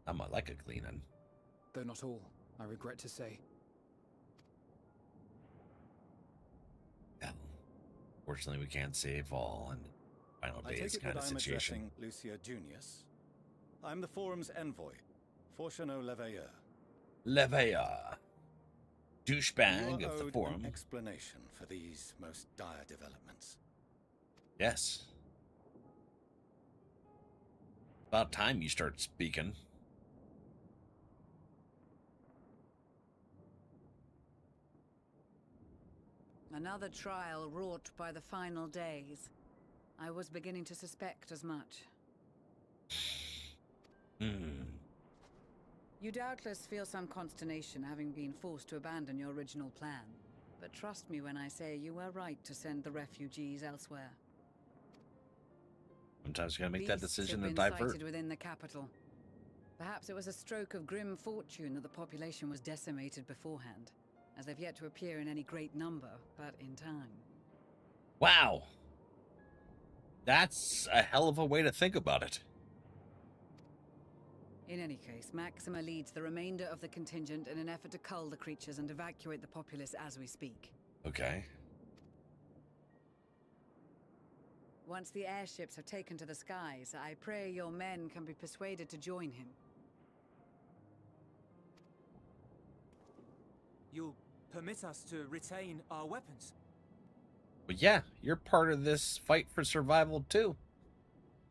I might like a cleaning. Though not all, I regret to say. Yeah. Fortunately, we can't save all, and final days kind of situation. I'm Lucia Junius. I'm the forum's envoy, Fortuno Leveilleur. Leveilleur. Douchebag of the forum. An explanation for these most dire developments. Yes. About time you start speaking. Another trial wrought by the final days. I was beginning to suspect as much. You doubtless feel some consternation having been forced to abandon your original plan. But trust me when I say you were right to send the refugees elsewhere. Sometimes you gotta make that decision to and divert. sighted within the capital. Perhaps it was a stroke of grim fortune that the population was decimated beforehand, as they've yet to appear in any great number, but in time. Wow. That's a hell of a way to think about it. In any case, Maxima leads the remainder of the contingent in an effort to cull the creatures and evacuate the populace as we speak. Okay. Once the airships have taken to the skies, I pray your men can be persuaded to join him. You'll permit us to retain our weapons? But yeah, you're part of this fight for survival too.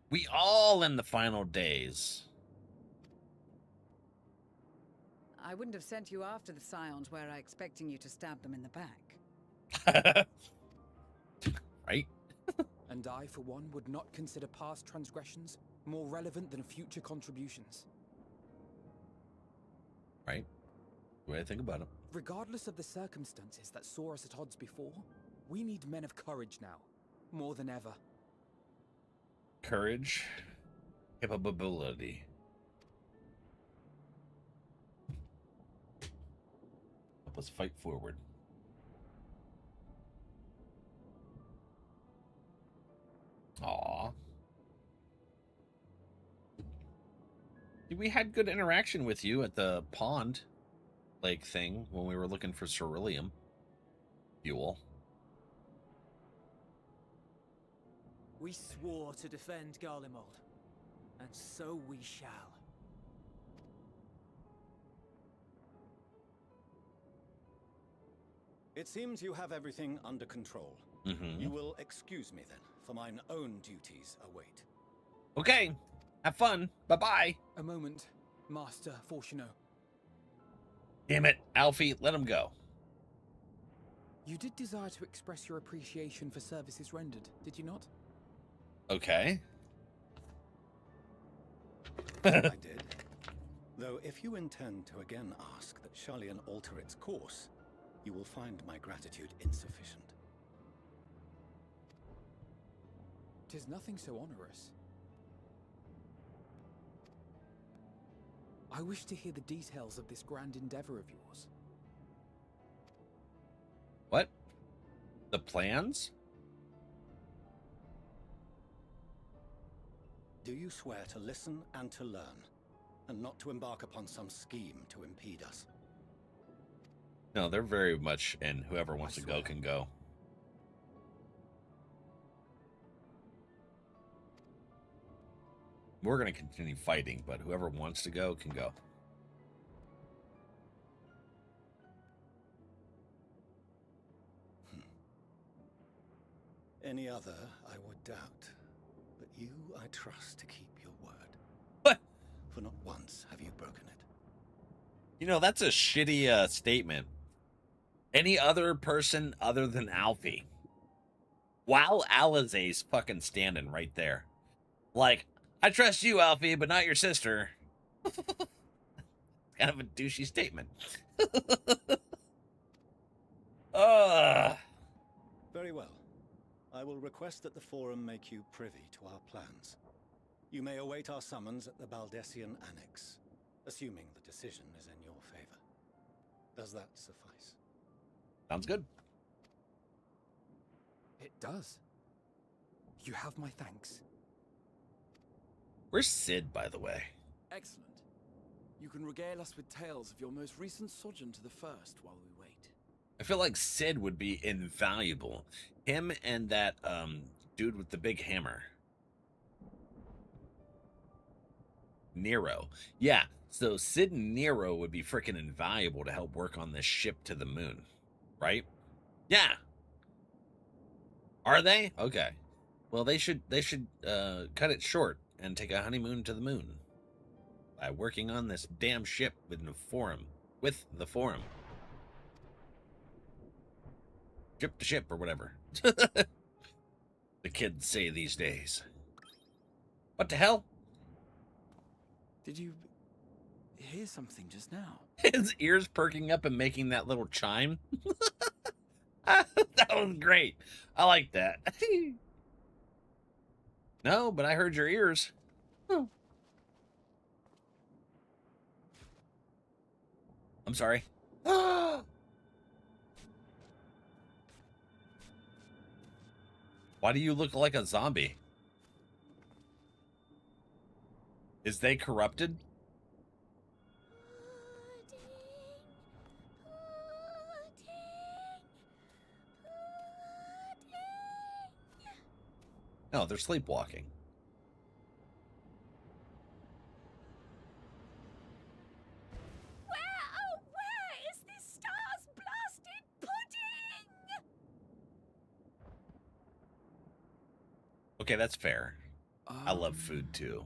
We all in the final days. I wouldn't have sent you after the Scions were I expecting you to stab them in the back. Right? And I, for one, would not consider past transgressions more relevant than future contributions. Right? The way I think about it. Regardless of the circumstances that saw us at odds before, we need men of courage now, more than ever. Courage, capability. Help us fight forward. Aw. We had good interaction with you at the pond lake thing when we were looking for ceruleum fuel. We swore to defend Garlemald, and so we shall. It seems you have everything under control. You will excuse me then, for mine own duties await. Okay, have fun. Bye-bye. A moment, Master Fortuno. Damn it, Alfie, let him go. You did desire to express your appreciation for services rendered, did you not? Okay. I did. Though if you intend to again ask that Sharlayan alter its course, you will find my gratitude insufficient. 'Tis nothing so onerous. I wish to hear the details of this grand endeavor of yours. What? The plans? Do you swear to listen and to learn, and not to embark upon some scheme to impede us? No, they're very much in whoever wants to go can go. We're going to continue fighting, but whoever wants to go can go. Any other I would doubt, but you I trust to keep your word. What? For not once have you broken it. You know, that's a shitty statement. Any other person other than Alfie. While Alizé's fucking standing right there. Like, I trust you, Alfie, but not your sister. Kind of a douchey statement. Very well. I will request that the Forum make you privy to our plans. You may await our summons at the Baldessian Annex, assuming the decision is in your favor. Does that suffice? Sounds good. It does. You have my thanks. Where's Sid, by the way? Excellent. You can regale us with tales of your most recent sojourn to the First while we wait. I feel like Sid would be invaluable. Him and that dude with the big hammer. Nero. Yeah, so Sid and Nero would be freaking invaluable to help work on this ship to the moon. Right? Yeah. Are they? Okay. Well, they should cut it short and take a honeymoon to the moon by working on this damn ship with the Forum. Ship to ship or whatever. The kids say these days. What the hell? Did you hear something just now? His ears perking up and making that little chime. That was great. I like that. No, but I heard your ears. Oh. I'm sorry. Why do you look like a zombie? Is they corrupted? No, they're sleepwalking. Where is this star's blasted pudding? Okay, that's fair. I love food too.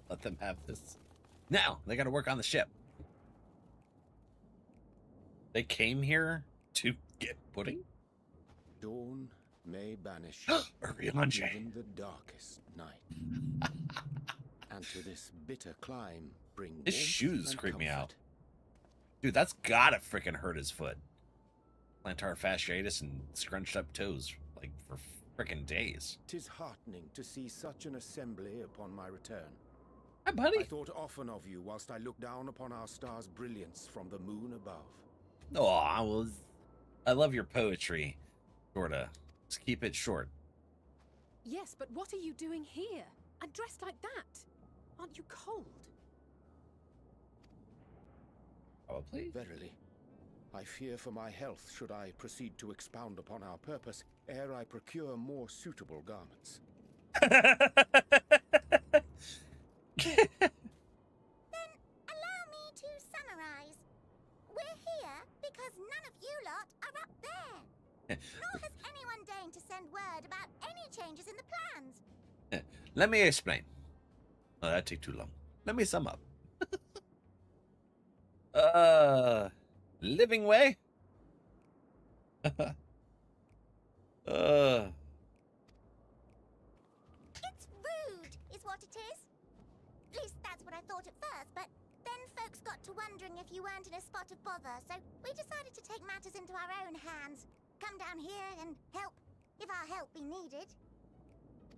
Let them have this. Now, they gotta work on the ship. They came here to get pudding? Dawn may banish even the darkest night. And to this bitter climb bring his warmth shoes and creep me comfort. out. Dude, that's gotta freaking hurt his foot. Plantar fasciitis and scrunched up toes, like, for freaking days. 'Tis heartening to see such an assembly upon my return. Hi, buddy. I thought often of you whilst I looked down upon our star's brilliance from the moon above. Oh, I love your poetry, sorta. Just keep it short. Yes, but what are you doing here? And dressed like that? Aren't you cold? Probably. Verily, I fear for my health should I proceed to expound upon our purpose ere I procure more suitable garments. Then allow me to summarize. We're here because none of you lot are up there. Nor has anyone deigned to send word about any changes in the plans. Let me explain. Oh, that'd take too long. Let me sum up. Living way? It's rude, is what it is. At least that's what I thought at first, but then folks got to wondering if you weren't in a spot of bother, so we decided to take matters into our own hands. Come down here and help, if our help be needed.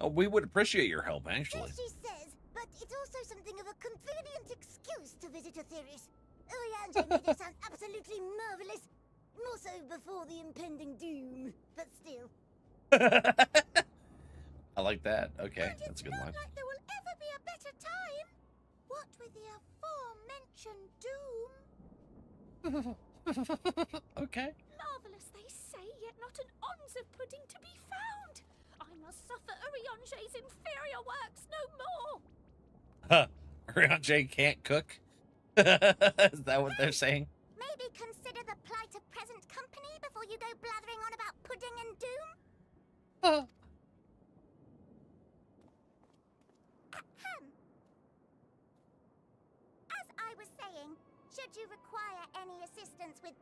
Oh, we would appreciate your help, actually. Yes, she says, but it's also something of a convenient excuse to visit Etheris. Oriange made it sound absolutely marvelous. More so before the impending doom, but still. I like that. Okay, that's a good line. Like there will ever be a better time. What with the aforementioned doom? Okay. Marvelous, they say, yet not an ounce of pudding to be found. I must suffer Oriange's inferior works no more. Huh. Oriange can't cook? Is that what they're saying? Maybe consider the plight of present company before you go blathering on about pudding and doom? Oh. Ahem. you require any assistance with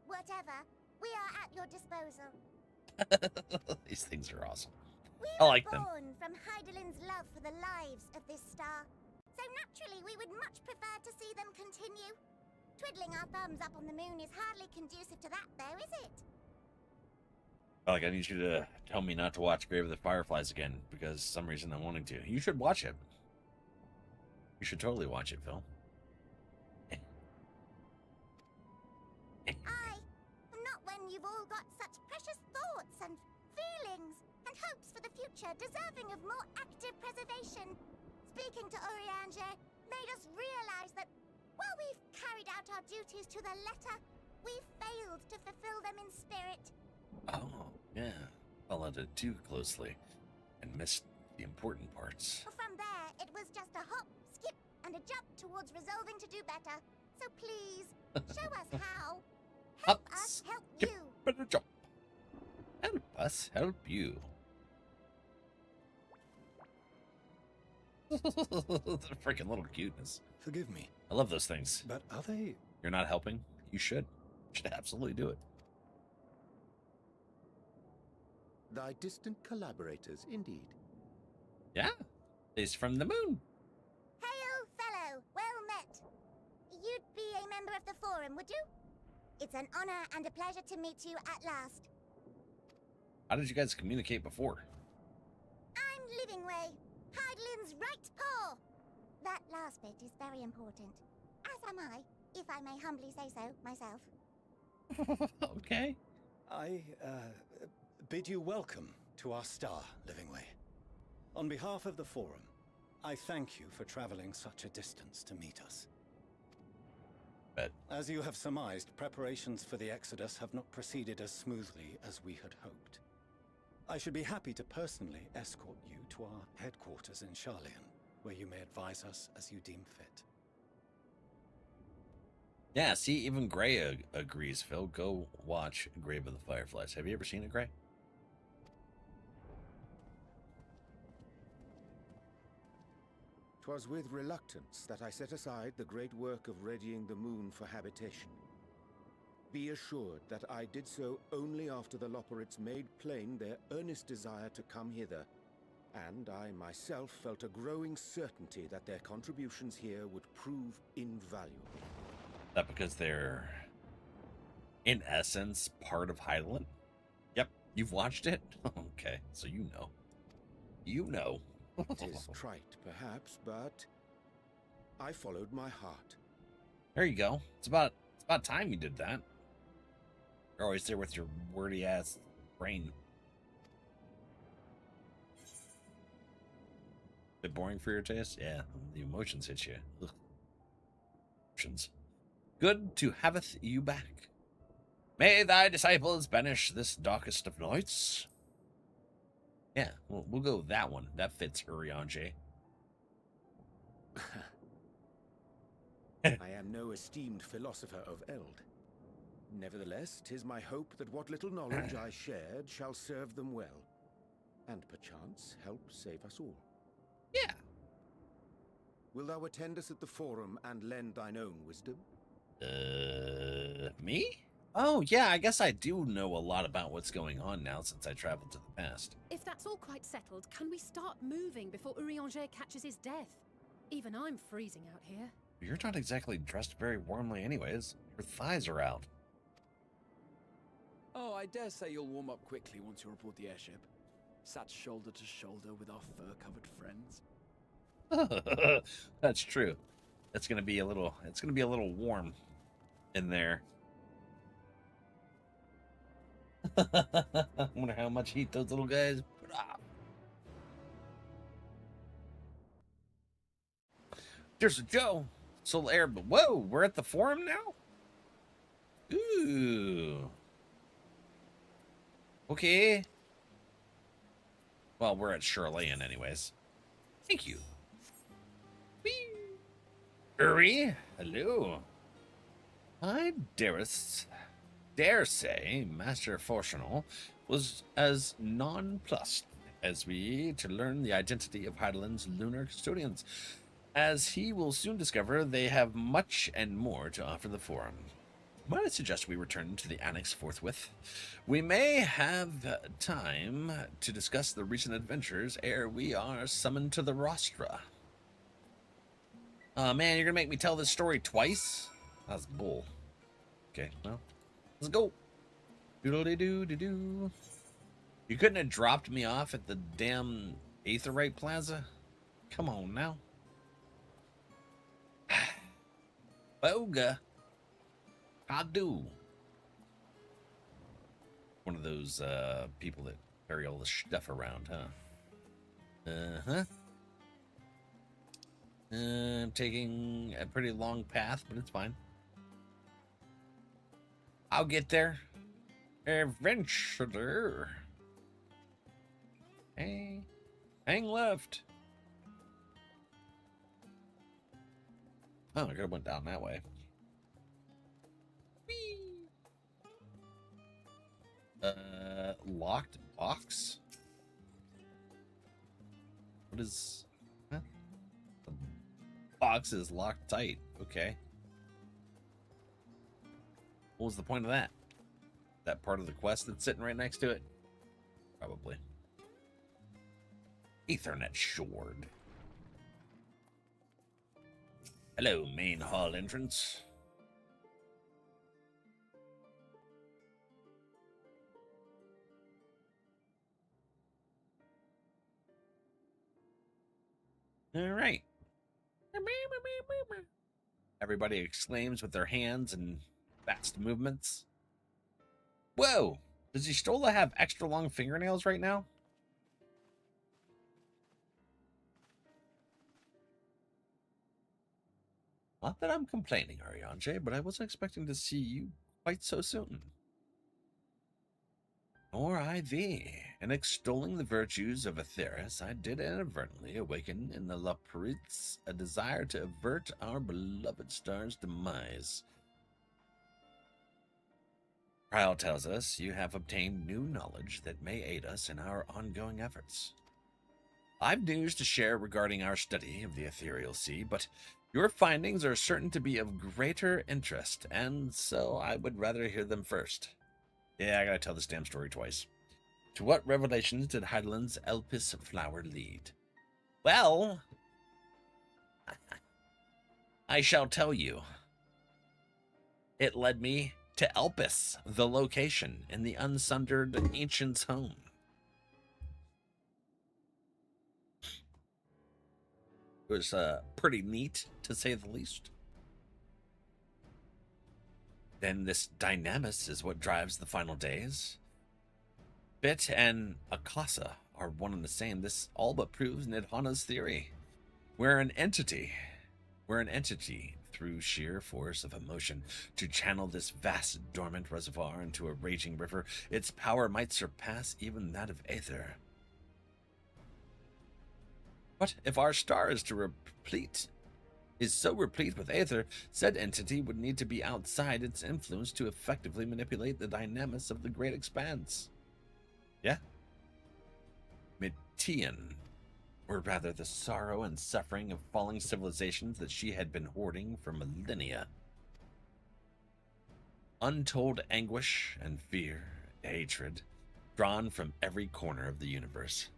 whatever, we are at your disposal. These things are awesome. We I were like them. born from Hydaelyn's love for the lives of this star, so naturally we would much prefer to see them continue. Twiddling our thumbs up on the moon is hardly conducive to that, though, is it? Like, I need you to tell me not to watch Grave of the Fireflies again because some reason I'm wanting to. You should watch it. You should totally watch it, Phil. Not when you've all got such precious thoughts and feelings and hopes for the future deserving of more active preservation. Speaking to Urianger made us realize that while we've carried out our duties to the letter, we've failed to fulfill them in spirit. Oh, yeah. Followed it too closely and missed the important parts. From there, it was just a hop, skip, and a jump towards resolving to do better. So please, show us how. Help us help you. And a jump. Help us help you. The freaking little cuteness. Forgive me. I love those things. But are they... You're not helping? You should. You should absolutely do it. Thy distant collaborators, indeed. Yeah. It's from the moon. Hail, fellow. Well met. You'd be a member of the Forum, would you? It's an honor and a pleasure to meet you at last. How did you guys communicate before? I'm Livingway, Hydaelyn's right paw. That last bit is very important. As am I, if I may humbly say so myself. Okay. I bid you welcome to our star, Livingway. On behalf of the Forum, I thank you for traveling such a distance to meet us. As you have surmised, preparations for the Exodus have not proceeded as smoothly as we had hoped. I should be happy to personally escort you to our headquarters in Sharlayan, where you may advise us as you deem fit. Yeah, see, even Gray agrees, Phil. Go watch Grave of the Fireflies. Have you ever seen it, Gray? 'Twas with reluctance that I set aside the great work of readying the moon for habitation. Be assured that I did so only after the Loperites made plain their earnest desire to come hither, and I myself felt a growing certainty that their contributions here would prove invaluable. Is that because they're, in essence, part of Hydaelyn? Yep, you've watched it? Okay, so you know. You know. Tis trite, perhaps, but I followed my heart. There you go. It's about time you did that. You're always there with your wordy ass brain. Bit boring for your taste? Yeah, the emotions hit you. Ugh. Emotions. Good to haveth you back. May thy disciples banish this darkest of nights. Yeah, we'll go with that one. That fits Urianger. I am no esteemed philosopher of Eld. Nevertheless, 'tis my hope that what little knowledge I shared shall serve them well, and perchance help save us all. Yeah. Will thou attend us at the Forum and lend thine own wisdom? Me? Oh, yeah, I guess I do know a lot about what's going on now since I traveled to the past. If that's all quite settled, can we start moving before Urianger catches his death? Even I'm freezing out here. You're not exactly dressed very warmly anyways. Your thighs are out. Oh, I dare say you'll warm up quickly once you're aboard the airship. Sat shoulder to shoulder with our fur-covered friends. That's true. It's gonna be a little warm in there. I wonder how much heat those little guys put off. There's a Joe. Soul Air, but whoa, we're at the Forum now? Ooh. Okay. Well, we're at Sharlayan anyways. Thank you. Whee! Uri, hello. I dare say Master Fortunal was as nonplussed as we to learn the identity of Hydaelyn's lunar custodians, As he will soon discover, they have much and more to offer the Forum. Might I suggest we return to the Annex forthwith? We may have time to discuss the recent adventures ere we are summoned to the rostra. Man, you're gonna make me tell this story twice? That's bull. Okay, well, let's go. Doodle-dee-doo-dee-doo. You couldn't have dropped me off at the damn Aetherite Plaza? Come on now. Boga. I do. One of those people that carry all the stuff around, huh? Uh-huh. I'm taking a pretty long path, but it's fine. I'll get there. Eventually. Hey, hang left. Oh, I could have went down that way. Whee! Locked box? What is... Huh? The box is locked tight. Okay. What was the point of that? That part of the quest that's sitting right next to it? Probably. Ethernet shard. Hello, main hall entrance. All right. Everybody exclaims with their hands and fast movements. Whoa! Does Y'shtola have extra long fingernails right now? Not that I'm complaining, Arianje, but I wasn't expecting to see you quite so soon. Nor I thee. In extolling the virtues of Aetheris, I did inadvertently awaken in the Loporrites a desire to avert our beloved star's demise. Kyle tells us you have obtained new knowledge that may aid us in our ongoing efforts. I've news to share regarding our study of the ethereal sea, but your findings are certain to be of greater interest, and so I would rather hear them first. Yeah, I gotta tell this damn story twice. To what revelations did Heidelin's Elpis flower lead? Well, I shall tell you. It led me to Elpis, the location in the unsundered ancient's home. It was pretty neat, to say the least. Then this dynamis is what drives the final days. Bit and Akasa are one and the same. This all but proves Nidhana's theory. We're an entity. We're an entity through sheer force of emotion. To channel this vast dormant reservoir into a raging river, its power might surpass even that of Aether. But if our star is so replete with Aether, said entity would need to be outside its influence to effectively manipulate the dynamics of the great expanse. Yeah? Mitian, or rather the sorrow and suffering of falling civilizations that she had been hoarding for millennia. Untold anguish and fear, hatred, drawn from every corner of the universe.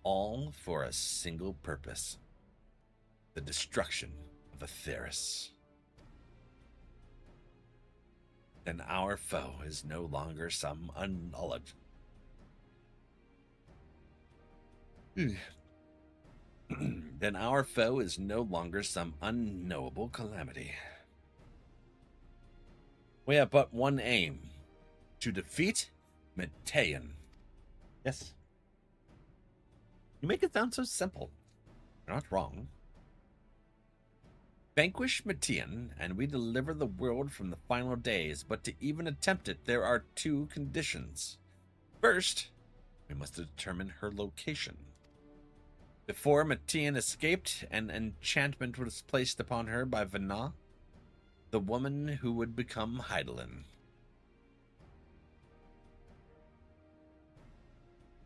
All for a single purpose. The destruction of Aetheris. Then our foe is no longer some unknowledge. Then our foe is no longer some unknowable calamity. We have but one aim. To defeat Mitian. Yes. You make it sound so simple. You're not wrong. Vanquish Mitian, and we deliver the world from the final days, but to even attempt it, there are two conditions. First, we must determine her location. Before Mitian escaped, an enchantment was placed upon her by Vana, the woman who would become Heidelin.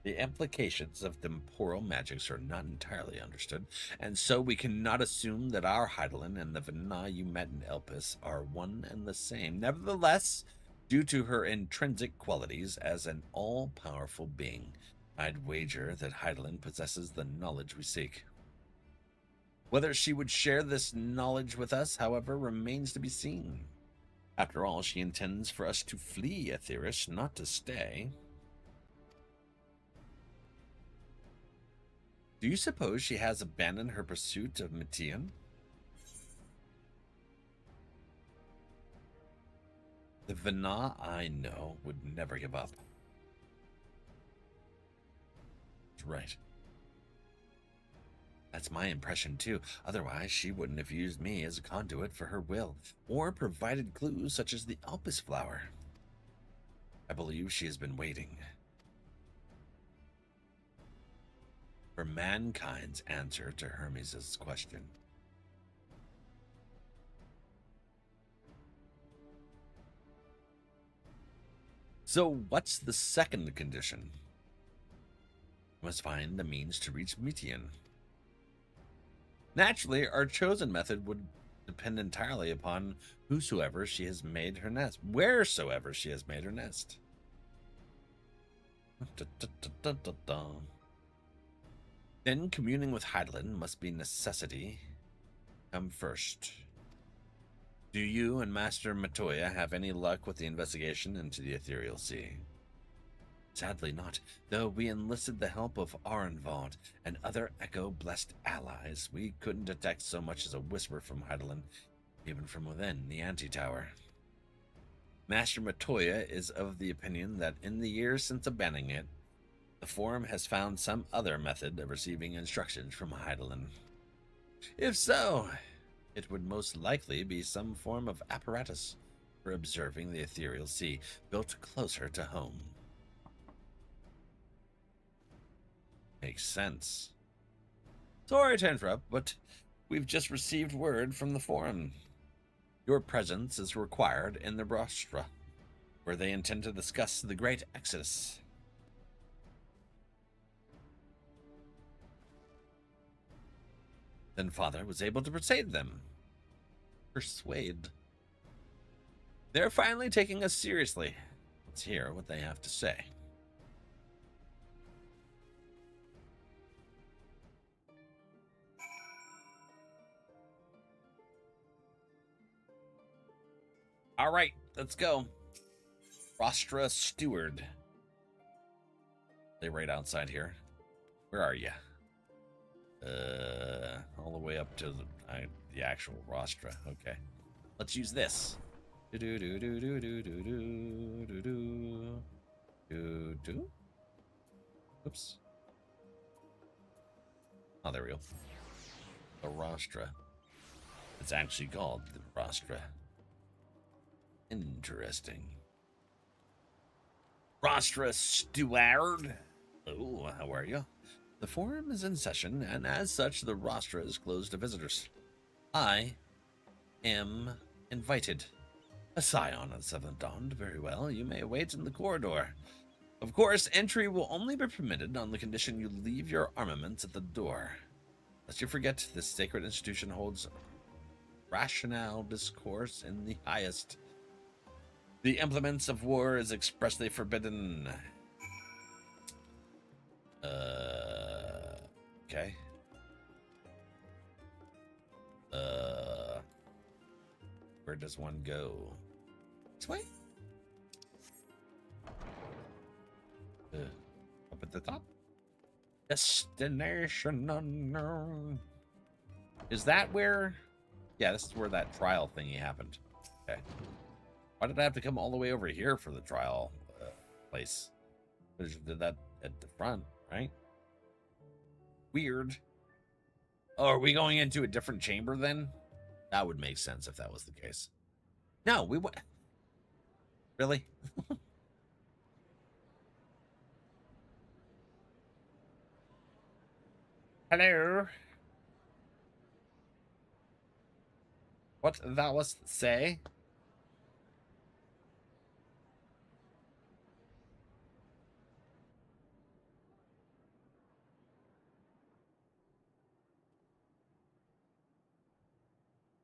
The implications of temporal magics are not entirely understood, and so we cannot assume that our Heidelin and the Vana you met in Elpis are one and the same. Nevertheless, due to her intrinsic qualities as an all-powerful being, I'd wager that Heidelin possesses the knowledge we seek. Whether she would share this knowledge with us, however, remains to be seen. After all, she intends for us to flee Aetheris, not to stay. Do you suppose she has abandoned her pursuit of Mitian? The Vana I know would never give up. That's right. That's my impression too. Otherwise, she wouldn't have used me as a conduit for her will, or provided clues such as the Elpis flower. I believe she has been waiting for mankind's answer to Hermes' question. So what's the second condition? We must find the means to reach Mitian. Naturally, our chosen method would depend entirely upon whosoever she has made her nest, wheresoever she has made her nest. Then communing with Heidelin must be necessity come first. Do you and Master Matoya have any luck with the investigation into the Ethereal Sea? Sadly not, though we enlisted the help of Arenvald and other Echo-blessed allies. We couldn't detect so much as a whisper from Heidelin, even from within the Anti-Tower. Master Matoya is of the opinion that in the years since abandoning it, the Forum has found some other method of receiving instructions from Heidelin. If so, it would most likely be some form of apparatus for observing the Ethereal Sea, built closer to home. Makes sense. Sorry to interrupt, but we've just received word from the Forum. Your presence is required in the Rostra, where they intend to discuss the Great Exodus. Then Father was able to persuade them. Persuade. They're finally taking us seriously. Let's hear what they have to say. All right, let's go. Rostra Steward. They right outside here. Where are you? All the way up to the actual Rostra. Okay, let's use this. Do do do do do do do do do do do. Oops. Oh, there we go. The Rostra. It's actually called the Rostra. Interesting. Rostra Steward. Oh, how are you? The Forum is in session, and as such, the Rostra is closed to visitors. I am invited. A scion of the Seventh Dawn. Very well, you may wait in the corridor. Of course, entry will only be permitted on the condition you leave your armaments at the door. Lest you forget, this sacred institution holds rational discourse in the highest. The implements of war is expressly forbidden. Okay. Where does one go? This way? Up at the top? Destination unknown. Is that where? Yeah, this is where that trial thingy happened. Okay. Why did I have to come all the way over here for the trial place? I just did that at the front, right? Weird. Oh, are we going into a different chamber then? That would make sense if that was the case. No, we went. Really? Hello. What thou wast say?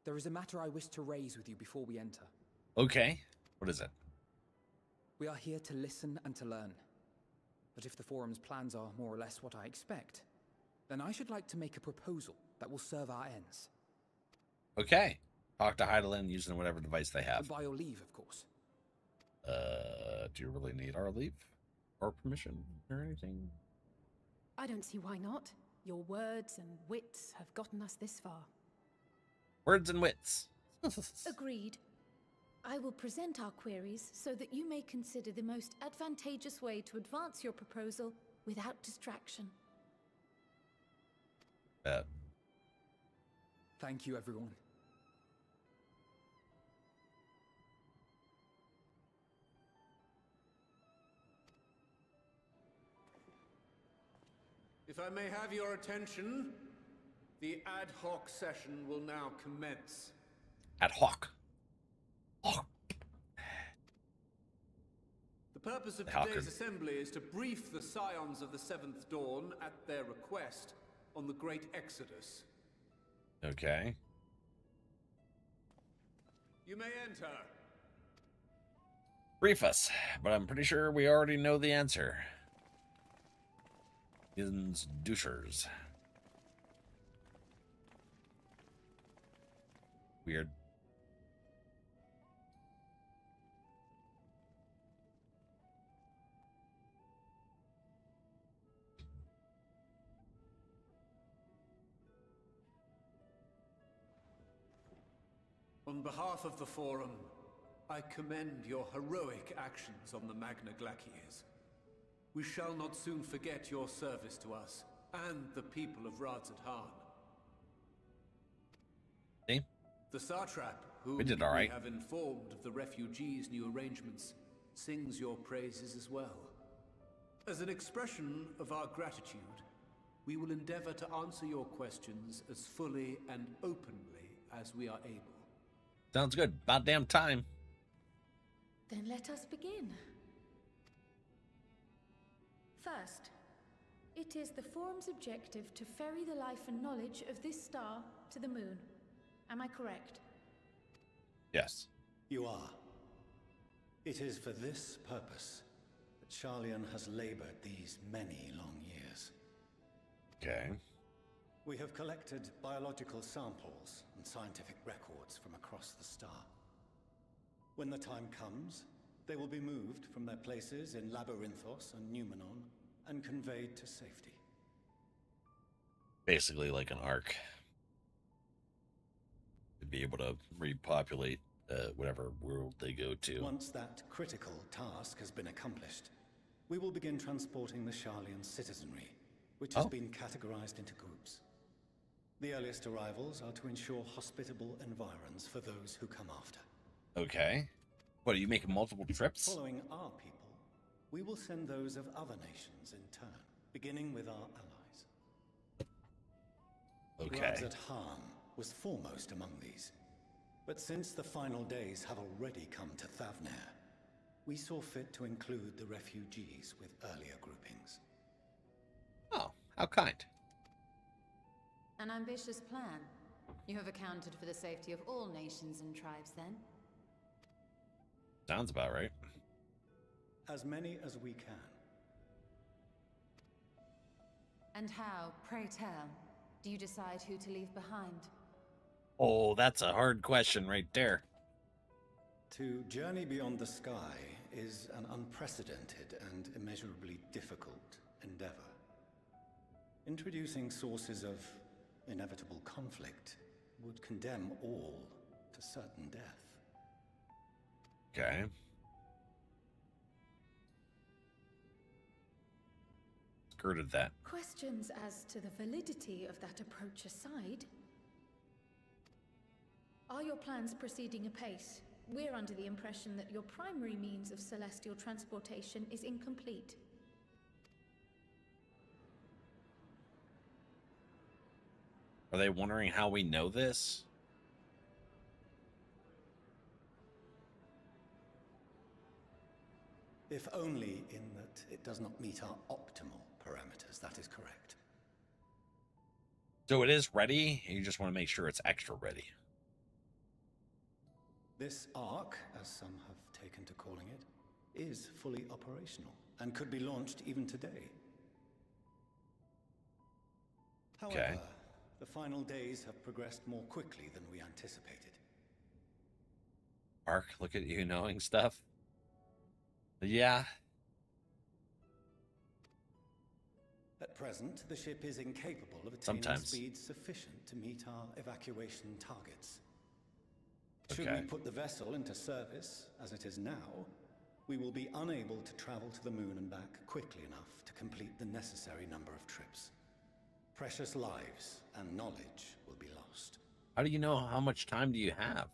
There is a matter I wish to raise with you before we enter. Okay. What is it? We are here to listen and to learn. But if the Forum's plans are more or less what I expect, then I should like to make a proposal that will serve our ends. Okay. Talk to Heidelin using whatever device they have. By your leave, of course. Do you really need our leave? Or permission or anything? I don't see why not. Your words and wits have gotten us this far. Words and wits. Agreed. I will present our queries so that you may consider the most advantageous way to advance your proposal without distraction. Thank you, everyone. If I may have your attention, the ad hoc session will now commence. Ad hoc. The purpose of How today's could- assembly is to brief the Scions of the Seventh Dawn at their request on the Great Exodus. Okay. You may enter. Brief us, but I'm pretty sure we already know the answer. Ins douchers. Weird. On behalf of the Forum, I commend your heroic actions on the Magna Glaciers. We shall not soon forget your service to us and the people of Radzat-Han. See? The Satrap, whom We did all right. have informed of the refugees' new arrangements, sings your praises as well. As an expression of our gratitude, we will endeavor to answer your questions as fully and openly as we are able. Sounds good. About damn time. Then let us begin. First, it is the Forum's objective to ferry the life and knowledge of this star to the moon. Am I correct? Yes. You are. It is for this purpose that Sharlayan has labored these many long years. Okay. We have collected biological samples and scientific records from across the star. When the time comes, they will be moved from their places in Labyrinthos and Numenon and conveyed to safety. Basically like an ark. To be able to repopulate whatever world they go to. Once that critical task has been accomplished, we will begin transporting the Sharlayan citizenry, which has been categorized into groups. The earliest arrivals are to ensure hospitable environs for those who come after. Okay. What, are you making multiple trips? Following our people, we will send those of other nations in turn, beginning with our allies. Okay. Radzat-Han was foremost among these. But since the final days have already come to Thavnair, we saw fit to include the refugees with earlier groupings. Oh, how kind. An ambitious plan. You have accounted for the safety of all nations and tribes, then? Sounds about right. As many as we can. And how, pray tell, do you decide who to leave behind? Oh, that's a hard question right there. To journey beyond the sky is an unprecedented and immeasurably difficult endeavor. Introducing sources of inevitable conflict would condemn all to certain death. Okay. Skirted that. Questions as to the validity of that approach aside, are your plans proceeding apace? We're under the impression that your primary means of celestial transportation is incomplete. Are they wondering how we know this? If only in that it does not meet our optimal parameters, that is correct. So it is ready, you just want to make sure it's extra ready. This arc, as some have taken to calling it, is fully operational and could be launched even today. However, the final days have progressed more quickly than we anticipated. Ark, look at you knowing stuff. Yeah. At present, the ship is incapable of attaining speed sufficient to meet our evacuation targets. Should we put the vessel into service, as it is now, we will be unable to travel to the moon and back quickly enough to complete the necessary number of trips. Precious lives and knowledge will be lost. How do you know how much time do you have?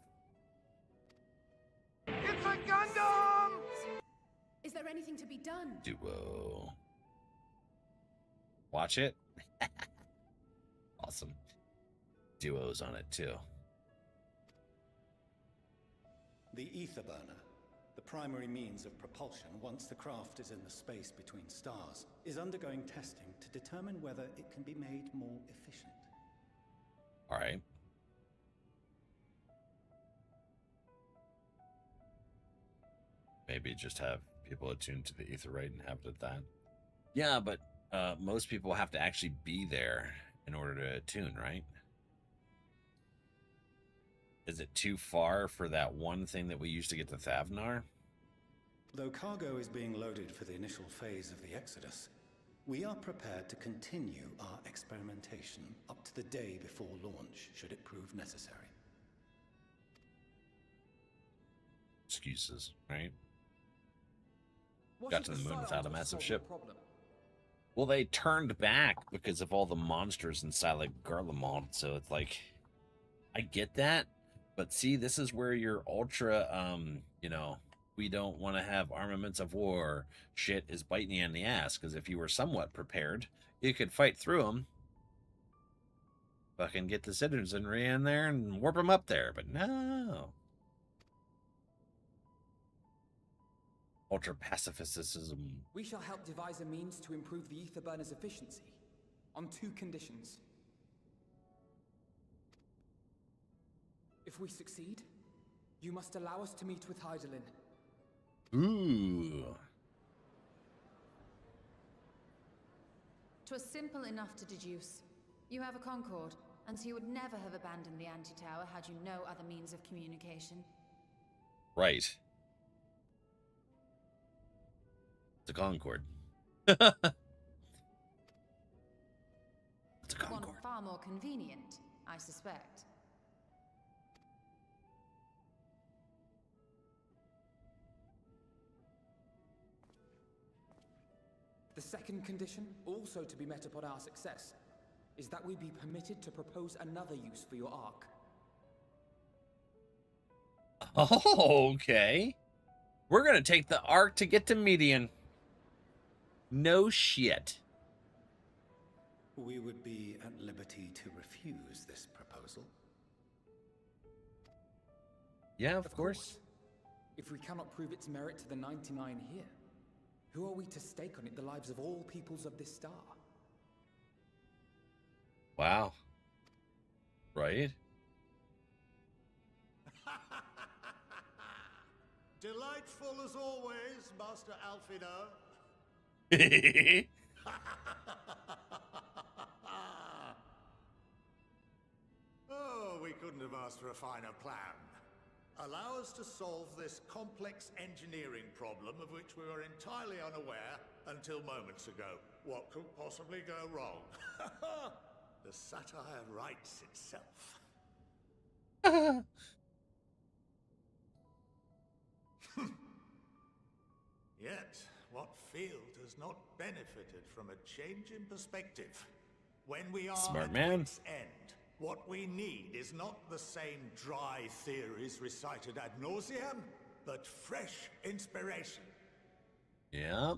It's a Gundam! Is there anything to be done? Duo. Watch it. Awesome. Duo's on it too. The ether burner, the primary means of propulsion once the craft is in the space between stars, is undergoing testing to determine whether it can be made more efficient. All right. Maybe just have people attuned to the Aetheryte and have it at that. Yeah, but most people have to actually be there in order to attune, right? Is it too far for that one thing that we used to get to Thavnar? Though cargo is being loaded for the initial phase of the Exodus, we are prepared to continue our experimentation up to the day before launch, should it prove necessary. Excuses, right? Got to the moon without a massive ship. Well, they turned back because of all the monsters inside, like Garlemald, so it's like, I get that, but see, this is where your ultra, you know, we don't want to have armaments of war shit is biting you in the ass, because if you were somewhat prepared, you could fight through them, fucking get the citizenry in there and warp them up there, but no. Ultra pacificism. We shall help devise a means to improve the ether burner's efficiency, on 2 conditions. If we succeed, you must allow us to meet with Hydaelyn. Ooh. 'Twas simple enough to deduce. You have a Concord, and so you would never have abandoned the anti-tower had you no other means of communication. Right. It's a Concord. It's a Concord. One far more convenient, I suspect. The second condition, also to be met upon our success, is that we be permitted to propose another use for your Ark. Oh, okay. We're going to take the Ark to get to Median. No shit. We would be at liberty to refuse this proposal. Yeah, of course. If we cannot prove its merit to the 99 here, who are we to stake on it the lives of all peoples of this star? Wow. Right? Delightful as always, Master Alfino. Oh, we couldn't have asked for a finer plan. Allow us to solve this complex engineering problem of which we were entirely unaware until moments ago. What could possibly go wrong? The satire writes itself. Yet, what field has not benefited from a change in perspective? When we are Smart at man. wit's end, what we need is not the same dry theories recited ad nauseam, but fresh inspiration. Yeah.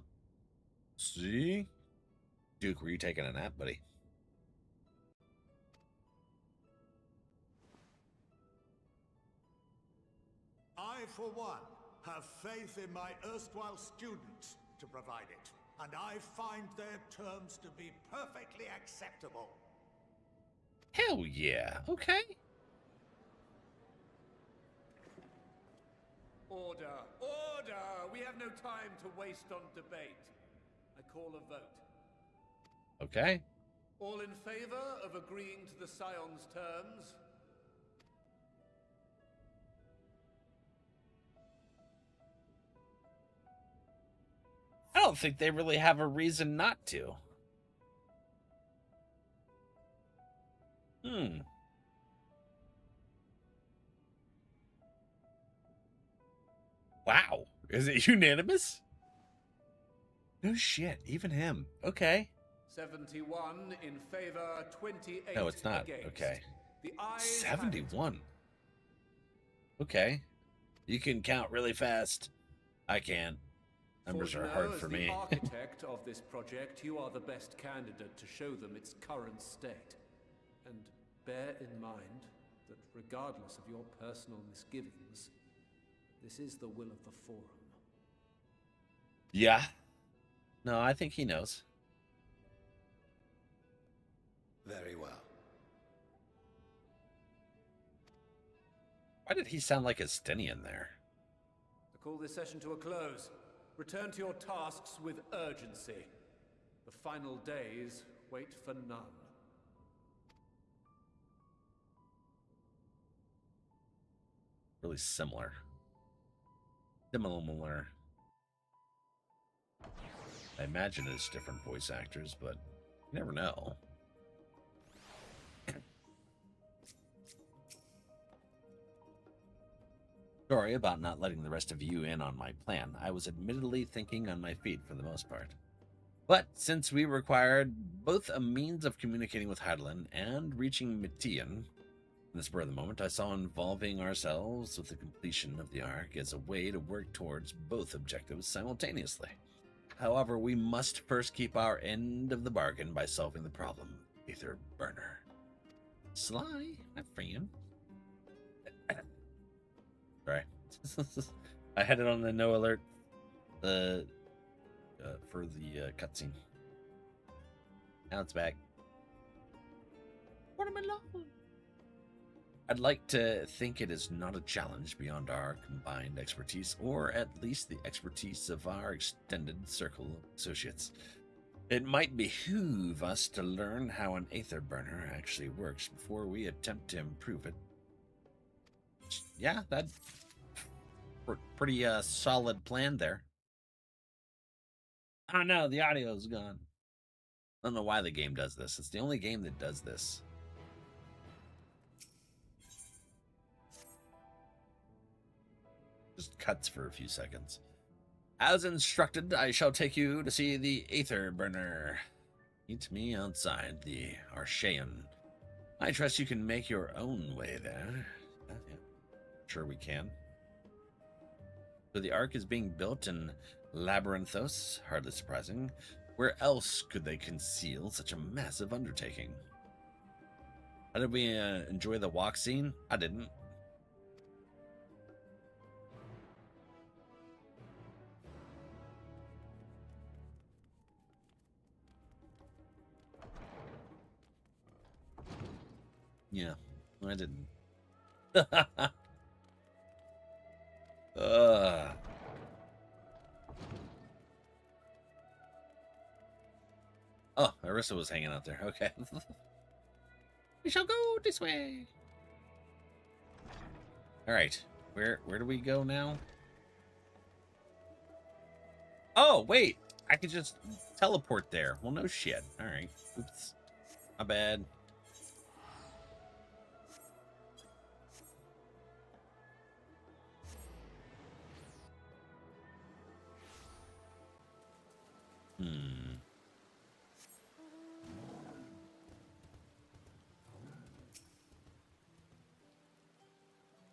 See? Duke, were you taking a nap, buddy? I, for one, have faith in my erstwhile students to provide it, and I find their terms to be perfectly acceptable. Hell yeah. Okay. Order! Order! We have no time to waste on debate. I call a vote. Okay. All in favor of agreeing to the Scions' terms? I don't think they really have a reason not to. Wow. Is it unanimous? No shit. Even him. Okay. 71 in favor, 28 No, it's not. against. Okay. The ayes have it. 71. Okay. You can count really fast. I can't. Numbers are hard for me. As the architect of this project, you are the best candidate to show them its current state. And bear in mind that regardless of your personal misgivings, this is the will of the Forum. Yeah. No, I think he knows. Very well. Why did he sound like a Stenian there? I call this session to a close. Return to your tasks with urgency. The final days wait for none. Really similar. Similar. I imagine it's different voice actors, but you never know. Sorry about not letting the rest of you in on my plan. I was admittedly thinking on my feet for the most part. But since we required both a means of communicating with Hydaelyn and reaching Mitian, in the spur of the moment, I saw involving ourselves with the completion of the Ark as a way to work towards both objectives simultaneously. However, we must first keep our end of the bargain by solving the problem. Aether Burner. Sly, my friend. Sorry. I had it on the no alert for the cutscene. Now it's back. What am I laughing? I'd like to think it is not a challenge beyond our combined expertise, or at least the expertise of our extended circle of associates. It might behoove us to learn how an Aether Burner actually works before we attempt to improve it. Yeah, that's pretty solid plan there. Oh no, the audio's gone. I don't know why the game does this. It's the only game that does this. Just cuts for a few seconds. As instructed, I shall take you to see the Aether Burner. Meet me outside the Arshaean. I trust you can make your own way there. Yeah. Sure we can. So the Ark is being built in Labyrinthos, hardly surprising. Where else could they conceal such a massive undertaking? How did we enjoy the walk scene? I didn't. Yeah, I didn't. Oh, Arissa was hanging out there. Okay. We shall go this way. All right. Where do we go now? Oh, wait. I could just teleport there. Well, no shit. All right. Oops. My bad.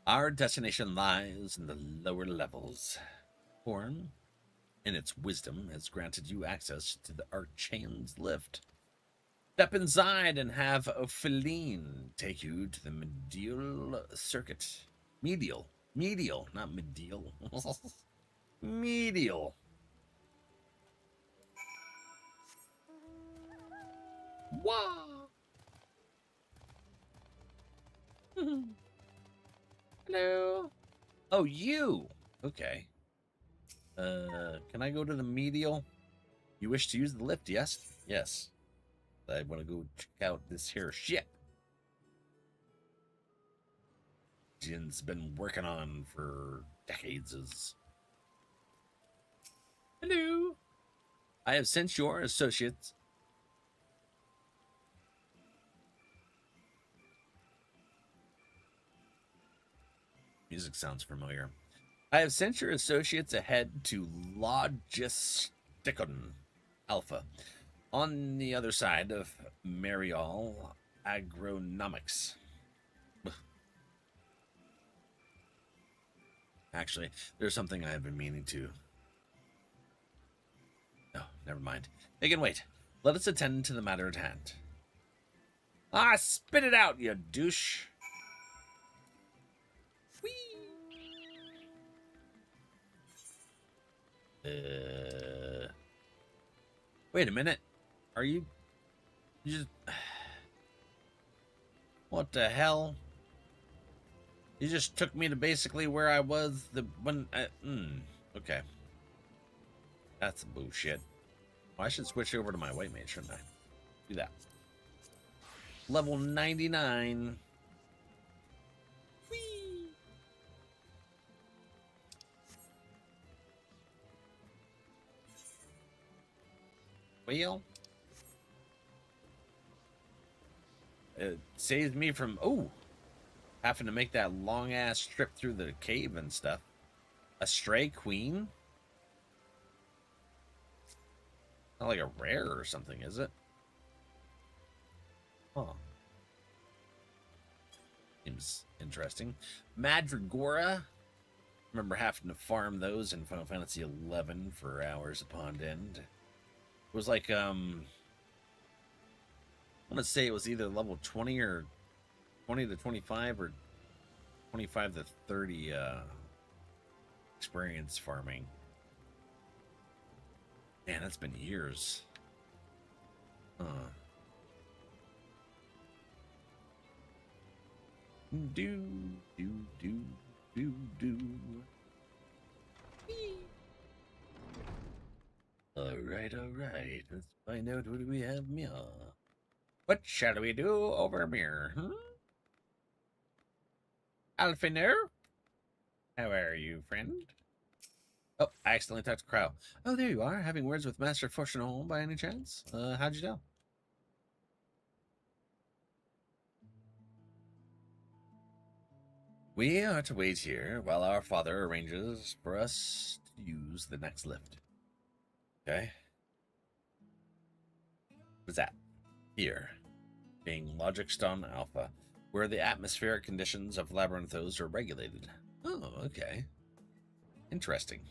Our destination lies in the lower levels. Horn, in its wisdom, has granted you access to the Archaean's lift. Step inside and have Opheline take you to the medial circuit. Medial, not medial. Medial. Wow. Hello. Oh, you. Okay. Can I go to the medial? You wish to use the lift, yes? Yes. I want to go check out this here ship. Jin's been working on for decades. Hello. I have sent your associates. Music sounds familiar. I have sent your associates ahead to Logisticon Alpha, on the other side of Marial Agronomics. Actually, there's something I have been meaning to. No, never mind. They can wait. Let us attend to the matter at hand. Ah, spit it out, you douche. Wait a minute. Are you just... What the hell? You just took me to basically where I was when... okay. That's bullshit. Well, I should switch over to my white mage, shouldn't I? Do that. Level 99. Whee! Well, it saves me from having to make that long ass trip through the cave and stuff. A stray queen? Not like a rare or something, is it? Huh. Seems interesting. Madragora. Remember having to farm those in Final Fantasy XI for hours upon end. It was like, I want to say it was either level 20 or 20 to 25 or 25 to 30 experience farming. Man, that's been years. Do. Alright. Let's find out what do we have here. What shall we do over here? Alfiner? How are you, friend? Oh, I accidentally talked to Crow. Oh, there you are, having words with Master Fauchenon by any chance? How'd you know? We are to wait here while our father arranges for us to use the next lift. Okay. What's that? Here, being Logisticon Alpha, where the atmospheric conditions of Labyrinthos are regulated. Oh, okay. Interesting.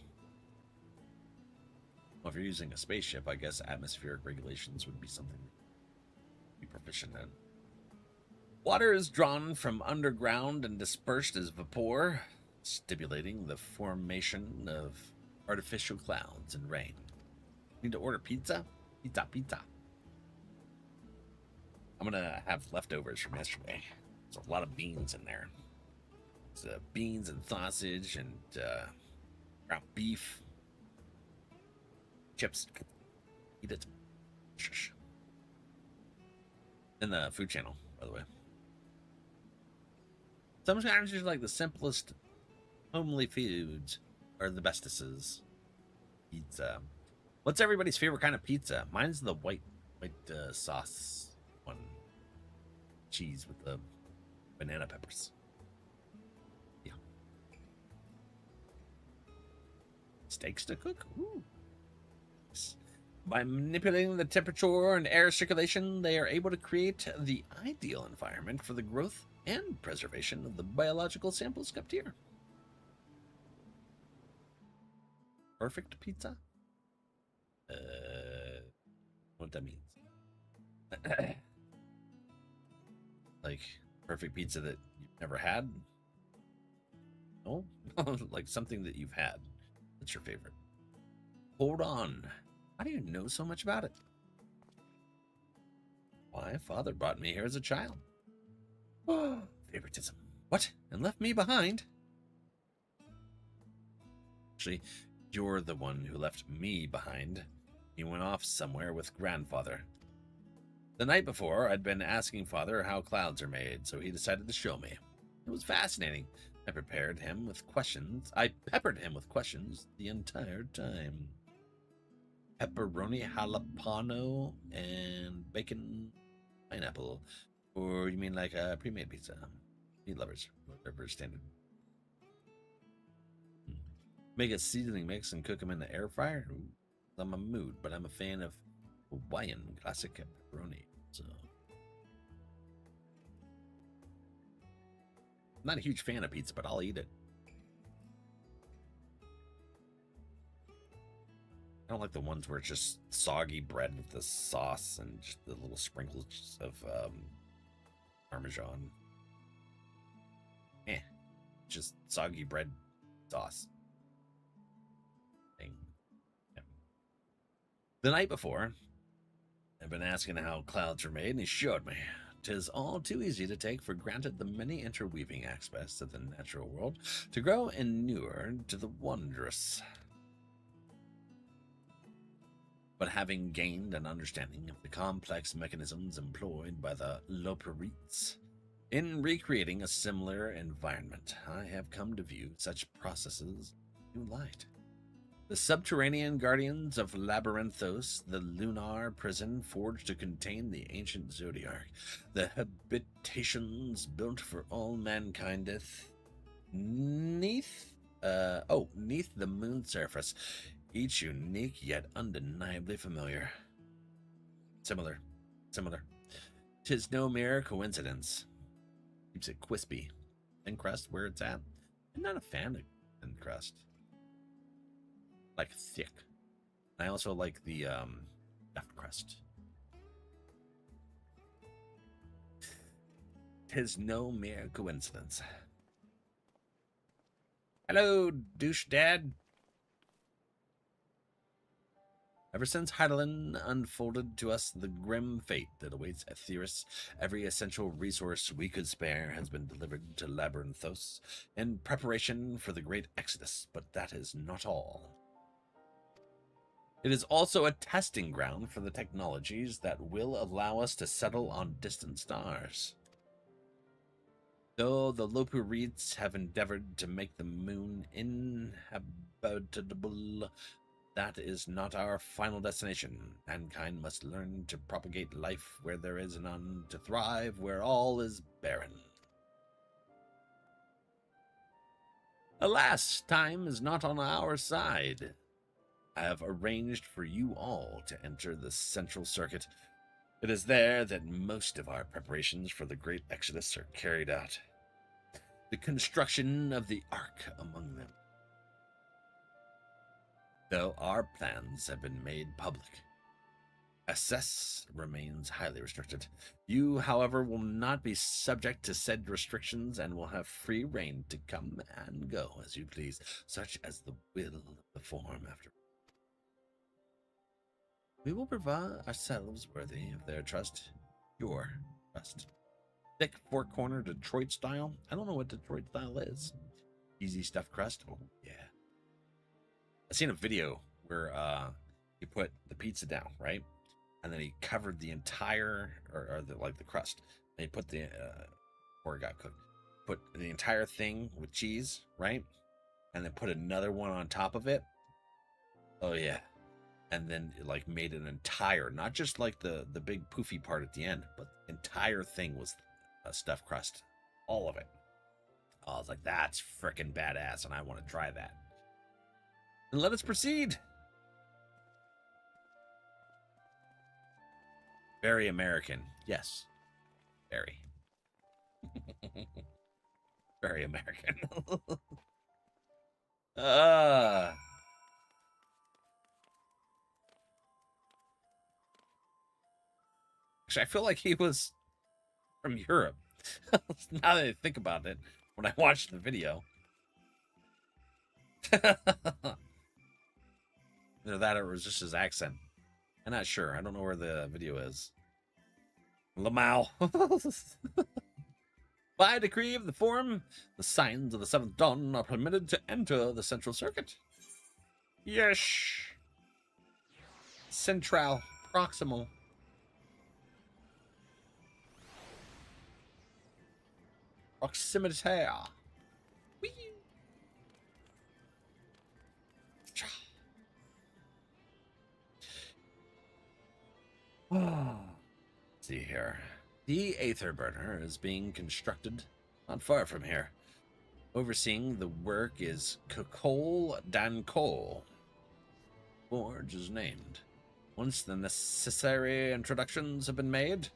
Well, if you're using a spaceship, I guess atmospheric regulations would be something to be proficient in. Water is drawn from underground and dispersed as vapor, stimulating the formation of artificial clouds and rain. Need to order pizza? Pizza. I'm gonna have leftovers from yesterday. There's a lot of beans in there. It's beans and sausage and ground beef. Chips. Eat it. Shush. In the food channel, by the way. Sometimes just like the simplest homely foods are the bestesses. Pizza. What's everybody's favorite kind of pizza? Mine's the white sauce one. Cheese with the banana peppers. Yeah. Steaks to cook? Ooh. By manipulating the temperature and air circulation, they are able to create the ideal environment for the growth and preservation of the biological samples kept here. Perfect pizza? What that means? Like perfect pizza that you've never had? No? Like something that you've had. That's your favorite. Hold on. How do you know so much about it? My father brought me here as a child. Favoritism. What? And left me behind? Actually, you're the one who left me behind. He went off somewhere with grandfather. The night before, I'd been asking Father how clouds are made, so he decided to show me. It was fascinating. I peppered him with questions the entire time. Pepperoni, jalapeno, and bacon, pineapple. Or you mean like a pre-made pizza? Meat lovers, whatever standard. Make a seasoning mix and cook them in the air fryer? Ooh, I'm a mood, but I'm a fan of Hawaiian classic pepperoni. So, I'm not a huge fan of pizza, but I'll eat it. I don't like the ones where it's just soggy bread with the sauce and just the little sprinkles of Parmesan. Just soggy bread sauce. Thing. Yeah. The night before, I've been asking how clouds are made, and he showed me. 'Tis all too easy to take for granted the many interweaving aspects of the natural world, to grow inured to the wondrous. But having gained an understanding of the complex mechanisms employed by the Loperites in recreating a similar environment, I have come to view such processes in new light. The subterranean guardians of Labyrinthos, the lunar prison forged to contain the ancient zodiac, the habitations built for all mankindeth, neath the moon's surface, each unique yet undeniably familiar. Similar. 'Tis no mere coincidence. Keeps it crispy. Thin crust where it's at. I'm not a fan of thin crust. Like thick. I also like the stuffed crust. 'Tis no mere coincidence. Hello, douche dad. Ever since Heidelin unfolded to us the grim fate that awaits Aetherius, every essential resource we could spare has been delivered to Labyrinthos in preparation for the great exodus, but that is not all. It is also a testing ground for the technologies that will allow us to settle on distant stars. Though the Loperites have endeavored to make the moon inhabitable, that is not our final destination. Mankind must learn to propagate life where there is none, to thrive where all is barren. Alas, time is not on our side. I have arranged for you all to enter the central circuit. It is there that most of our preparations for the great exodus are carried out. The construction of the Ark among them. Though our plans have been made public, access remains highly restricted. You, however, will not be subject to said restrictions and will have free rein to come and go as you please, such as the will of the form after. We will provide ourselves worthy of their trust, your trust. Thick four-corner Detroit style. I don't know what Detroit style is. Easy stuffed crust. Oh, yeah. I seen a video where he put the pizza down, right? And then he covered the entire, the crust. And he put the, before it got cooked, put the entire thing with cheese, right? And then put another one on top of it. Oh, yeah. And then it, made an entire, not just the big poofy part at the end, but the entire thing was a stuffed crust. All of it. I was like, that's frickin' badass, and I want to try that. And let us proceed. Very American. Yes. Very. Very American. Actually, I feel like he was from Europe. Now that I think about it, when I watched the video. Either that or it was just his accent. I'm not sure. I don't know where the video is. Lamau. By decree of the Forum, the signs of the Seventh Dawn are permitted to enter the Central Circuit. Yes. Central. Proximal. Proximitaire. Whee! Let's see here. The Aether Burner is being constructed not far from here. Overseeing the work is Kokol Dankol. Forge is named. Once the necessary introductions have been made,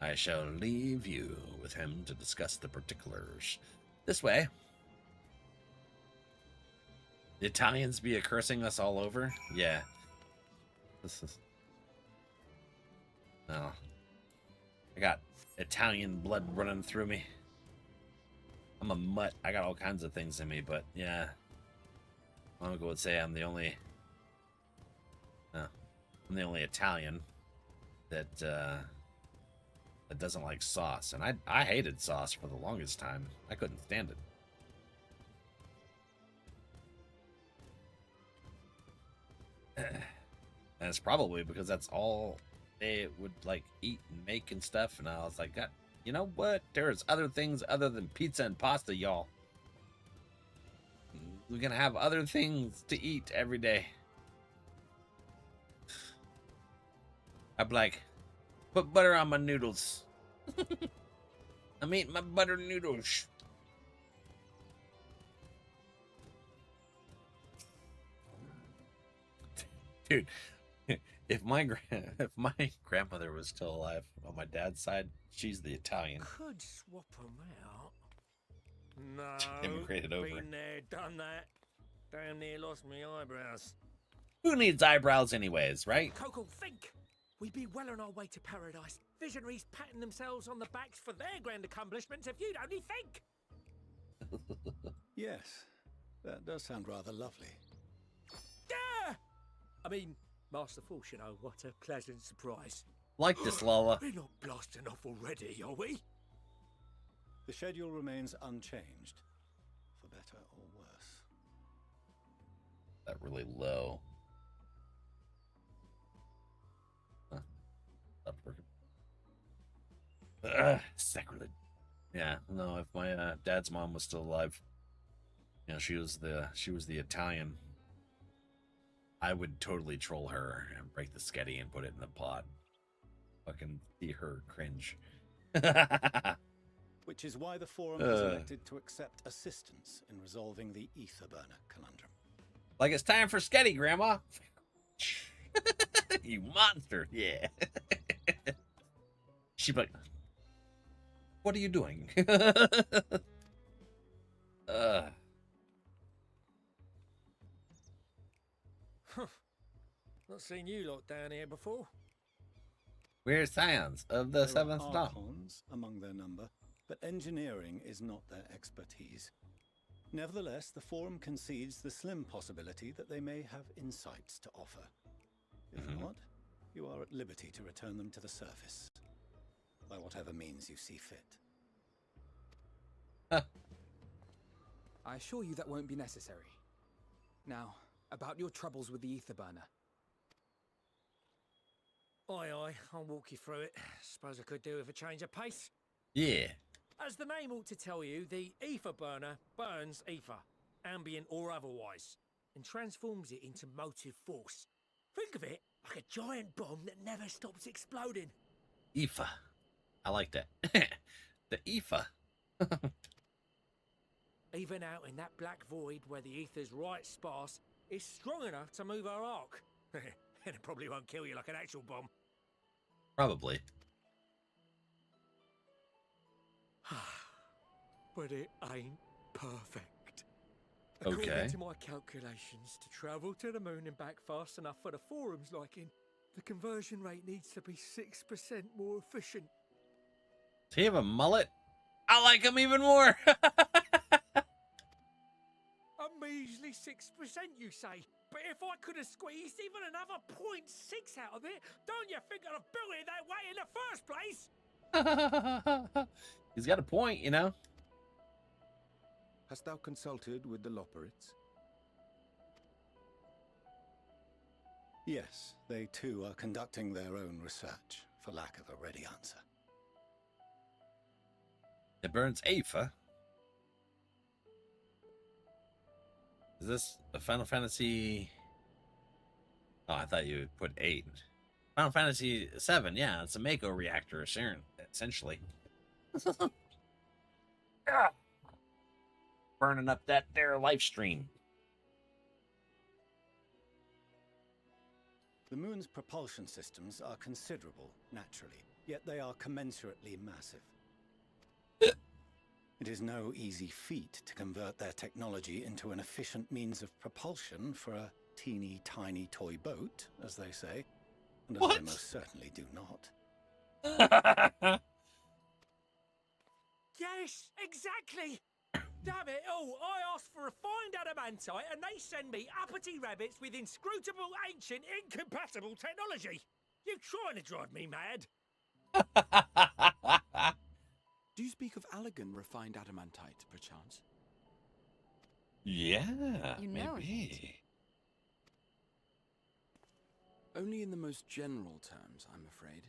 I shall leave you with him to discuss the particulars. This way. The Italians be cursing us all over? Yeah. This is... Oh. I got Italian blood running through me. I'm a mutt. I got all kinds of things in me, but yeah. I'm gonna say I'm the only... I'm the only Italian that that doesn't like sauce, and I hated sauce for the longest time. I couldn't stand it. And it's probably because that's all they would like eat and make and stuff. And I was like, God, you know what? There's other things other than pizza and pasta, y'all. We're gonna have other things to eat every day. I'm like, put butter on my noodles. I'm eating my butter noodles. Dude, if my grandmother was still alive on my dad's side, she's the Italian. Could swap them out. No. Immigrated over. Been there, done that. Damn near lost my eyebrows. Who needs eyebrows anyways, right? Coco, think! We'd be well on our way to paradise. Visionaries patting themselves on the backs for their grand accomplishments if you'd only think! Yes, that does sound rather lovely. Yeah! I mean, masterful, you know, what a pleasant surprise. Like this, Lola. We're not blasting off already, are we? The schedule remains unchanged, for better or worse. That really low. Huh. Stop working. Sacrilege. Yeah, no, if my dad's mom was still alive, you know, she was the Italian, I would totally troll her and break the sketty and put it in the pot. Fucking see her cringe. Which is why the Forum has elected to accept assistance in resolving the Ether Burner conundrum. Like it's time for sketty, Grandma. You monster. Yeah. She'd be like, what are you doing? Not seen you lot down here before. We're Scions of the Seventh Dawn. Archons among their number, but engineering is not their expertise. Nevertheless, the Forum concedes the slim possibility that they may have insights to offer. If not, you are at liberty to return them to the surface, by whatever means you see fit. I assure you that won't be necessary. Now, about your troubles with the Ether Burner. Aye, I'll walk you through it. Suppose I could do with a change of pace. Yeah. As the name ought to tell you, the Ether Burner burns ether, ambient or otherwise, and transforms it into motive force. Think of it like a giant bomb that never stops exploding. Ether. I like that. The ether. Even out in that black void where the ether's right sparse, it's strong enough to move our arc. And it probably won't kill you like an actual bomb. Probably. But it ain't perfect. Okay. According to my calculations, to travel to the moon and back fast enough for the Forum's liking, the conversion rate needs to be 6% more efficient. Does he have a mullet? I like him even more. A measly 6%, you say? But if I could have squeezed even another 0.6 out of it, don't you think I'd have built it that way in the first place? He's got a point, you know. Hast thou consulted with the Loperites? Yes, they too are conducting their own research, for lack of a ready answer. It burns Aether. Is this a Final Fantasy? Oh, I thought you would put 8. Final Fantasy VII, yeah, it's a Mako reactor, essentially. Burning up that there life stream. The moon's propulsion systems are considerable, naturally, yet they are commensurately massive. It is no easy feat to convert their technology into an efficient means of propulsion for a teeny tiny toy boat, as they say, and as I most certainly do not. Yes, exactly! Damn it all, I asked for refined adamantite and they send me uppity rabbits with inscrutable, ancient, incompatible technology! You trying to drive me mad? Do you speak of Allegan refined adamantite, perchance? Yeah, You know maybe. Only in the most general terms, I'm afraid.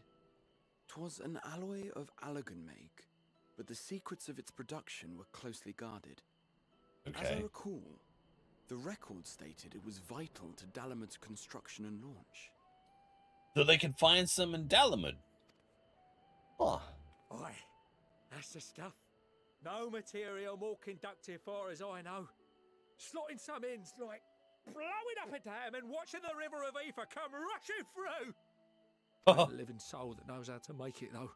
'Twas an alloy of Allegan make, but the secrets of its production were closely guarded. As I recall, the record stated it was vital to Dalamud's construction and launch. So they can find some in Dalamud. Huh. Aye, that's the stuff. No material more conductive far as I know. Slotting some ends like blowing up a dam and watching the river of Aether come rushing through. A living soul that knows how to make it, though.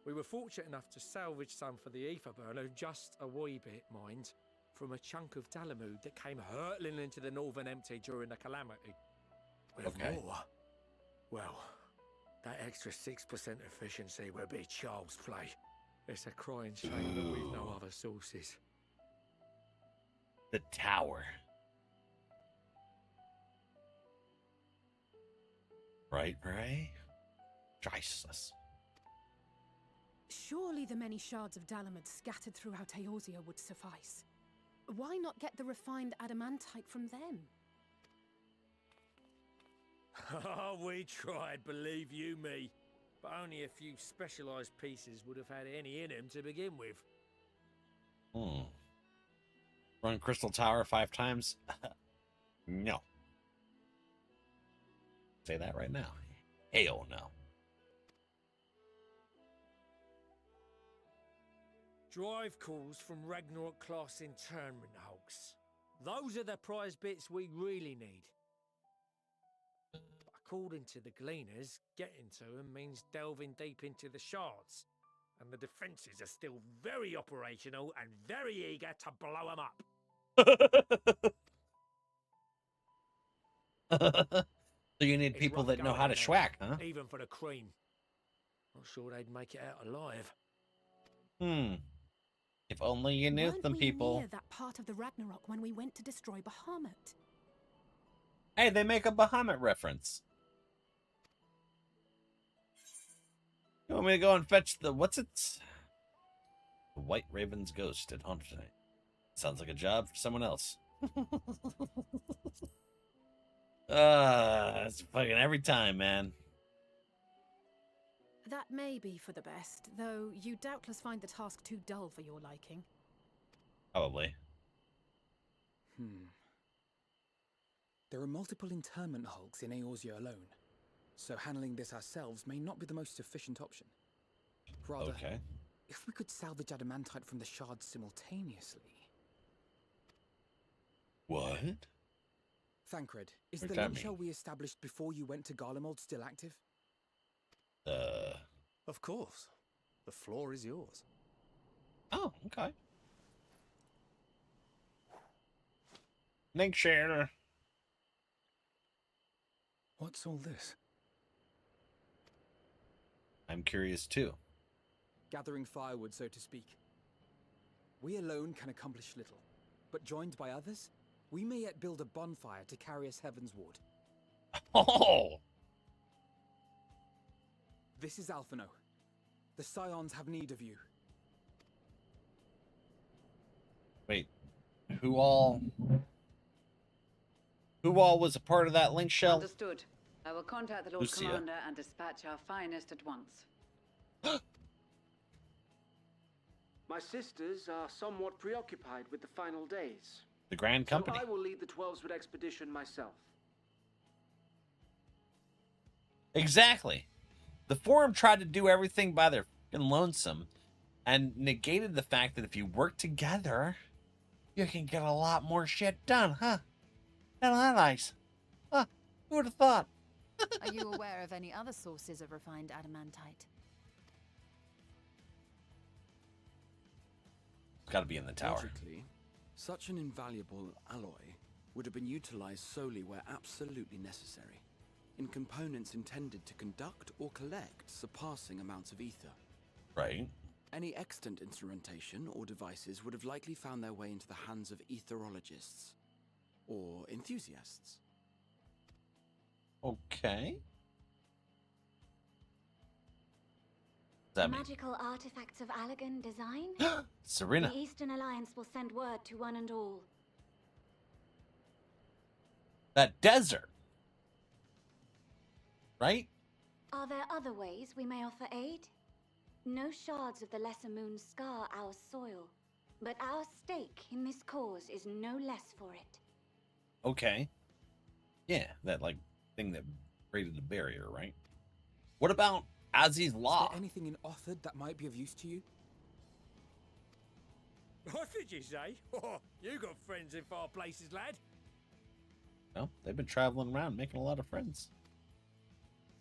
We were fortunate enough to salvage some for the Aether burner, just a wee bit, mind, from a chunk of Dalamud that came hurtling into the Northern Empty during the calamity. With more, well, that extra 6% efficiency would be child's play. It's a crying shame that we've no other sources. The tower. Right, Ray? Jesus. Surely the many shards of Dalamud scattered throughout Eorzea would suffice. Why not get the refined adamantite from them? Oh, we tried, believe you me. But only a few specialised pieces would have had any in them to begin with. Run Crystal Tower 5 times? No. Say that right now. Hell no. Drive calls from Ragnarok class internment hulks. Those are the prize bits we really need. But according to the Gleaners, getting to them means delving deep into the shards. And the defences are still very operational and very eager to blow them up. So you need people that know how to schwack, huh? Even for the cream. Not sure they'd make it out alive. If only you knew some people. Near that part of the Ragnarok when we went to destroy Bahamut. Hey, they make a Bahamut reference. You want me to go and fetch the what's it? The White Raven's ghost at haunt tonight. Sounds like a job for someone else. It's fucking every time, man. That may be for the best, though you doubtless find the task too dull for your liking. Probably. There are multiple internment hulks in Eorzea alone, so handling this ourselves may not be the most efficient option. Rather, if we could salvage adamantite from the shards simultaneously... What? Thancred, is the link shell we established before you went to Garlemald still active? Of course. The floor is yours. Oh, okay. Link share. What's all this? I'm curious too. Gathering firewood, so to speak. We alone can accomplish little, but joined by others, we may yet build a bonfire to carry us heavensward. Oh! This is Alphino. The Scions have need of you. Wait, who all... Who all was a part of that link shell? Understood. I will contact the Lord Lucia. Commander and dispatch our finest at once. My sisters are somewhat preoccupied with the final days. The Grand Company. So I will lead the 12-wood expedition myself. Exactly. The Forum tried to do everything by their fucking lonesome and negated the fact that if you work together, you can get a lot more shit done, huh? Isn't that nice? Huh? Who would have thought? Are you aware of any other sources of refined adamantite? It's got to be in the tower. Logically, such an invaluable alloy would have been utilized solely where absolutely necessary, in components intended to conduct or collect surpassing amounts of ether. Right. Any extant instrumentation or devices would have likely found their way into the hands of etherologists or enthusiasts. Okay. That mean? Magical artifacts of Allegan design? Serena. The Eastern Alliance will send word to one and all. That desert. Right? Are there other ways we may offer aid? No shards of the Lesser Moon scar our soil, but our stake in this cause is no less for it. Okay. Yeah, that like thing that created the barrier, right? What about Aziz's Law? Is there anything in Othard that might be of use to you? What did you say? Oh, you got friends in far places, lad. Well, they've been traveling around making a lot of friends.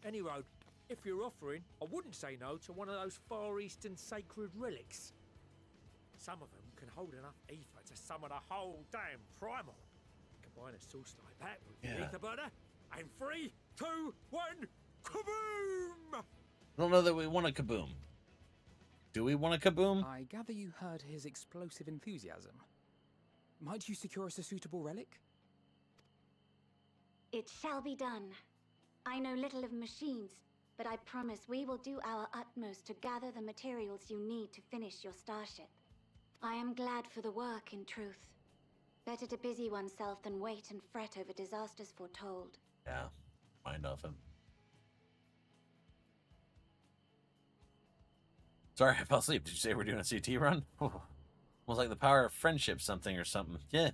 Any road, if you're offering, I wouldn't say no to one of those Far Eastern sacred relics. Some of them can hold enough ether to summon a whole damn primal. Combine a source like that with the ether burner, and 3, 2, 1, kaboom! I don't know that we want a kaboom. Do we want a kaboom? I gather you heard his explosive enthusiasm. Might you secure us a suitable relic? It shall be done. I know little of machines, but I promise we will do our utmost to gather the materials you need to finish your starship. I am glad for the work, in truth. Better to busy oneself than wait and fret over disasters foretold. Yeah, mind off him. Sorry, I fell asleep. Did you say we're doing a CT run? Almost like the power of friendship something or something. Yeah.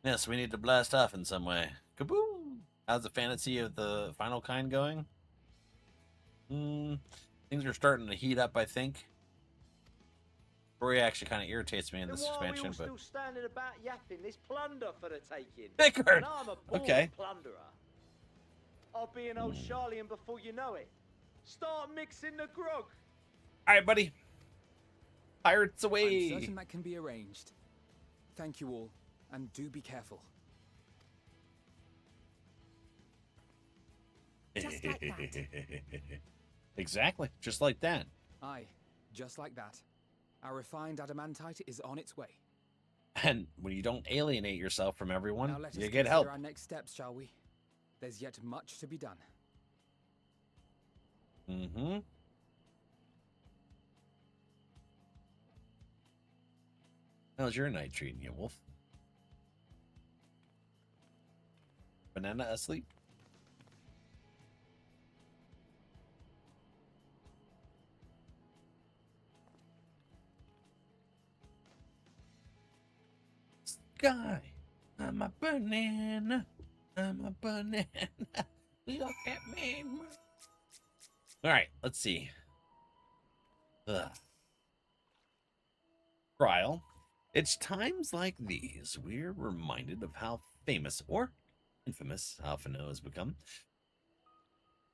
Yes, we need to blast off in some way. Kaboom! How's the fantasy of the final kind going? Things are starting to heat up, I think. Story actually kind of irritates me in this expansion, but... still standing about yapping? There's plunder for the taking. Pickard! And I'm a born plunderer. I'll be an old Charlian before you know it. Start mixing the grog. All right, buddy. Pirates away. I'm certain that can be arranged. Thank you all, and do be careful. Just like that. Exactly, just like that. Aye, just like that. Our refined adamantite is on its way. And when you don't alienate yourself from everyone, Now let us you get consider help. our next steps, shall we? There's yet much to be done. Mm-hmm. How's your night treating you, Wolf? Banana asleep? Sky, I'm a banana. I'm a banana. Look at me. All right, let's see. Trial. It's times like these we're reminded of how famous or infamous Alphino has become.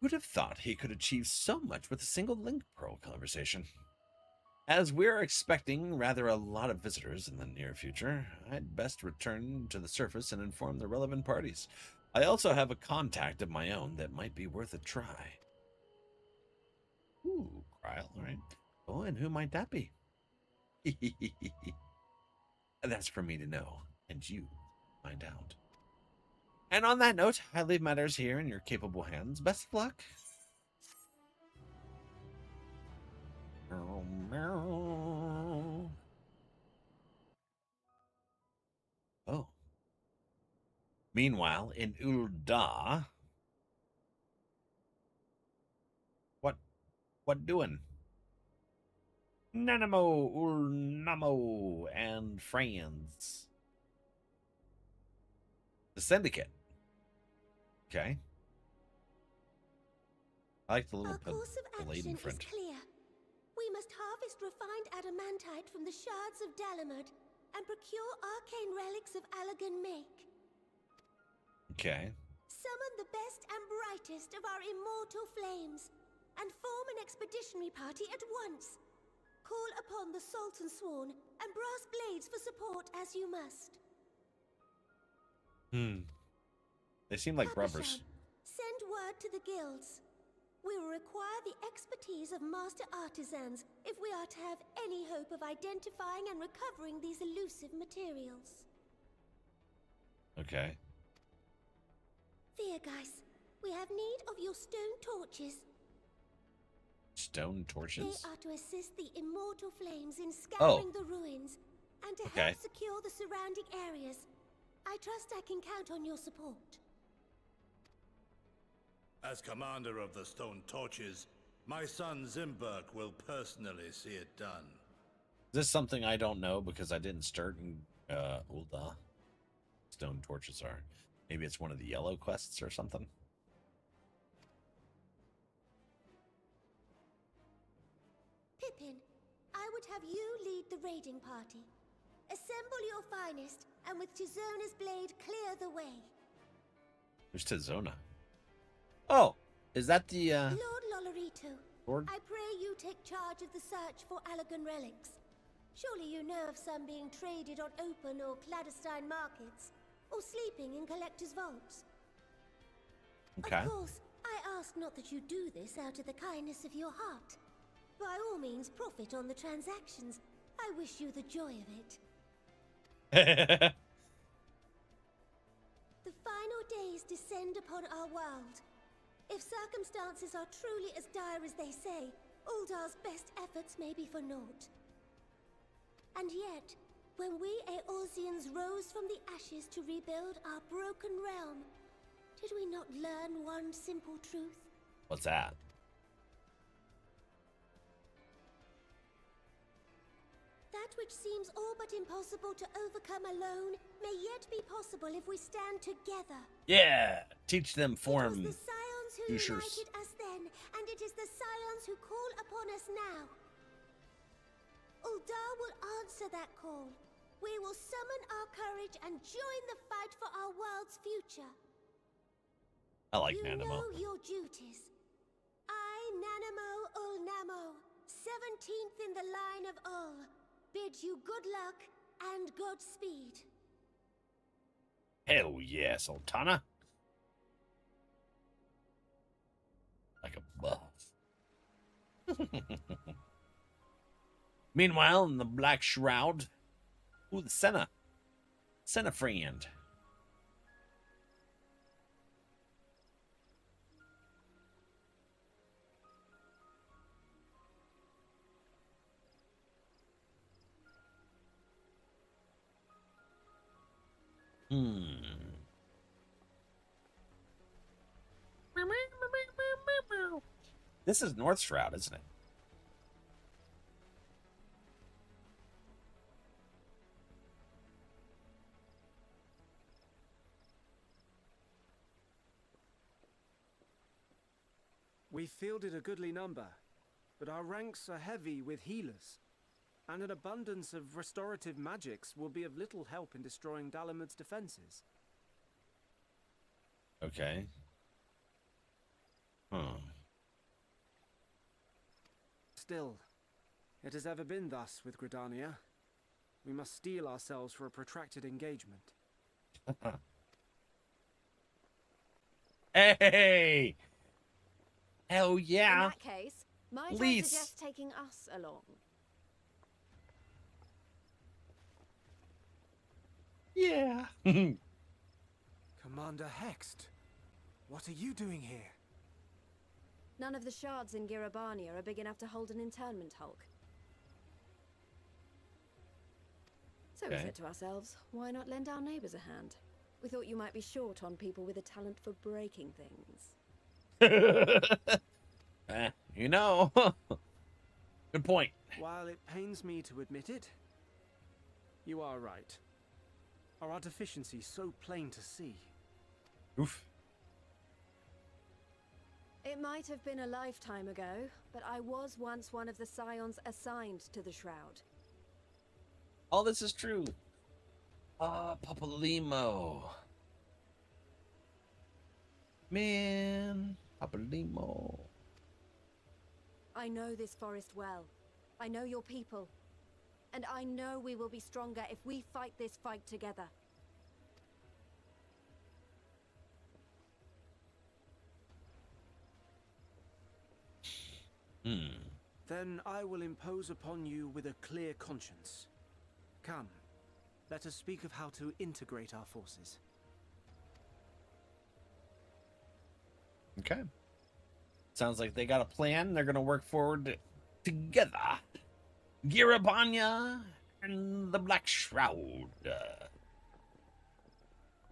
Who'd have thought he could achieve so much with a single link pearl conversation? As we're expecting rather a lot of visitors in the near future, I'd best return to the surface and inform the relevant parties. I also have a contact of my own that might be worth a try. Ooh, Kryl, all right. Oh, and who might that be? That's for me to know, and you find out. And on that note, I leave matters here in your capable hands. Best of luck. Oh. Meanwhile, in Ul'dah, what doing? Nanamo, Ul'namo, and friends. The Syndicate. Okay. I like the little course of blade in action front. is clear. We must harvest refined adamantite from the shards of Dalamud and procure arcane relics of Allagan make. Okay. Summon the best and brightest of our immortal flames and form an expeditionary party at once. Call upon the Sultan Sworn and brass blades for support as you must. They seem like brothers. Send word to the guilds. We will require the expertise of master artisans if we are to have any hope of identifying and recovering these elusive materials. Okay. Viergeist, we have need of your stone torches. Stone torches? They are to assist the immortal flames in scouring the ruins and to help secure the surrounding areas. I trust I can count on your support. As commander of the Stone Torches, my son Zimberk will personally see it done. Is this something I don't know because I didn't start in Ul'dah? Stone torches are. Maybe it's one of the yellow quests or something. Pippin, I would have you lead the raiding party. Assemble your finest, and with Tizona's blade clear the way. Who's Tizona? Oh, is that the Lord Lolorito, Lord? I pray you take charge of the search for Allagan relics. Surely you know of some being traded on open or clandestine markets, or sleeping in collectors' vaults. Okay. Of course, I ask not that you do this out of the kindness of your heart. By all means, profit on the transactions. I wish you the joy of it. The final days descend upon our world. If circumstances are truly as dire as they say, Uldah's best efforts may be for naught. And yet, when we Eorzeans rose from the ashes to rebuild our broken realm, did we not learn one simple truth? What's that? That which seems all but impossible to overcome alone may yet be possible if we stand together. Yeah, teach them form. It was the Scions who united us then, and it is the Scions who call upon us now. Ul'dah will answer that call. We will summon our courage and join the fight for our world's future. I like You Nanamo. know your duties. I, Nanamo Ul'namo, 17th in the line of Ul, bid you good luck and Godspeed. Hell yeah, Sultana. Like a buff. Meanwhile, in the Black Shroud, ooh, the Senna. Senna friend. This is North Shroud, isn't it? We fielded a goodly number, but our ranks are heavy with healers, and an abundance of restorative magics will be of little help in destroying Dalamud's defenses. Okay. Still, it has ever been thus with Gridania. We must steel ourselves for a protracted engagement. Hey! Hell yeah! In that case, might I suggest taking us along? Yeah. Commander Hext, what are you doing here? None of the shards in Girabania are big enough to hold an internment hulk. So we said to ourselves, why not lend our neighbors a hand? We thought you might be short on people with a talent for breaking things. You know. Good point. While it pains me to admit it, you are right. Are our deficiencies so plain to see? Oof. It might have been a lifetime ago, but I was once one of the Scions assigned to the Shroud. All this is true. Papalimo. Man, Papalimo. I know this forest well. I know your people. And I know we will be stronger if we fight this fight together. Then I will impose upon you with a clear conscience. Come, let us speak of how to integrate our forces. Okay. Sounds like they got a plan. They're going to work forward together. Girabanya and the Black Shroud.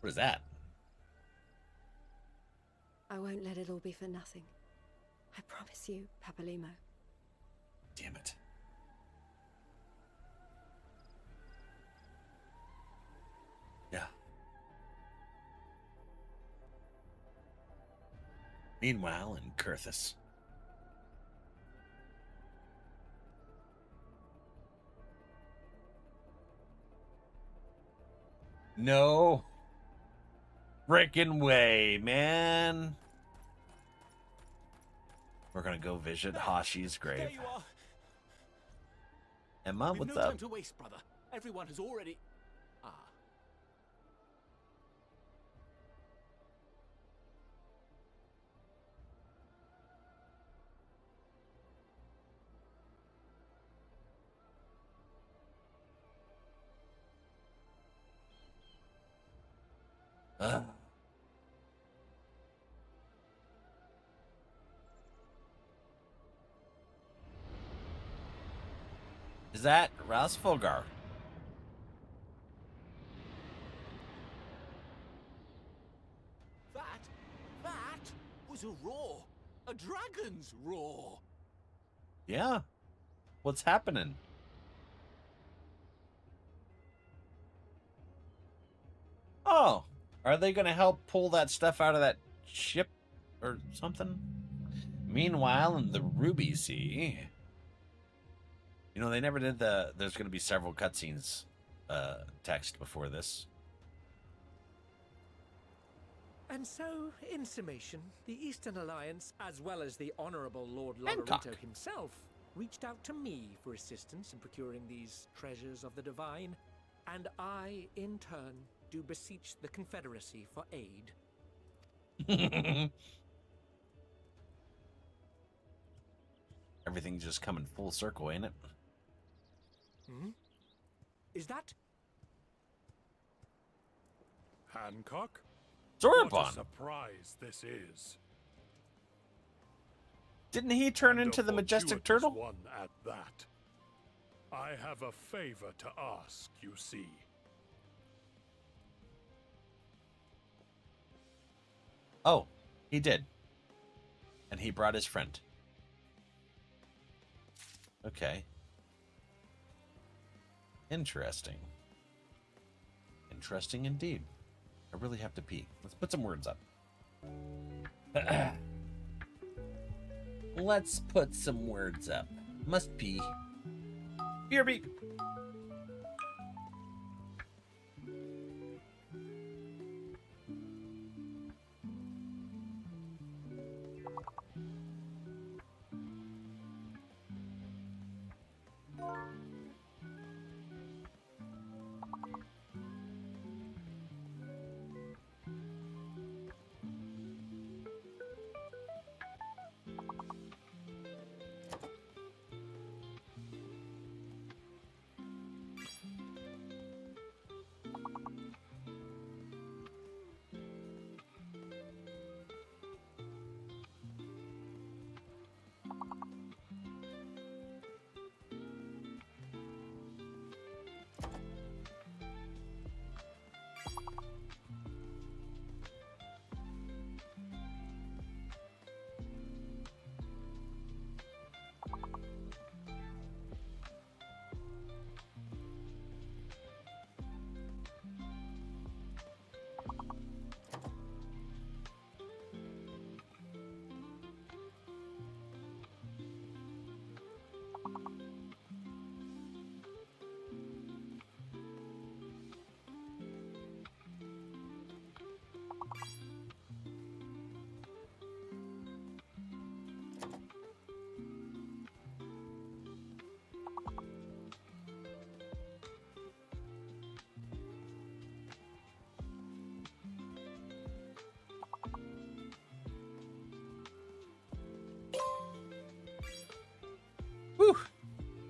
What is that? I won't let it all be for nothing. I promise you, Papalimo. Damn it. Yeah. Meanwhile, in Kurthus. No frickin' way, man. We're gonna go visit Hashi's grave. There you are. Emma, We've what's no up? time to waste, brother. Everyone has already... Ah. Is that Rasfolgar? That was a roar. A dragon's roar. Yeah. What's happening? Oh, are they going to help pull that stuff out of that ship or something? Meanwhile, in the Ruby Sea, you know, they never did there's going to be several cutscenes text before this. And so, in summation, the Eastern Alliance, as well as the Honourable Lord Hancock. Lodorito himself, reached out to me for assistance in procuring these treasures of the divine, and I, in turn, do beseech the Confederacy for aid. Everything's just coming full circle, ain't it? Hmm? Is that... Hancock? Zorban. What a surprise this is. Didn't he turn And into a the majestic fortuitous turtle? one at that. I have a favor to ask, you see. Oh, he did. And he brought his friend. Okay. Interesting. Interesting indeed. I really have to pee. Let's put some words up. Let's put some words up. Must pee. BRB.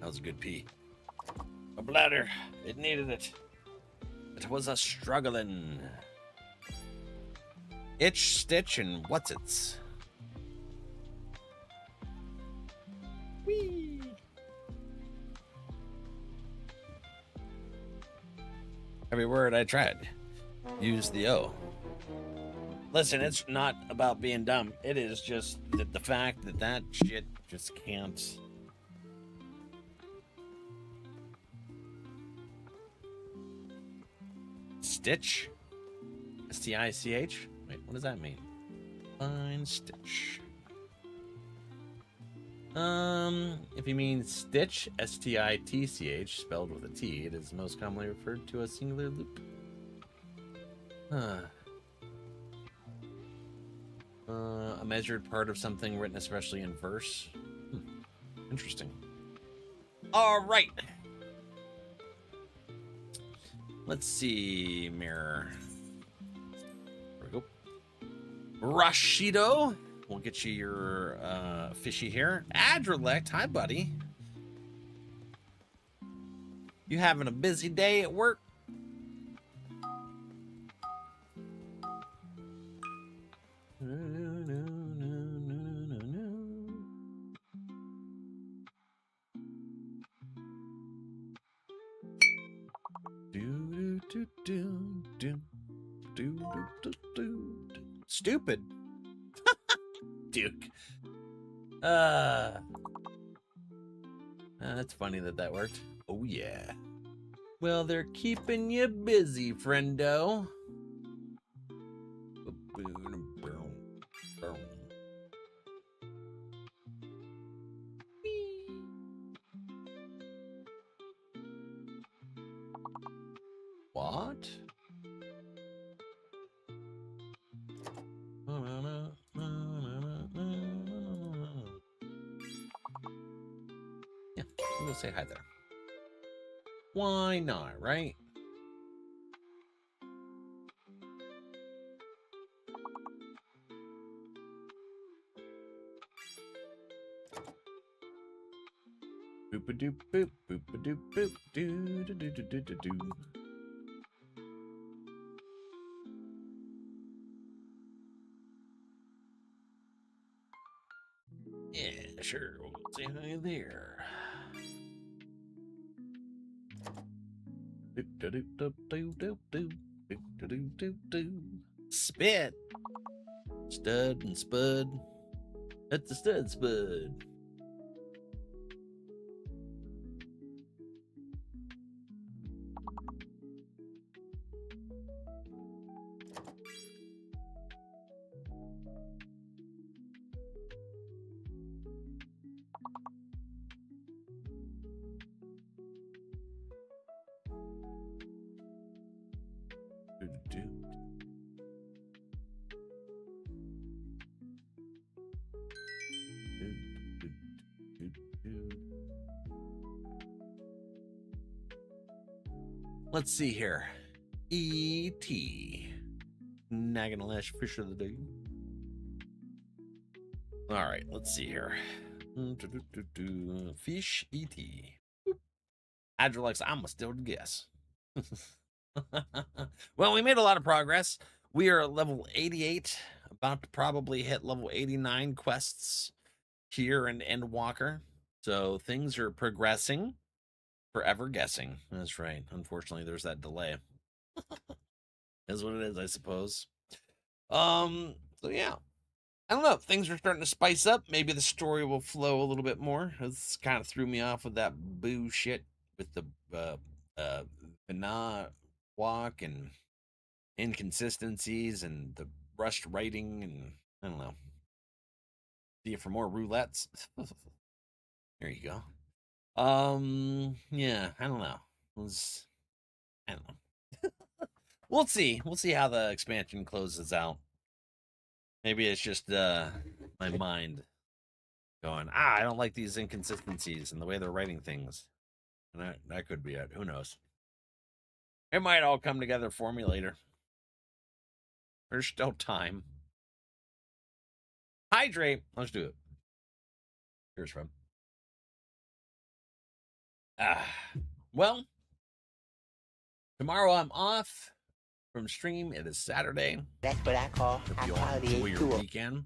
was a good pee. A bladder. It needed it. It was a struggling. Itch, stitch, and what's its? Whee! Every word I tried. Use the O. Listen, it's not about being dumb. It is just that the fact that that shit just can't. Stitch? S-T-I-C-H? Wait, what does that mean? Find stitch. If you mean stitch, S-T-I-T-C-H, spelled with a T, it is most commonly referred to as singular loop. A measured part of something written especially in verse. Interesting. All right. Let's see, mirror. There we go. Rashido. We'll get you your fishy here. NRValeck, hi, buddy. You having a busy day at work? Stupid. Duke. That's funny that worked. Oh yeah. Well, they're keeping you busy, friendo. What? Yeah, we'll say hi there. Why not, right? Boop a doop boop, boop a doop boop, doo doo doo doo doo doo doo. Yeah, sure. We'll say hi there. Spit. Stud and spud. That's the stud spud. Let's see here. E.T. Nagging Lash Fish of the Day. All right, let's see here. Fish E.T. NRValeck, I'm still to guess. Well, we made a lot of progress. We are at level 88, about to probably hit level 89 quests here in Endwalker. So things are progressing. Forever guessing. That's right. Unfortunately, there's that delay. Is what it is, I suppose. So yeah. I don't know. Things are starting to spice up. Maybe the story will flow a little bit more. It's kind of threw me off with that boo shit with the banana walk and inconsistencies and the rushed writing and I don't know. See you for more roulettes. There you go. Yeah, I don't know. I don't know. We'll see. We'll see how the expansion closes out. Maybe it's just my mind going, I don't like these inconsistencies and the way they're writing things. And that could be it. Who knows? It might all come together for me later. There's still time. Hydrate. Let's do it. Here's from. Well, tomorrow I'm off from stream. It is Saturday. That's what I call Enjoy your weekend.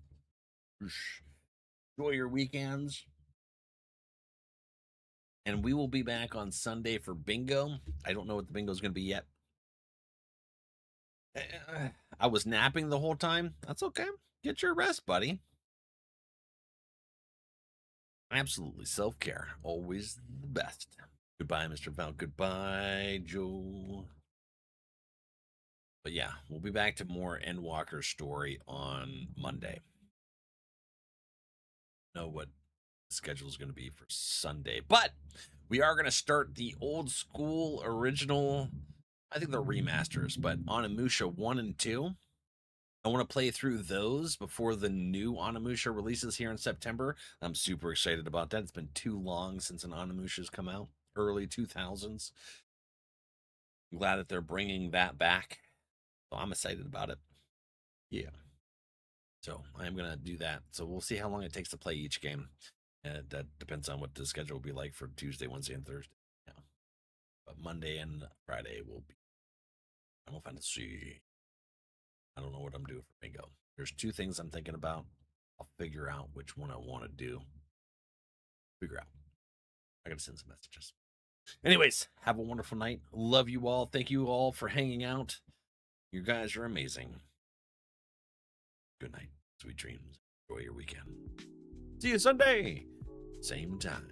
Enjoy your weekends. And we will be back on Sunday for bingo. I don't know what the bingo is going to be yet. I was napping the whole time. That's okay. Get your rest, buddy. Absolutely. Self-care. Always the best. Goodbye, Mr. Val. Goodbye, Joe. But yeah, we'll be back to more Endwalker's story on Monday. Know what the schedule is going to be for Sunday. But we are going to start the old school original, I think they're remasters, but Onimusha 1 and 2. I want to play through those before the new Onimusha releases here in September. I'm super excited about that. It's been too long since an Onimusha's come out. Early 2000s. I'm glad that they're bringing that back. So I'm excited about it. Yeah. So I am going to do that. So we'll see how long it takes to play each game. And that depends on what the schedule will be like for Tuesday, Wednesday, and Thursday. Yeah. But Monday and Friday will be Final Fantasy. I don't know what I'm doing for bingo. There's 2 things I'm thinking about. I'll figure out which one I want to do. Figure out. I got to send some messages. Anyways, have a wonderful night. Love you all. Thank you all for hanging out. You guys are amazing. Good night. Sweet dreams. Enjoy your weekend. See you Sunday. Same time.